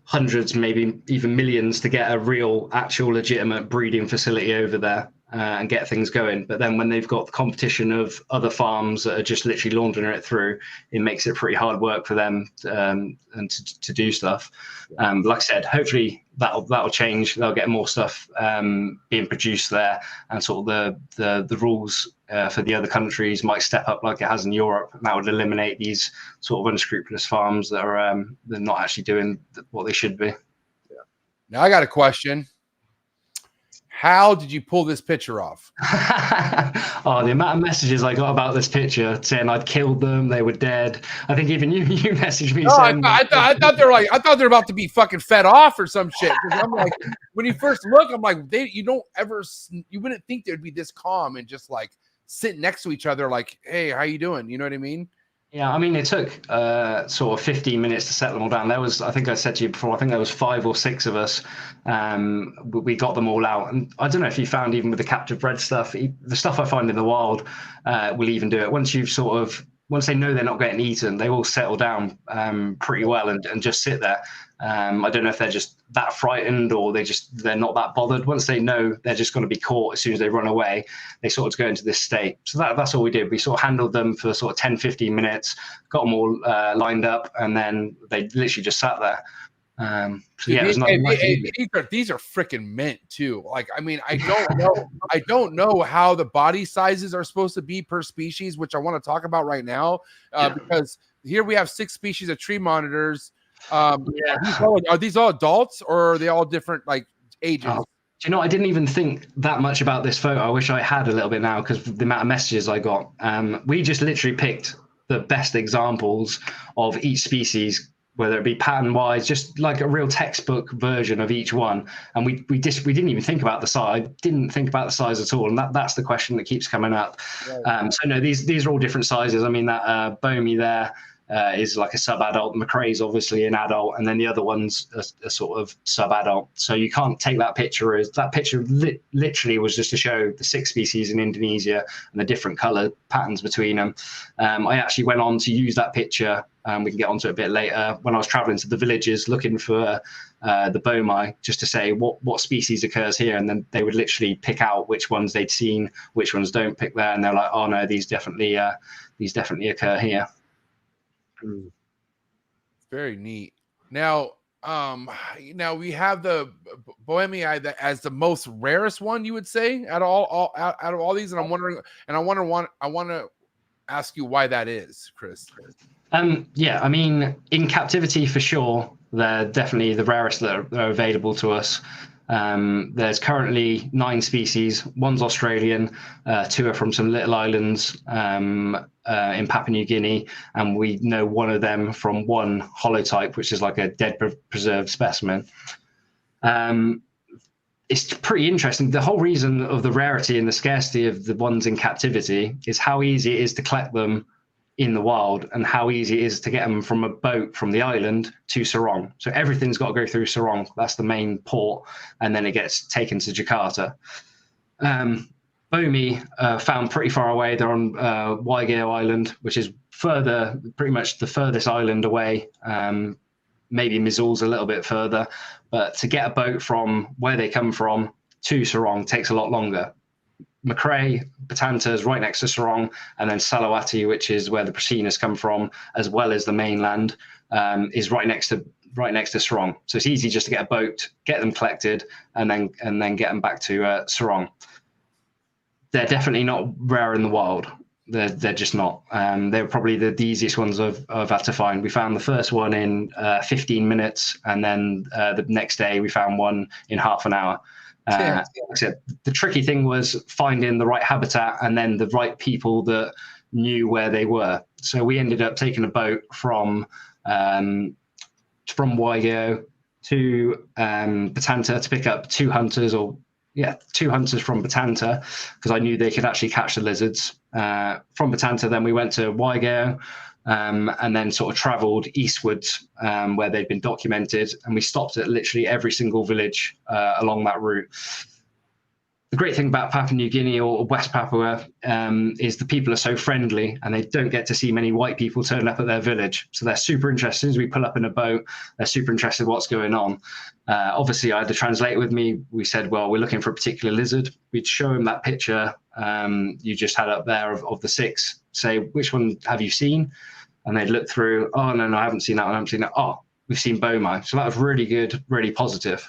hundreds, maybe even millions to get a real, actual, legitimate breeding facility over there and get things going. But then when they've got the competition of other farms that are just literally laundering it through, it makes it pretty hard work for them and to do stuff. Like I said, hopefully that'll change. They'll get more stuff being produced there, and sort of the rules for the other countries might step up like it has in Europe. And that would eliminate these sort of unscrupulous farms that are they're not actually doing what they should be. Yeah. Now I got a question. How did you pull this picture off? Oh, the amount of messages I got about this picture saying I'd killed them, they were dead. I think even you messaged me saying I thought they were about to be fucking fed off or some shit. I'm like, when you first look, I'm like, you wouldn't think they'd be this calm and just like sit next to each other like, hey, how you doing? You know what I mean? Yeah, I mean, it took sort of 15 minutes to set them all down. There was, I think I said to you before, I think there was 5 or 6 of us. We got them all out. And I don't know if you found, even with the captive bred stuff, the stuff I find in the wild will even do it. Once they know they're not getting eaten, they all settle down pretty well and just sit there. I don't know if they're just that frightened or they're not that bothered. Once they know they're just going to be caught as soon as they run away, they sort of go into this state. So that's all we did. We sort of handled them for sort of 10, 15 minutes, got them all lined up, and then they literally just sat there. So yeah, these are freaking mint too. Like, I mean, I don't know how the body sizes are supposed to be per species, which I want to talk about right now, because here we have 6 species of tree monitors. Are these all adults, or are they all different like ages? Do you know, I didn't even think that much about this photo. I wish I had a little bit now, because the amount of messages I got. We just literally picked the best examples of each species, whether it be pattern wise, just like a real textbook version of each one. And we didn't even think about the size. Didn't think about the size at all. And that's the question that keeps coming up. Right. So no, these are all different sizes. I mean, that Bomi there is like a sub-adult. McRae's obviously an adult, and then the other one's a sort of sub-adult. So you can't take that picture as that picture literally was just to show the 6 species in Indonesia and the different color patterns between them. I actually went on to use that picture. We can get onto it a bit later. When I was traveling to the villages looking for the Bomi, just to say what species occurs here, and then they would literally pick out which ones they'd seen, which ones don't pick there, and they're like, oh no, these definitely occur here. Very neat. Now we have the Boemi as the most rarest one, you would say, out of all these, and I want to ask you why that is, Chris. Yeah, I mean, in captivity for sure, they're definitely the rarest that are available to us. There's currently 9 species. One's Australian, 2 are from some little islands in Papua New Guinea, and we know one of them from one holotype, which is like a dead preserved specimen. It's pretty interesting. The whole reason of the rarity and the scarcity of the ones in captivity is how easy it is to collect them in the wild, and how easy it is to get them from a boat from the island to Sorong. So everything's got to go through Sorong. That's the main port, and then it gets taken to Jakarta. Bomi found pretty far away. They're on Waigeo Island, which is further, pretty much the furthest island away. Maybe Mizul's a little bit further, but to get a boat from where they come from to Sarong takes a lot longer. McRae, Batanta is right next to Sarong, and then Salawati, which is where the Prachinas come from, as well as the mainland, is right next to Sarong. So it's easy just to get a boat, get them collected, and then get them back to Sarong. They're definitely not rare in the wild. They're just not. They're probably the easiest ones I've had to find. We found the first one in 15 minutes, and then the next day we found one in half an hour. Like I said, the tricky thing was finding the right habitat and then the right people that knew where they were. So we ended up taking a boat from Waigeo to Batanta to pick up two hunters from Batanta, because I knew they could actually catch the lizards. From Batanta, then we went to Waigeo, and then sort of travelled eastwards where they'd been documented, and we stopped at literally every single village along that route. The great thing about Papua New Guinea or West Papua is the people are so friendly, and they don't get to see many white people turn up at their village. So they're super interested. As we pull up in a boat, they're super interested in what's going on. Obviously, I had the translator with me. We said, well, we're looking for a particular lizard. We'd show them that picture you just had up there of the 6, say, which one have you seen? And they'd look through, oh, no, I haven't seen that one, I haven't seen that. Oh, we've seen Bomai. So that was really good, really positive.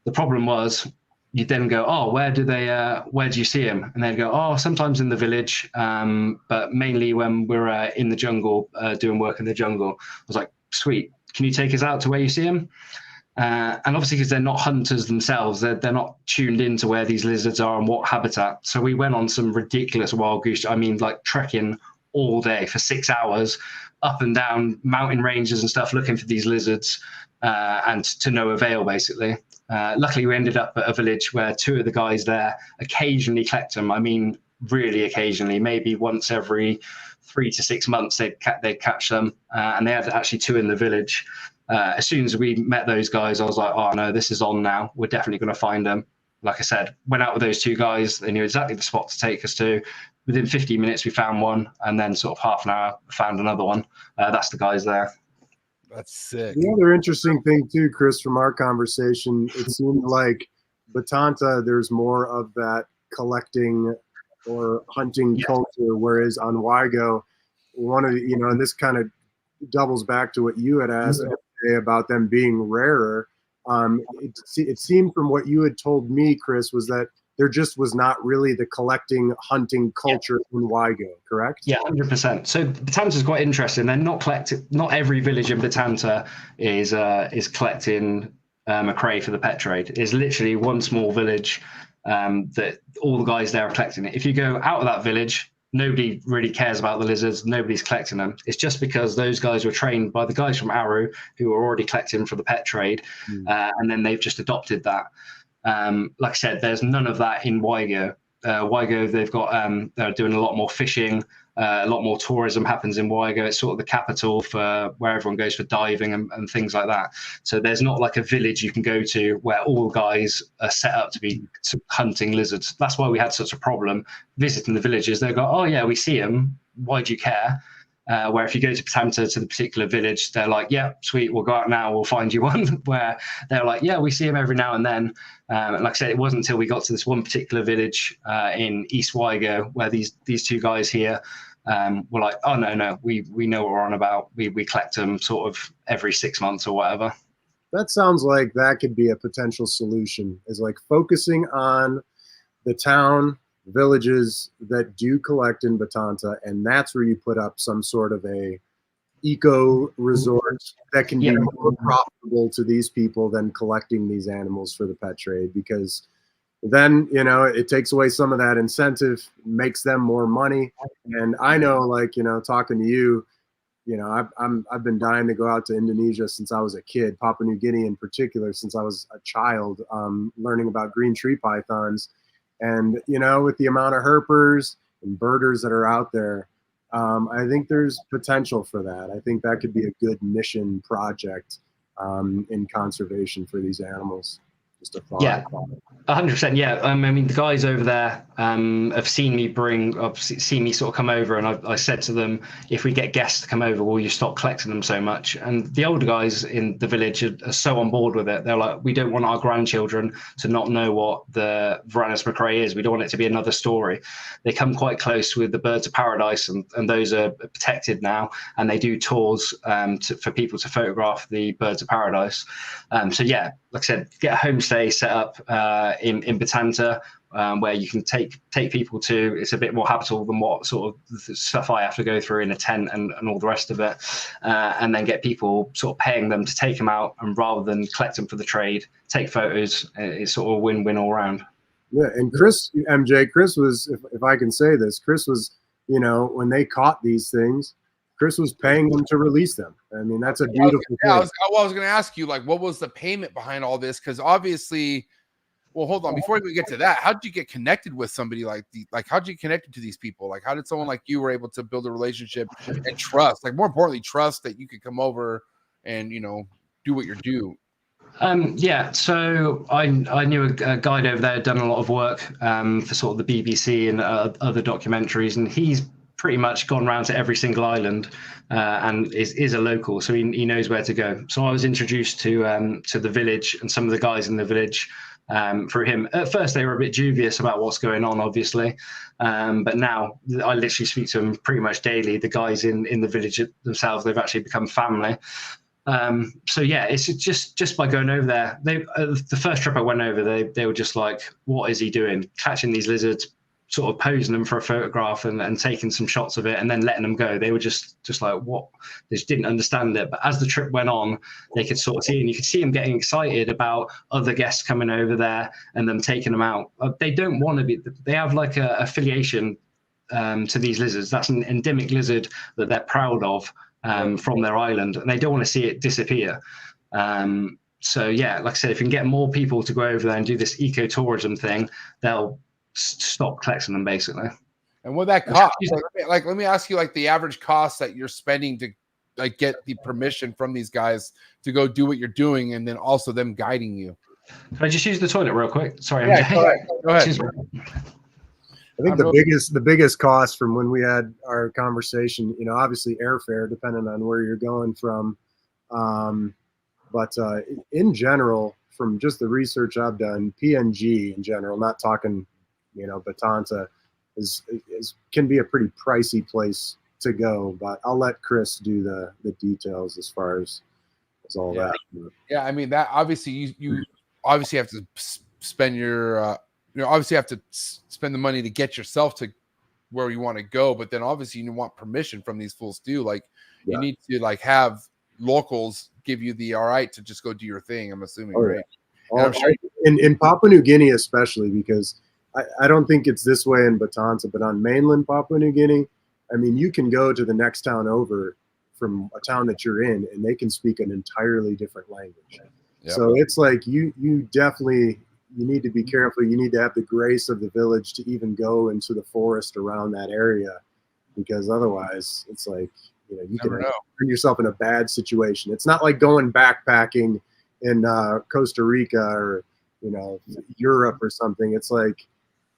The problem was, you'd then go, oh, where do you see him? And they'd go, oh, sometimes in the village, but mainly when we're in the jungle, doing work in the jungle. I was like, sweet, can you take us out to where you see him? And obviously, because they're not hunters themselves, they're not tuned into where these lizards are and what habitat. So we went on some ridiculous wild goose, like trekking all day for 6 hours, up and down mountain ranges and stuff, looking for these lizards, and to no avail, basically. Luckily, we ended up at a village where 2 of the guys there occasionally collect them. I mean, really occasionally, maybe once every 3 to 6 months they'd catch them, and they had actually 2 in the village. As soon as we met those guys, I was like, oh no, this is on now. We're definitely going to find them. Like I said, went out with those 2 guys. They knew exactly the spot to take us to. Within 15 minutes, we found one, and then sort of half an hour, found another one. That's the guys there. That's sick. The other interesting thing too, Chris, from our conversation, it seemed like Batanta, there's more of that collecting or hunting culture, whereas on Waigeo, one of the, and this kind of doubles back to what you had asked about them being rarer. It seemed from what you had told me, Chris, was that there just was not really the collecting, hunting culture in Waigeo, correct? Yeah, 100%. So Batanta is quite interesting. They're not collecting. Not every village in Batanta is collecting McRae for the pet trade. It's literally one small village that all the guys there are collecting it. If you go out of that village, nobody really cares about the lizards. Nobody's collecting them. It's just because those guys were trained by the guys from Aru who were already collecting for the pet trade, and then they've just adopted that. Like I said, there's none of that in Waigeo. Waigeo, they've got they're doing a lot more fishing, a lot more tourism happens in Waigeo. It's sort of the capital for where everyone goes for diving and things like that. So there's not like a village you can go to where all guys are set up to be hunting lizards. That's why we had such a problem visiting the villages. They go, oh yeah, we see them. Why do you care? Where if you go to Batanta to the particular village, they're like, yeah, sweet, we'll go out now, we'll find you one. Where they're like, yeah, we see them every now and then. And like I said, it wasn't until we got to this one particular village in East Waigeo where these 2 guys here were like, oh, no, we know what we're on about. We collect them sort of every 6 months or whatever. That sounds like that could be a potential solution, is like focusing on the town, villages that do collect in Batanta, and that's where you put up some sort of a eco resort that can be more profitable to these people than collecting these animals for the pet trade, because then it takes away some of that incentive, makes them more money. And I know, like, talking to you, I've been dying to go out to Indonesia since I was a kid, Papua New Guinea in particular, since I was a child, learning about green tree pythons. And, with the amount of herpers and birders that are out there, I think there's potential for that. I think that could be a good mission project in conservation for these animals. just a thought. Yeah, 100%. Yeah, I mean, the guys over there have seen me sort of come over, and I said to them, if we get guests to come over, will you stop collecting them so much? And the older guys in the village are so on board with it. They're like, we don't want our grandchildren to not know what the Varanus macrae is. We don't want it to be another story. They come quite close with the birds of paradise, and those are protected now, and they do tours for people to photograph the birds of paradise. So yeah, like I said, get a homestay set up in Batanta, where you can take people to. It's a bit more habitable than what sort of the stuff I have to go through in a tent and all the rest of it, and then get people sort of paying them to take them out, and rather than collect them for the trade, take photos. It's sort of a win-win all around. Yeah, and Chris was, if I can say this, Chris was, you know, when they caught these things, Chris was paying them to release them. I mean, that's a beautiful thing. I was going to ask you, like, what was the payment behind all this? Because obviously, well, hold on. Before we get to that, how did you get connected with somebody how did you connect to these people? Like, how did someone like you were able to build a relationship and trust? Like, more importantly, trust that you could come over and, you know, do what you're due. Yeah, so I knew a guide over there, done a lot of work for sort of the BBC and other documentaries, and he's pretty much gone around to every single island and is a local, so he knows where to go. So I was introduced to the village and some of the guys in the village through him. At first, they were a bit dubious about what's going on, obviously, but now I literally speak to them pretty much daily. The guys in the village themselves, they've actually become family. So yeah, it's just by going over there. The first trip I went over, they were just like, what is he doing? Catching these lizards, sort of posing them for a photograph and taking some shots of it and then letting them go. They were just like, what? They just didn't understand it. But as the trip went on, they could sort of see, and you could see them getting excited about other guests coming over there and them taking them out. They don't want to be, they have like a affiliation to these lizards. That's an endemic lizard that they're proud of from their island, and they don't want to see it disappear. So yeah, like I said, if you can get more people to go over there and do this ecotourism thing, they'll stop collecting them, basically. And what that cost? Like, let me ask you, like, the average cost that you're spending to like get the permission from these guys to go do what you're doing, and then also them guiding you. Can I just use the toilet real quick? Sorry. Yeah, go ahead. I think the biggest cost from when we had our conversation, you know, obviously airfare, depending on where you're going from. But in general, from just the research I've done, PNG in general, not talking, you know, Batanta can be a pretty pricey place to go. But I'll let Chris do the details as far as all that. Yeah, I mean, that obviously you obviously have to spend your you know, obviously have to spend the money to get yourself to where you want to go, but then obviously you want permission from these fools too. Like, you need to like have locals give you the all right to just go do your thing, I'm assuming, right? I'm sure in Papua New Guinea especially, because I don't think it's this way in Batanta, but on mainland Papua New Guinea, I mean, you can go to the next town over from a town that you're in, and they can speak an entirely different language. Yep. So it's like you definitely, you need to be careful. You need to have the grace of the village to even go into the forest around that area, because otherwise it's like, you know, you can bring yourself in a bad situation. It's not like going backpacking in Costa Rica or, you know, Europe or something. It's like,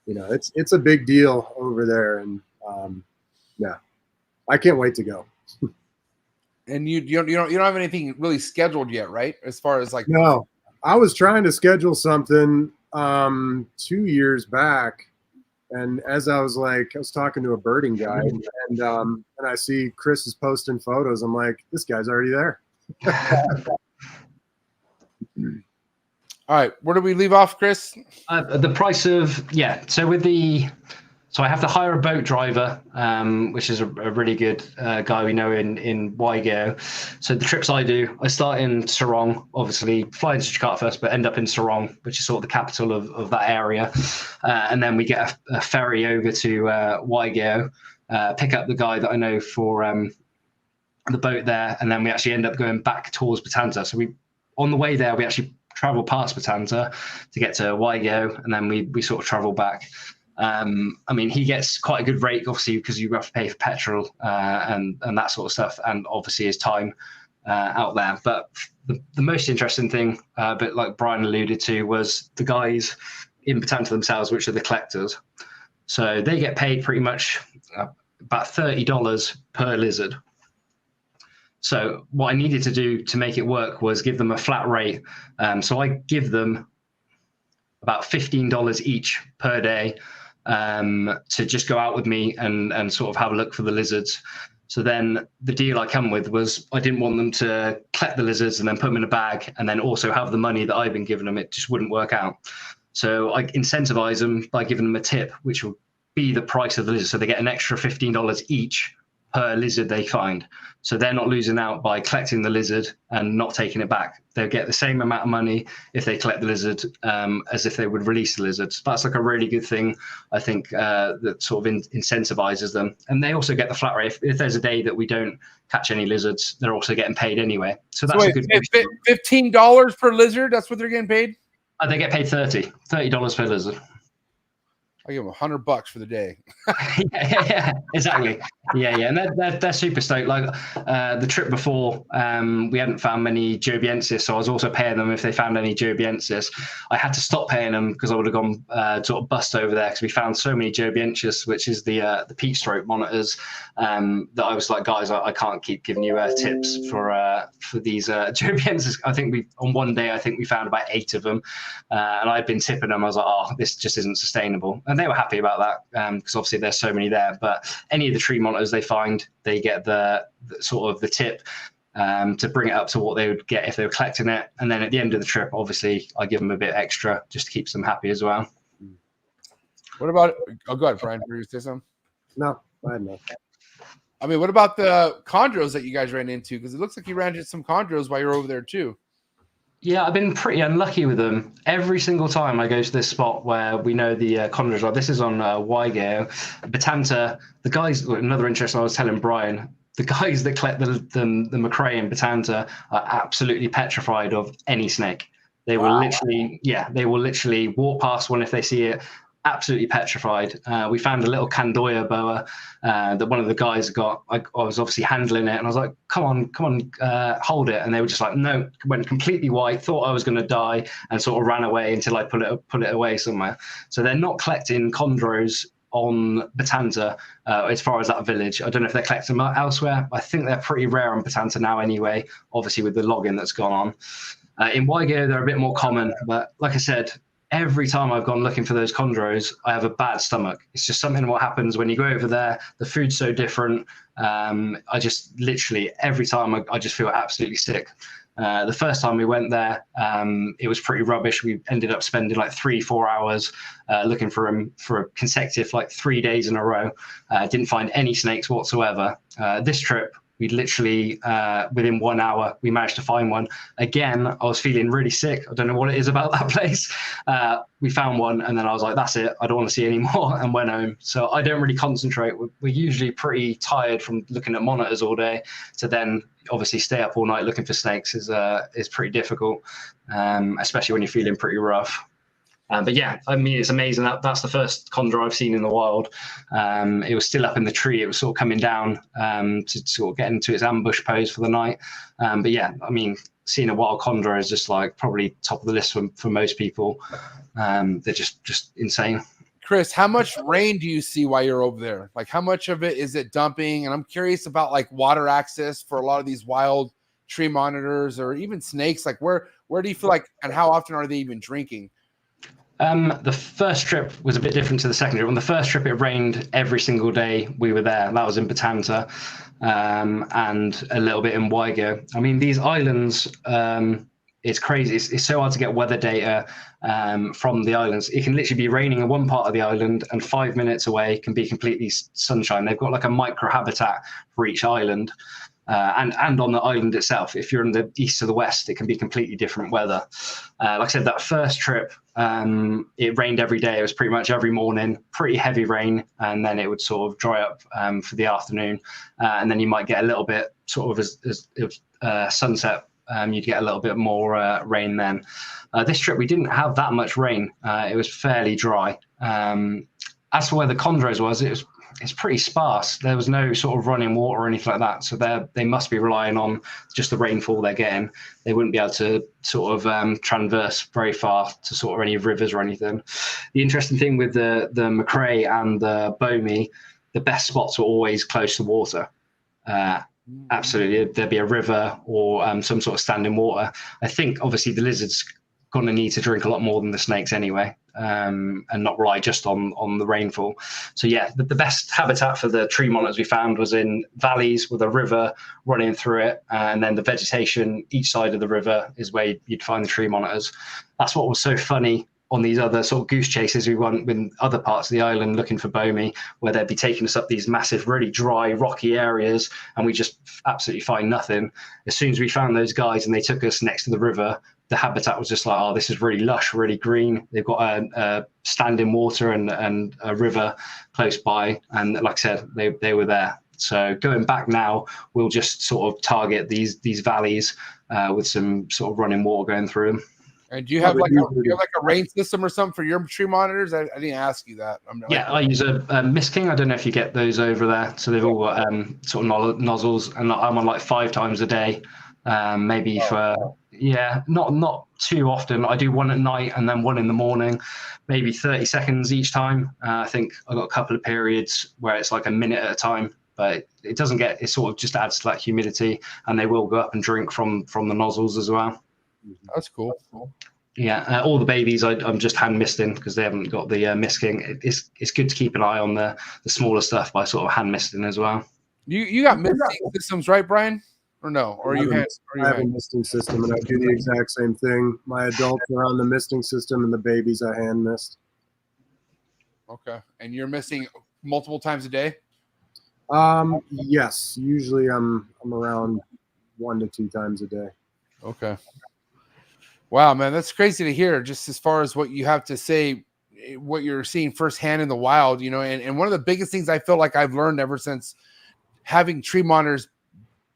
you know, it's a big deal over there. And yeah, I can't wait to go. And you don't have anything really scheduled yet, right? As far as like, no. I was trying to schedule something 2 years back, and as I was talking to a birding guide, and I see Chris is posting photos. I'm like, this guy's already there. All right, where do we leave off, Chris? The price of, so I have to hire a boat driver, which is a really good guy we know in Waigeo. So the trips I do, I start in Sorong, obviously fly into Jakarta first, but end up in Sorong, which is sort of the capital of that area. And then we get a ferry over to Waigeo, pick up the guy that I know for the boat there, and then we actually end up going back towards Batanta. So on the way there, we actually travel past Batanta to get to Waigeo, and then we sort of travel back. I mean, he gets quite a good rate, obviously, because you have to pay for petrol and that sort of stuff, and obviously his time. out there. But the most interesting thing, but like Bryan alluded to, was the guys in Batanta themselves, which are the collectors. So they get paid pretty much about $30 per lizard. So what I needed to do to make it work was give them a flat rate. So I give them about $15 each per day to just go out with me and sort of have a look for the lizards. So then the deal I come with was I didn't want them to collect the lizards and then put them in a bag and then also have the money that I've been giving them. It just wouldn't work out. So I incentivize them by giving them a tip, which will be the price of the lizard. So they get an extra $15 each per lizard they find. So they're not losing out by collecting the lizard and not taking it back. They'll get the same amount of money if they collect the lizard as if they would release the lizard. So that's like a really good thing, I think, that sort of incentivizes them. And they also get the flat rate. If there's a day that we don't catch any lizards, they're also getting paid anyway. So that's a good $15 per lizard, that's what they're getting paid? They get paid $30 per lizard. I give them $100 for the day. yeah, exactly. Yeah, and they're super stoked. Like the trip before, we hadn't found many Joviensis, so I was also paying them if they found any Joviensis. I had to stop paying them because I would have gone sort of bust over there because we found so many Joviensis, which is the peak stroke monitors, that I was like, guys, I can't keep giving you tips for these Joviensis. I think on one day we found about 8 of them, and I'd been tipping them. I was like, oh, this just isn't sustainable. And they were happy about that because obviously there's so many there. But any of the tree monitors they find, they get the sort of the tip to bring it up to what they would get if they were collecting it. And then at the end of the trip, obviously, I give them a bit extra just to keep them happy as well. What about? Oh, go ahead, Bryan. Were you say something? No, I had no. I mean, what about the chondros that you guys ran into? Because it looks like you ran into some chondros while you're over there too. Yeah, I've been pretty unlucky with them. Every single time I go to this spot where we know the chondros are, this is on Waigeo, Batanta, the guys, another interesting, I was telling Bryan, the guys that collect the McRae in Batanta are absolutely petrified of any snake. They will literally walk past one if they see it, absolutely petrified. We found a little Candoya boa that one of the guys got. I was obviously handling it, and I was like, come on, hold it. And they were just like, no, went completely white, thought I was going to die, and sort of ran away until I put it away somewhere. So they're not collecting chondros on Batanta as far as that village. I don't know if they're collecting them elsewhere. I think they're pretty rare on Batanta now anyway, obviously with the logging that's gone on. In Waigeo, they're a bit more common, but like I said, every time I've gone looking for those chondros, I have a bad stomach. It's just something what happens when you go over there. The food's so different. I just literally, every time I just feel absolutely sick. The first time we went there, it was pretty rubbish. We ended up spending like 3-4 hours looking for him for a consecutive like 3 days in a row. Didn't find any snakes whatsoever. This trip, we literally, within 1 hour, we managed to find one. Again, I was feeling really sick. I don't know what it is about that place. We found one, and then I was like, that's it. I don't want to see any more, and went home. So I don't really concentrate. We're usually pretty tired from looking at monitors all day. To then obviously stay up all night looking for snakes is pretty difficult, especially when you're feeling pretty rough. But yeah, I mean, it's amazing. That's the first chondro I've seen in the wild. It was still up in the tree. It was sort of coming down to sort of get into its ambush pose for the night. But yeah, I mean, seeing a wild chondro is just like probably top of the list for most people. They're just insane. Chris, how much rain do you see while you're over there? Like, how much of it is it dumping? And I'm curious about like water access for a lot of these wild tree monitors or even snakes. Like, where do you feel like, and how often are they even drinking? The first trip was a bit different to the second trip. On the first trip, it rained every single day we were there. That was in Batanta, and a little bit in Waigeo. I mean, these islands, it's crazy. It's so hard to get weather data from the islands. It can literally be raining in one part of the island, and 5 minutes away can be completely sunshine. They've got like a micro habitat for each island. And on the island itself, if you're in the east to the west, it can be completely different weather. Like I said, that first trip, it rained every day. It was pretty much every morning, pretty heavy rain, and then it would sort of dry up for the afternoon. And then you might get a little bit sort of as sunset, you'd get a little bit more rain then. This trip, we didn't have that much rain. It was fairly dry. As for where the chondros was, it's pretty sparse. There was no sort of running water or anything like that. So they must be relying on just the rainfall they're getting. They wouldn't be able to sort of traverse very far to sort of any rivers or anything. The interesting thing with the McRae and the Bomi, the best spots are always close to water. Absolutely, there'd be a river or some sort of standing water. I think obviously the lizards going to need to drink a lot more than the snakes anyway, and not rely just on the rainfall. So yeah, the best habitat for the tree monitors we found was in valleys with a river running through it, and then the vegetation each side of the river is where you'd find the tree monitors. That's what was so funny on these other sort of goose chases we went in other parts of the island looking for Bomi, where they'd be taking us up these massive, really dry, rocky areas, and we just absolutely find nothing. As soon as we found those guys and they took us next to the river, the habitat was just like, oh, this is really lush, really green. They've got a standing water and a river close by. And like I said, they were there. So going back now, we'll just sort of target these valleys with some sort of running water going through them. And do you have like a rain system or something for your tree monitors? I didn't ask you that. I use a Mist King. I don't know if you get those over there. So they've all got sort of nozzles, and I'm on like 5 times a day. Maybe not too often. I do one at night and then one in the morning, maybe 30 seconds each time. I think I've got a couple of periods where it's like a minute at a time, but it doesn't get, it sort of just adds to that humidity, and they will go up and drink from the nozzles as well. That's cool. Yeah, all the babies I'm just hand misting because they haven't got the Mist King. It's good to keep an eye on the smaller stuff by sort of hand misting as well. You got misting systems, right, Brian? Or no? Or I have a misting system, and I do the exact same thing. My adults are on the misting system, and the babies I hand mist. Okay, and you're misting multiple times a day? Yes. Usually, I'm around 1 to 2 times a day. Okay. Wow, man, that's crazy to hear. Just as far as what you have to say, what you're seeing firsthand in the wild, and one of the biggest things I feel like I've learned ever since having tree monitors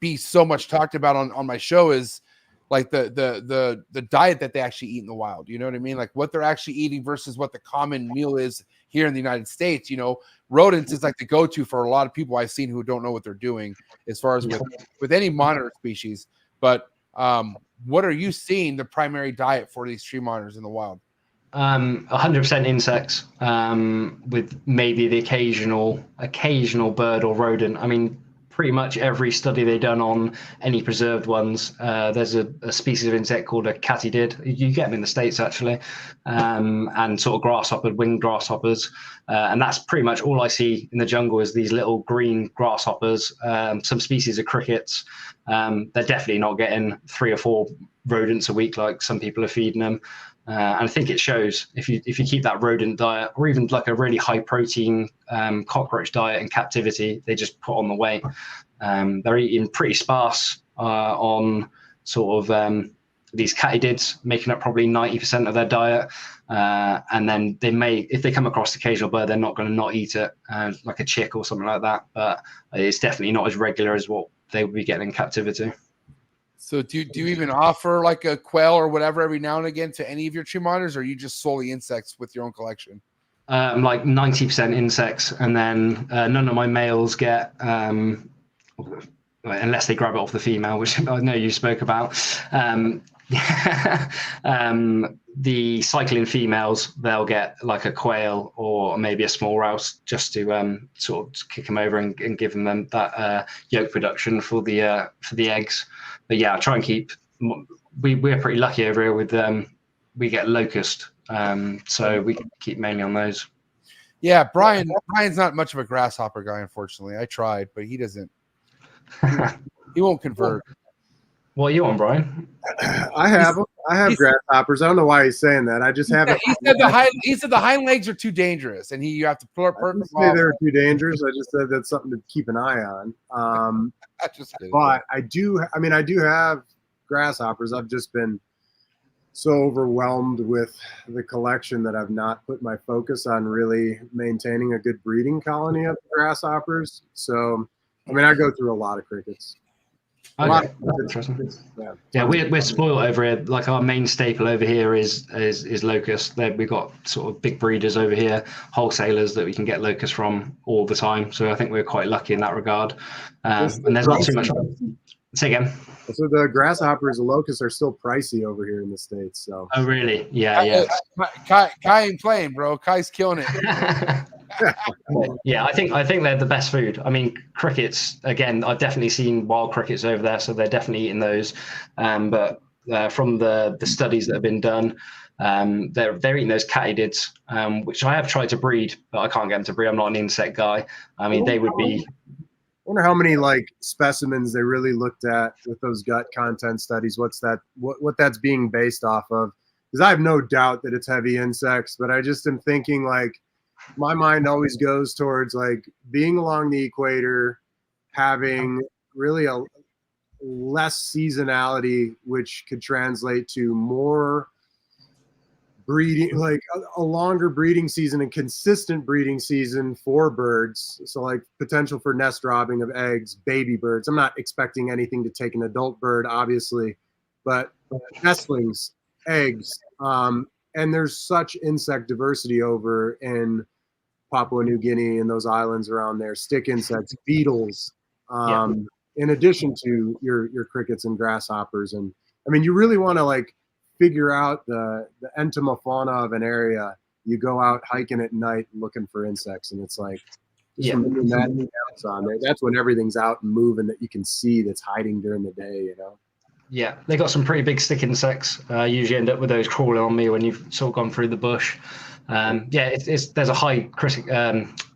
be so much talked about on my show is like the diet that they actually eat in the wild. You know what I mean? Like what they're actually eating versus what the common meal is here in the United States. Rodents is like the go-to for a lot of people I've seen who don't know what they're doing as far as with any monitor species. But what are you seeing the primary diet for these tree monitors in the wild? 100% insects, with maybe the occasional bird or rodent. I mean, pretty much every study they've done on any preserved ones, there's a species of insect called a katydid. You get them in the States, actually, and sort of grasshoppers, winged grasshoppers. And that's pretty much all I see in the jungle is these little green grasshoppers, some species of crickets. They're definitely not getting 3 or 4 rodents a week like some people are feeding them. And I think it shows if you keep that rodent diet, or even like a really high protein cockroach diet in captivity, they just put on the weight. They're eating pretty sparse on sort of these katydids, making up probably 90% of their diet. And then they may, if they come across the occasional bird, they're not going to not eat it, like a chick or something like that. But it's definitely not as regular as what they would be getting in captivity. So do you even offer like a quail or whatever every now and again to any of your tree monitors, or are you just solely insects with your own collection? Like 90% insects, and then none of my males get, unless they grab it off the female, which I know you spoke about. The cycling females, they'll get like a quail or maybe a small rouse just to sort of kick them over and give them that yolk production for the eggs. But yeah, I try and keep. We're pretty lucky over here with we get locust, so we keep mainly on those. Yeah, Brian's not much of a grasshopper guy, unfortunately. I tried, but he doesn't. He won't convert. What are you on, Brian? I have grasshoppers. I don't know why he's saying that. I just haven't. He said the hind legs are too dangerous, and you have to pull I didn't say they were too dangerous. I just said that's something to keep an eye on. But I do have grasshoppers. I've just been so overwhelmed with the collection that I've not put my focus on really maintaining a good breeding colony of grasshoppers. So, I mean, I go through a lot of crickets. Okay. Interesting. Yeah, we're spoiled over here. Like our main staple over here is locust. We've got sort of big breeders over here, wholesalers that we can get locust from all the time. So I think we're quite lucky in that regard. And there's not too much. Say again. So the grasshoppers and locusts are still pricey over here in the States. So. Oh really? Yeah. Kai ain't playing, bro. Kai's killing it. Yeah, I think they're the best food. I mean, crickets, again, I've definitely seen wild crickets over there, so they're definitely eating those. But from the studies that have been done, they're eating those katydids, which I have tried to breed, but I can't get them to breed. I'm not an insect guy. I mean, they would be. I wonder how many like specimens they really looked at with those gut content studies. What's that? What that's being based off of? Because I have no doubt that it's heavy insects, but I just am thinking like. My mind always goes towards like being along the equator, having really a less seasonality, which could translate to more breeding, like a longer breeding season and consistent breeding season for birds. So like potential for nest robbing of eggs, baby birds. I'm not expecting anything to take an adult bird, obviously, but nestlings, eggs, and there's such insect diversity over in Papua New Guinea and those islands around there, stick insects, beetles, in addition to your crickets and grasshoppers. And I mean, you really want to like figure out the entomofauna of an area. You go out hiking at night looking for insects, and it's like, that's when everything's out and moving that you can see that's hiding during the day, you know? Yeah, they got some pretty big stick insects. Usually end up with those crawling on me when you've sort of gone through the bush. There's a high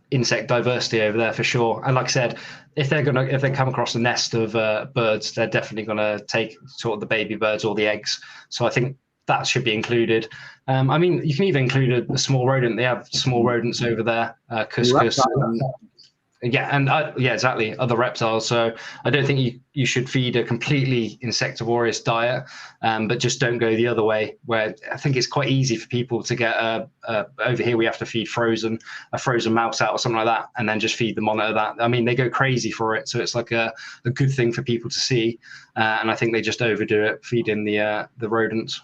insect diversity over there for sure. And like I said, if they come across a nest of birds, they're definitely gonna take sort of the baby birds or the eggs. So I think that should be included. I mean, you can even include a small rodent. They have small rodents over there, cuscus. Exactly, other reptiles. So I don't think you should feed a completely insectivorous diet, but just don't go the other way, where I think it's quite easy for people to get over here we have to feed a frozen mouse out or something like that, and then just feed them on that. I mean, they go crazy for it, so it's like a good thing for people to see, and I think they just overdo it feeding the rodents.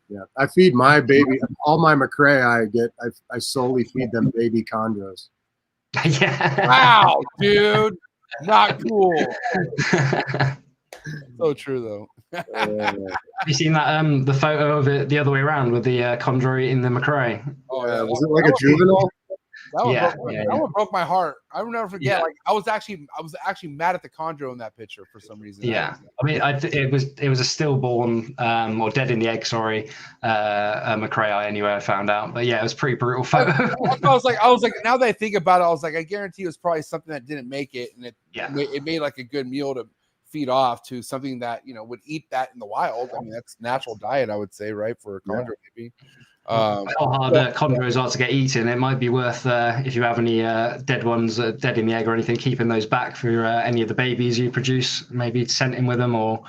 Yeah, I feed my baby, all my macrae I solely feed them baby chondros. Yeah. Wow, dude. Not cool. So true, though. Have you seen that the photo of it the other way around with the chondro in the macrae? Oh, yeah. Was it like a juvenile? That one broke my heart. I will never forget. Like I was actually mad at the chondro in that picture for some reason. Yeah, I mean, it was a stillborn or dead in the egg. Sorry, macrae. Anyway, I found out, but yeah, it was a pretty brutal photo. I was like, now that I think about it, I was like, I guarantee it was probably something that didn't make it, and it made like a good meal to feed off to something that would eat that in the wild. I mean, that's natural diet, I would say, right, for a chondro maybe. How hard chondros are to get eaten. It might be worth if you have any dead ones, dead in the egg or anything, keeping those back for any of the babies you produce. Maybe scenting with them or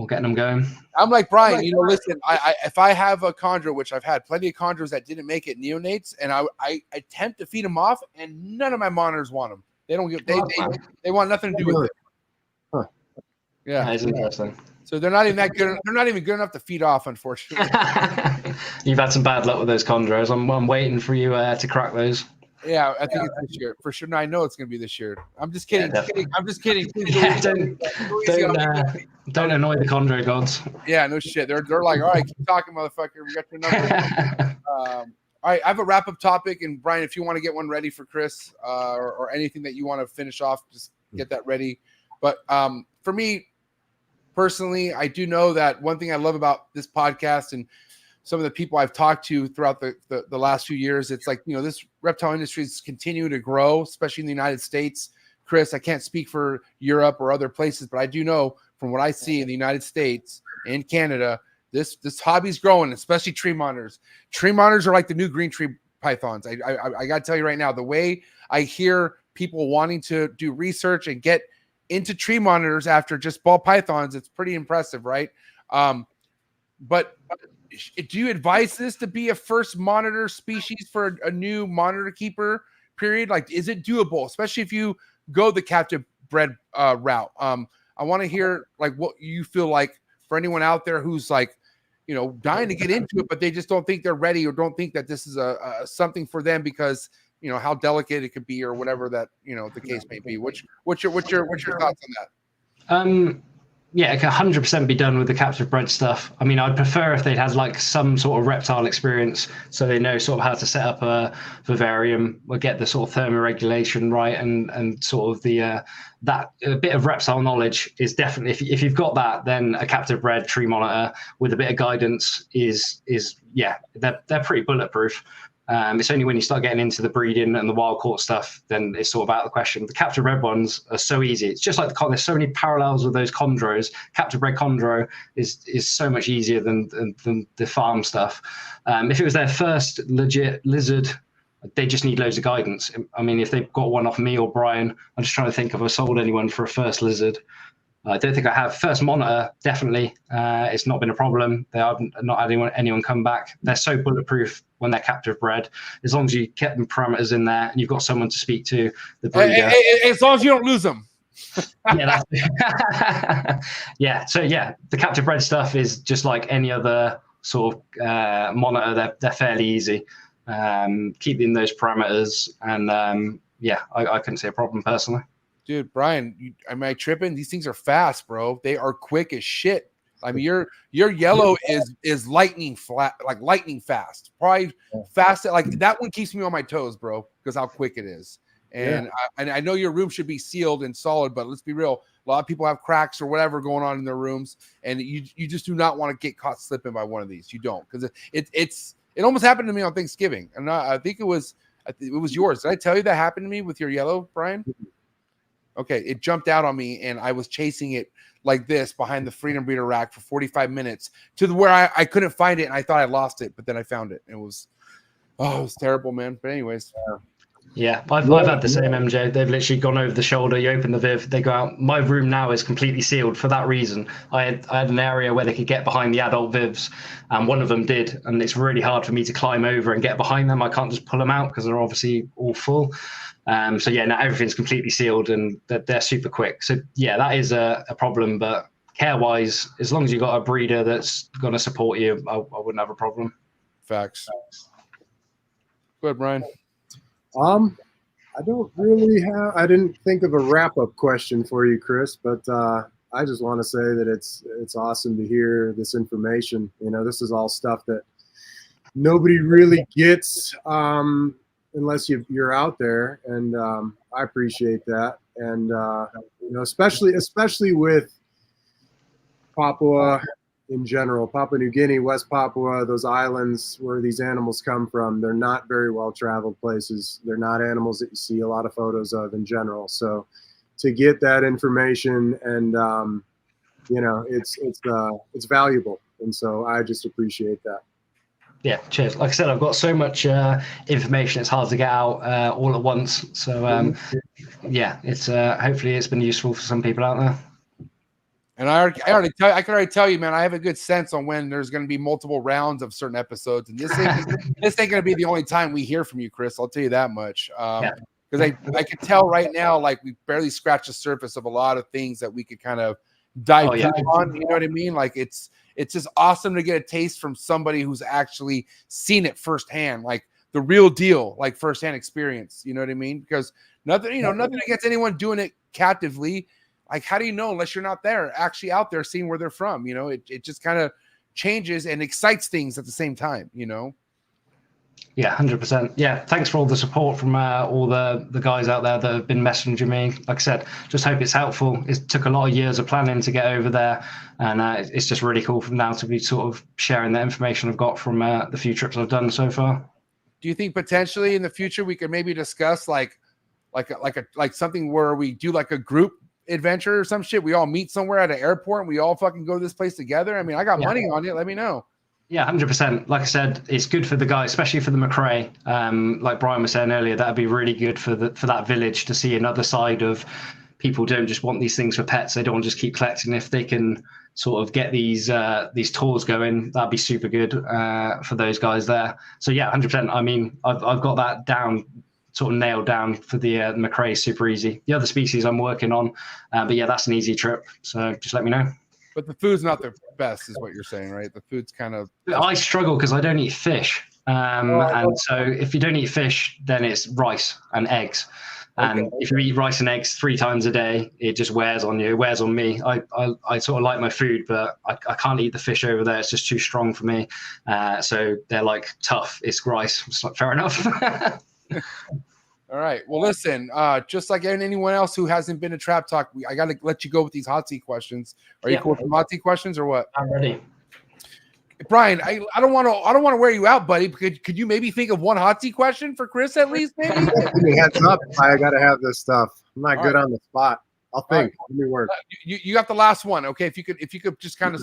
getting them going. I'm like Bryan. Listen. If I have a chondro, which I've had plenty of chondros that didn't make it neonates, and I attempt to feed them off, and none of my monitors want them. They don't get. They want nothing to do with it. Huh. Yeah, that is interesting. So they're not even that good. They're not even good enough to feed off, unfortunately. You've had some bad luck with those chondros. I'm waiting for you to crack those. Yeah, I think it's this year for sure. No, I know it's going to be this year. I'm just kidding. I'm just kidding. Yeah, don't annoy the chondro gods. Yeah, no shit. They're like, all right, keep talking, motherfucker. We got your number. All right, I have a wrap up topic, and Bryan, if you want to get one ready for Chris, or anything that you want to finish off, just get that ready. But for me personally, I do know that one thing I love about this podcast and some of the people I've talked to throughout the last few years, it's like, this reptile industry is continuing to grow, especially in the United States. Chris, I can't speak for Europe or other places, but I do know from what I see in the United States and Canada, this hobby's growing, especially tree monitors. Tree monitors are like the new green tree pythons. I got to tell you right now, the way I hear people wanting to do research and get into tree monitors after just ball pythons, it's pretty impressive, right? But do you advise this to be a first monitor species for a new monitor keeper period? Like, is it doable, especially if you go the captive bred route? I want to hear like what you feel like for anyone out there who's like, you know, dying to get into it, but they just don't think they're ready or don't think that this is a something for them because, you know, how delicate it could be or whatever that, you know, the case may be. What's your thoughts on that? Yeah, it can 100% be done with the captive bred stuff. I mean, I'd prefer if they'd had like some sort of reptile experience, so they know sort of how to set up a vivarium, or get the sort of thermoregulation right, and sort of the that a bit of reptile knowledge is definitely, if you've got that, then a captive bred tree monitor with a bit of guidance is yeah, they're pretty bulletproof. It's only when you start getting into the breeding and the wild caught stuff, then it's sort of out of the question. The captive bred ones are so easy. It's just like there's so many parallels with those chondros. Captive bred chondro is so much easier than the farm stuff. If it was their first legit lizard, they just need loads of guidance. I mean, if they've got one off me or Bryan, I'm just trying to think if I sold anyone for a first lizard. I don't think I have. First monitor, definitely. It's not been a problem. They have not had anyone come back. They're so bulletproof when they're captive bred. As long as you kept them parameters in there and you've got someone to speak to, the breeder. As long as you don't lose them. Yeah, yeah. So yeah, the captive bred stuff is just like any other sort of monitor. They're fairly easy. Keep in those parameters, and yeah, I couldn't see a problem personally. Dude, Bryan, am I tripping? These things are fast, bro. They are quick as shit. I mean, your yellow is lightning fast. Probably fast. Like that one keeps me on my toes, bro, because how quick it is. And I know your room should be sealed and solid, but let's be real. A lot of people have cracks or whatever going on in their rooms, and you just do not want to get caught slipping by one of these. You don't, because it almost happened to me on Thanksgiving, and I think it was yours. Did I tell you that happened to me with your yellow, Bryan? Okay, it jumped out on me, and I was chasing it like this behind the Freedom Breeder rack for 45 minutes to where I couldn't find it, and I thought I lost it, but then I found it. It was terrible, man. But anyways. Yeah, I've had the same, MJ. They've literally gone over the shoulder. You open the viv, they go out. My room now is completely sealed for that reason. I had an area where they could get behind the adult vivs, and one of them did, and it's really hard for me to climb over and get behind them. I can't just pull them out because they're obviously all full. So yeah, now everything's completely sealed, and they're super quick. So yeah, that is a problem, but care-wise, as long as you've got a breeder that's going to support you, I wouldn't have a problem. Facts. Go ahead, Bryan. I don't really have. I didn't think of a wrap-up question for you, Chris, but I just want to say that it's awesome to hear this information. You know, this is all stuff that nobody really gets unless you're out there, and I appreciate that. And you know, especially with Papua in general, Papua New Guinea, West Papua, those islands where these animals come from, they're not very well traveled places. They're not animals that you see a lot of photos of in general. So to get that information, and you know, it's valuable, and so I just appreciate that. Yeah, cheers. Like I said, I've got so much information; it's hard to get out all at once. So yeah, it's hopefully it's been useful for some people out there. And I can already tell you, man, I have a good sense on when there's going to be multiple rounds of certain episodes, and this ain't going to be the only time we hear from you, Chris. I'll tell you that much. Because I can tell right now, like we barely scratched the surface of a lot of things that we could kind of dive deep on. You know what I mean? Like it's just awesome to get a taste from somebody who's actually seen it firsthand, like the real deal, like firsthand experience. You know what I mean? Because nothing against anyone doing it captively. Like, how do you know unless you're not there, actually out there seeing where they're from? You know, it just kind of changes and excites things at the same time, you know? Yeah, 100%. Yeah, thanks for all the support from all the guys out there that have been messaging me. Like I said, just hope it's helpful. It took a lot of years of planning to get over there, and it's just really cool from now to be sort of sharing the information I've got from the few trips I've done so far. Do you think potentially in the future we could maybe discuss like something where we do like a group adventure or some shit? We all meet somewhere at an airport and we all fucking go to this place together. I mean, I got money on it. Let me know. Yeah, 100%. Like I said, it's good for the guys, especially for the McRae. Like Bryan was saying earlier, that'd be really good for that village to see another side of people don't just want these things for pets. They don't want to just keep collecting. If they can sort of get these tours going, that'd be super good for those guys there. So yeah, 100%. I mean, I've got that down sort of nailed down for the McRae. Super easy. The other species I'm working on, but yeah, that's an easy trip. So just let me know. But the food's not the best, is what you're saying, right? The food's kind of. I struggle because I don't eat fish, and so if you don't eat fish, then it's rice and eggs. And if you eat rice and eggs 3 times a day, it just wears on you. It wears on me. I sort of like my food, but I can't eat the fish over there. It's just too strong for me. So they're like, tough. It's rice. It's like, fair enough. All right. Well, listen, just like anyone else who hasn't been to Trap Talk, I got to let you go with these hot seat questions. Are you cool with hot seat questions or what? I'm ready. Bryan, I don't want to wear you out, buddy. Could you maybe think of one hot seat question for Chris at least? Maybe. Give me heads up. I got to have this stuff. I'm not good on the spot. I'll think. Let me work. You got the last one, okay? If you could just kind of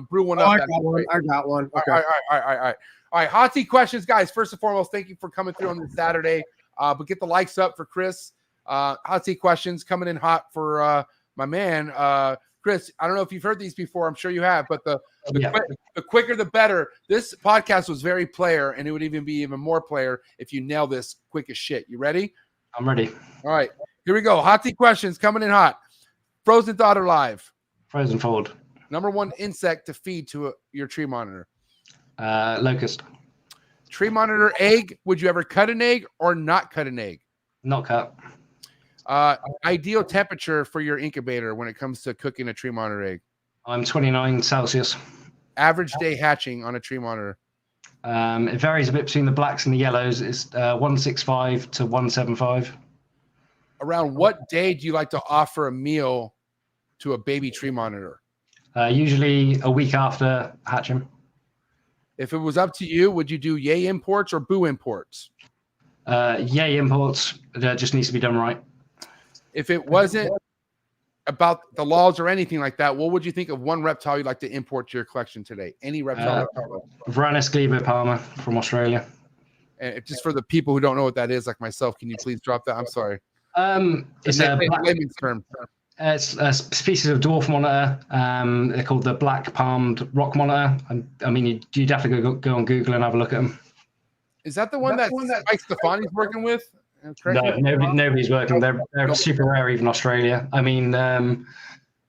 brew one up. I got one. Okay. All right. Hot seat questions, guys. First and foremost, thank you for coming through on this Saturday. But get the likes up for Chris. Hot seat questions coming in hot for my man Chris. I don't know if you've heard these before. I'm sure you have, but the quicker the better. This podcast was very player, and it would even be even more player if you nail this quick as shit. You ready? I'm ready. All right, here we go. Hot seat questions coming in hot. Frozen thought or live? Frozen forward. Number 1 insect to feed to your tree monitor? Locust. Tree monitor egg. Would you ever cut an egg or not cut an egg? Not cut. Ideal temperature for your incubator when it comes to cooking a tree monitor egg? I'm 29 Celsius. Average day hatching on a tree monitor? It varies a bit between the blacks and the yellows. It's 165 to 175. Around what day do you like to offer a meal to a baby tree monitor? Usually a week after hatching. If it was up to you, would you do yay imports or boo imports? Yay imports. That just needs to be done right. If it wasn't about the laws or anything like that, what would you think of one reptile you'd like to import to your collection today? Any reptile? Varanus glebopalma from Australia. And just for the people who don't know what that is, like myself, can you please drop that? I'm sorry. It's a layman's term. It's a species of dwarf monitor. They're called the black-palmed rock monitor. I mean, you definitely go on Google and have a look at them. Is that the one that Mike Stefani's working with? No, nobody's working. They're super rare, even Australia. I mean,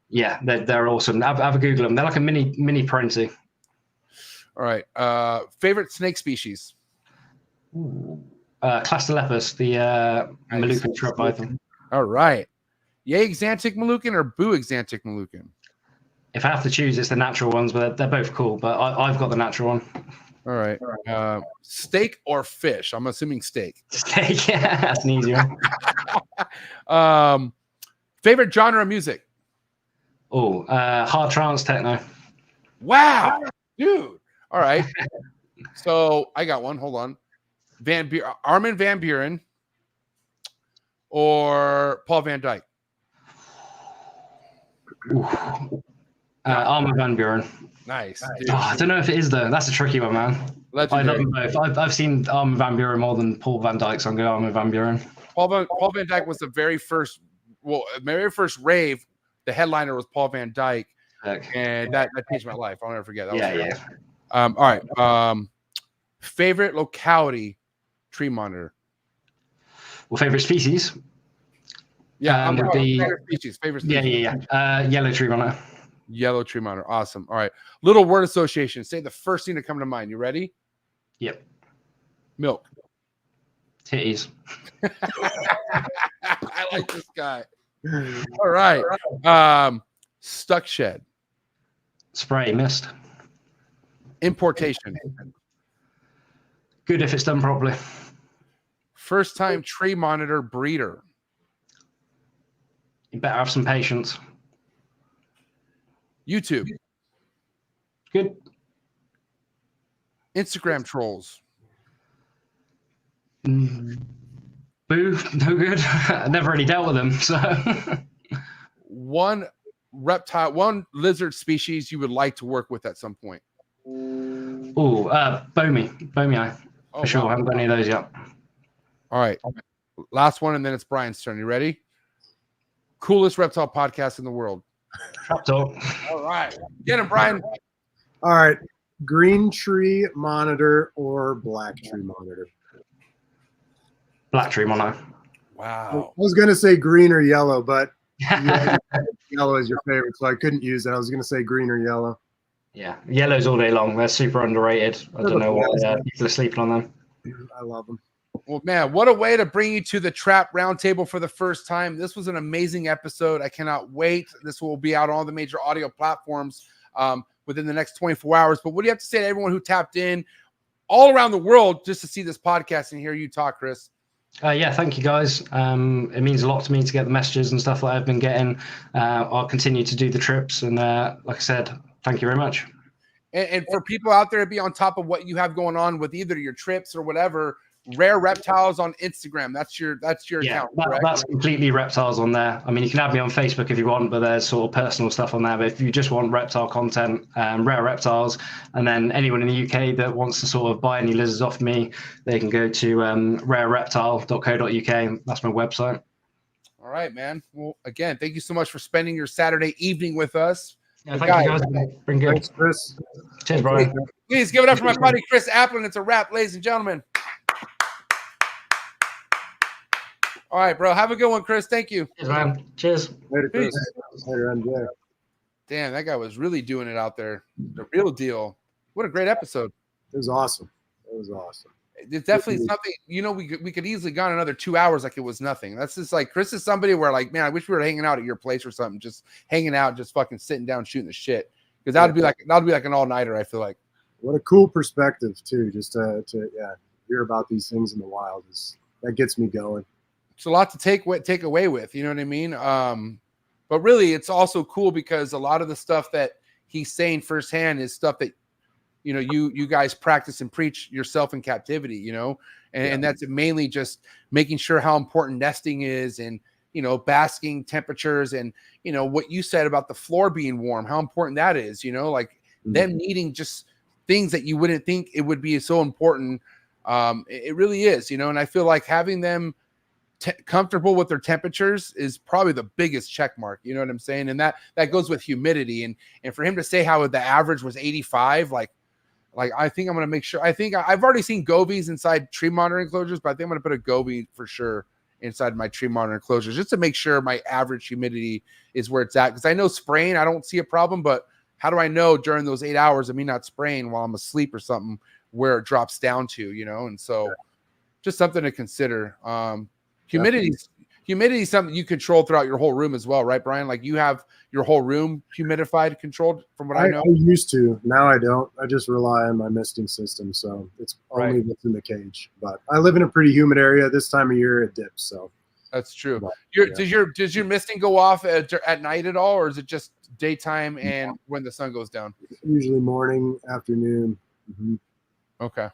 yeah, they're awesome. Have a Google them. They're like a mini Parency. All right. Favorite snake species? Clastolepus, the Moluccan shrub python. All right. Yay Xanthic Moluccan or boo Xanthic Moluccan? If I have to choose, it's the natural ones, but they're both cool. But I've got the natural one. All right. Steak or fish? I'm assuming steak. Steak, yeah, that's an easy one. Favorite genre of music? Oh, hard trance techno. Wow, dude. All right. So I got one. Hold on. Armin van Buuren or Paul van Dyk? Armin van Buuren. Nice. Oh, I don't know if it is though. That's a tricky one, man. Legendary. I love them both. I've seen Armin van Buuren more than Paul van Dyk, so I'm going Armin van Buuren. Paul van Dyk was the very first rave. The headliner was Paul van Dyk, and that changed my life. I'll never forget. That all right. Favorite locality tree monitor? Well, favorite species? Yeah, would be favorite species. Yellow tree monitor. Yellow tree monitor. Awesome. All right. Little word association. Say the first thing to come to mind. You ready? Yep. Milk. Titties. I like this guy. All right. Stuck shed. Spray mist. Importation. Good if it's done properly. First time tree monitor breeder. You better have some patience. YouTube. Good. Instagram trolls. Boo, no good. I never really dealt with them. So one lizard species you would like to work with at some point. Bomi eye. For sure. I haven't got any of those yet. All right. Last one, and then it's Bryan's turn. You ready? Coolest reptile podcast in the world. Reptile. All right. Get him, Bryan. All right. Green tree monitor or black tree monitor? Black tree mono. Wow. I was gonna say green or yellow, but yellow is your favorite, so I couldn't use it. I was gonna say green or yellow. Yeah, yellows all day long. They're super underrated. I don't know why people are sleeping on them. I love them. Well, man, what a way to bring you to the Trap Roundtable for the first time. This was an amazing episode. I cannot wait. This will be out on all the major audio platforms within the next 24 hours. But what do you have to say to everyone who tapped in all around the world just to see this podcast and hear you talk, Chris? Yeah, thank you guys. It means a lot to me to get the messages and stuff that I've been getting. I'll continue to do the trips. And like I said, thank you very much. And for people out there to be on top of what you have going on with either your trips or whatever, Rare Reptiles on Instagram. That's your account. That's completely Reptiles on there. I mean, you can add me on Facebook if you want, but there's sort of personal stuff on there. But if you just want reptile content, Rare Reptiles, and then anyone in the UK that wants to sort of buy any lizards off me, they can go to rarereptile.co.uk. That's my website. All right, man. Well, again, thank you so much for spending your Saturday evening with us. Yeah, thank you guys. Been good. Thanks, Chris. Cheers, Bryan. Please give it up for my buddy Chris Applin. It's a wrap, ladies and gentlemen. All right, bro. Have a good one, Chris. Thank you. Cheers, man. Cheers. Later, Chris. Peace. Later, MJ. Damn, that guy was really doing it out there. The real deal. What a great episode. It was awesome. It was awesome. It's definitely something, we could easily gone another 2 hours like it was nothing. That's just like, Chris is somebody where like, man, I wish we were hanging out at your place or something, just hanging out, just fucking sitting down, shooting the shit. Because that'd be like an all-nighter, I feel like. What a cool perspective too, just to hear about these things in the wild. That gets me going. It's a lot to take away with, you know what I mean? But really, it's also cool because a lot of the stuff that he's saying firsthand is stuff that, you guys practice and preach yourself in captivity, and that's mainly just making sure how important nesting is and, basking temperatures and, what you said about the floor being warm, how important that is, like them needing just things that you wouldn't think it would be so important. It really is, and I feel like having them comfortable with their temperatures is probably the biggest check mark. You know what I'm saying? And that goes with humidity. And for him to say how the average was 85, like I think I'm going to make sure. I think I've already seen gobies inside tree monitor enclosures, but I think I'm going to put a goby for sure inside my tree monitor enclosures just to make sure my average humidity is where it's at. Because I know spraying, I don't see a problem, but how do I know during those 8 hours of me not spraying while I'm asleep or something where it drops down to, And so just something to consider. Humidity is something you control throughout your whole room as well, right, Bryan? Like you have your whole room humidified, controlled, from what I know. I used to. Now I don't. I just rely on my misting system, so it's only what's in the cage. But I live in a pretty humid area. This time of year, it dips. So that's true. But, does your misting go off at night at all, or is it just daytime and when the sun goes down? Usually morning, afternoon. Mm-hmm. Okay.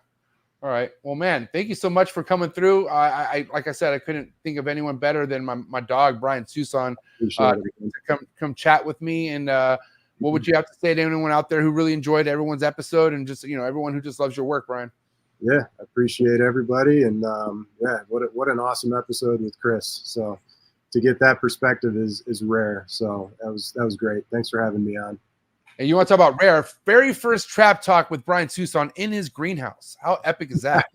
All right. Well, man, thank you so much for coming through. I like I said, I couldn't think of anyone better than my dog, Bryan Suson, to come chat with me. And what would you have to say to anyone out there who really enjoyed everyone's episode and just, everyone who just loves your work, Bryan? Yeah, I appreciate everybody. And what an awesome episode with Chris. So to get that perspective is rare. So that was great. Thanks for having me on. And you want to talk about rare? Very first trap talk with Bryan Suson in his greenhouse. How epic is that?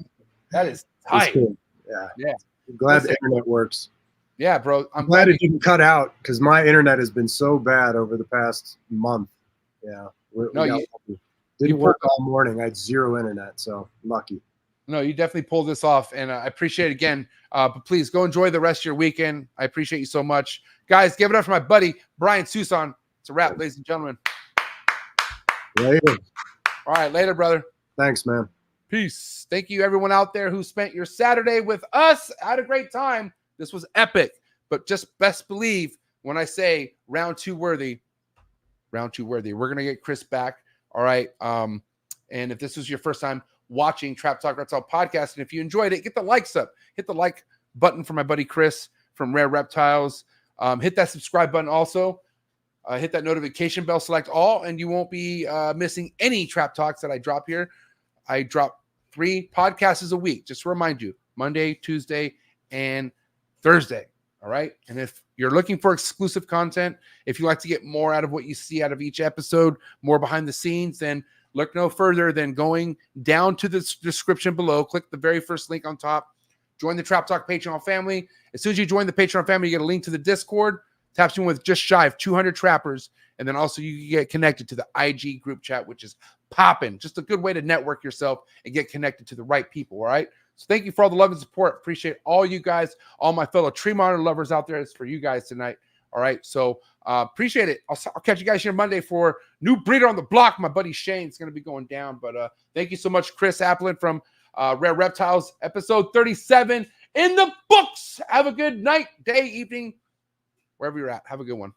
That is tight. Cool. Yeah. I'm glad the internet works. Yeah, bro. I'm glad it didn't cut out because my internet has been so bad over the past month. Yeah. Didn't work all morning. I had zero internet, so lucky. No, you definitely pulled this off, and I appreciate it again. But please go enjoy the rest of your weekend. I appreciate you so much. Guys, give it up for my buddy, Bryan Suson. It's a wrap, ladies and gentlemen. Later. All right, later, brother. Thanks, man. Peace. Thank you, everyone out there who spent your Saturday with us. I had a great time. This was epic, but just best believe when I say round two worthy. We're going to get Chris back. All right. And if this was your first time watching Trap Talk Reptile podcast, and if you enjoyed it, get the likes up. Hit the like button for my buddy Chris from Rare Reptiles. Hit that subscribe button also. Hit that notification bell, select all, and you won't be missing any Trap Talks that I drop here. I drop 3 podcasts a week, just to remind you, Monday, Tuesday, and Thursday. All right. And if you're looking for exclusive content, if you like to get more out of what you see out of each episode, more behind the scenes, then look no further than going down to the description below. Click the very first link on top. join the Trap Talk Patreon family. As soon as you join the Patreon family, you get a link to the Discord. Taps you in with just shy of 200 trappers. And then also you can get connected to the IG group chat, which is popping. Just a good way to network yourself and get connected to the right people, all right? So thank you for all the love and support. Appreciate all you guys, all my fellow tree monitor lovers out there. It's for you guys tonight, all right? So appreciate it. I'll catch you guys here Monday for new breeder on the block. My buddy Shane's going to be going down. But thank you so much, Chris Applin from Rare Reptiles, episode 37 in the books. Have a good night, day, evening, wherever you're at. Have a good one.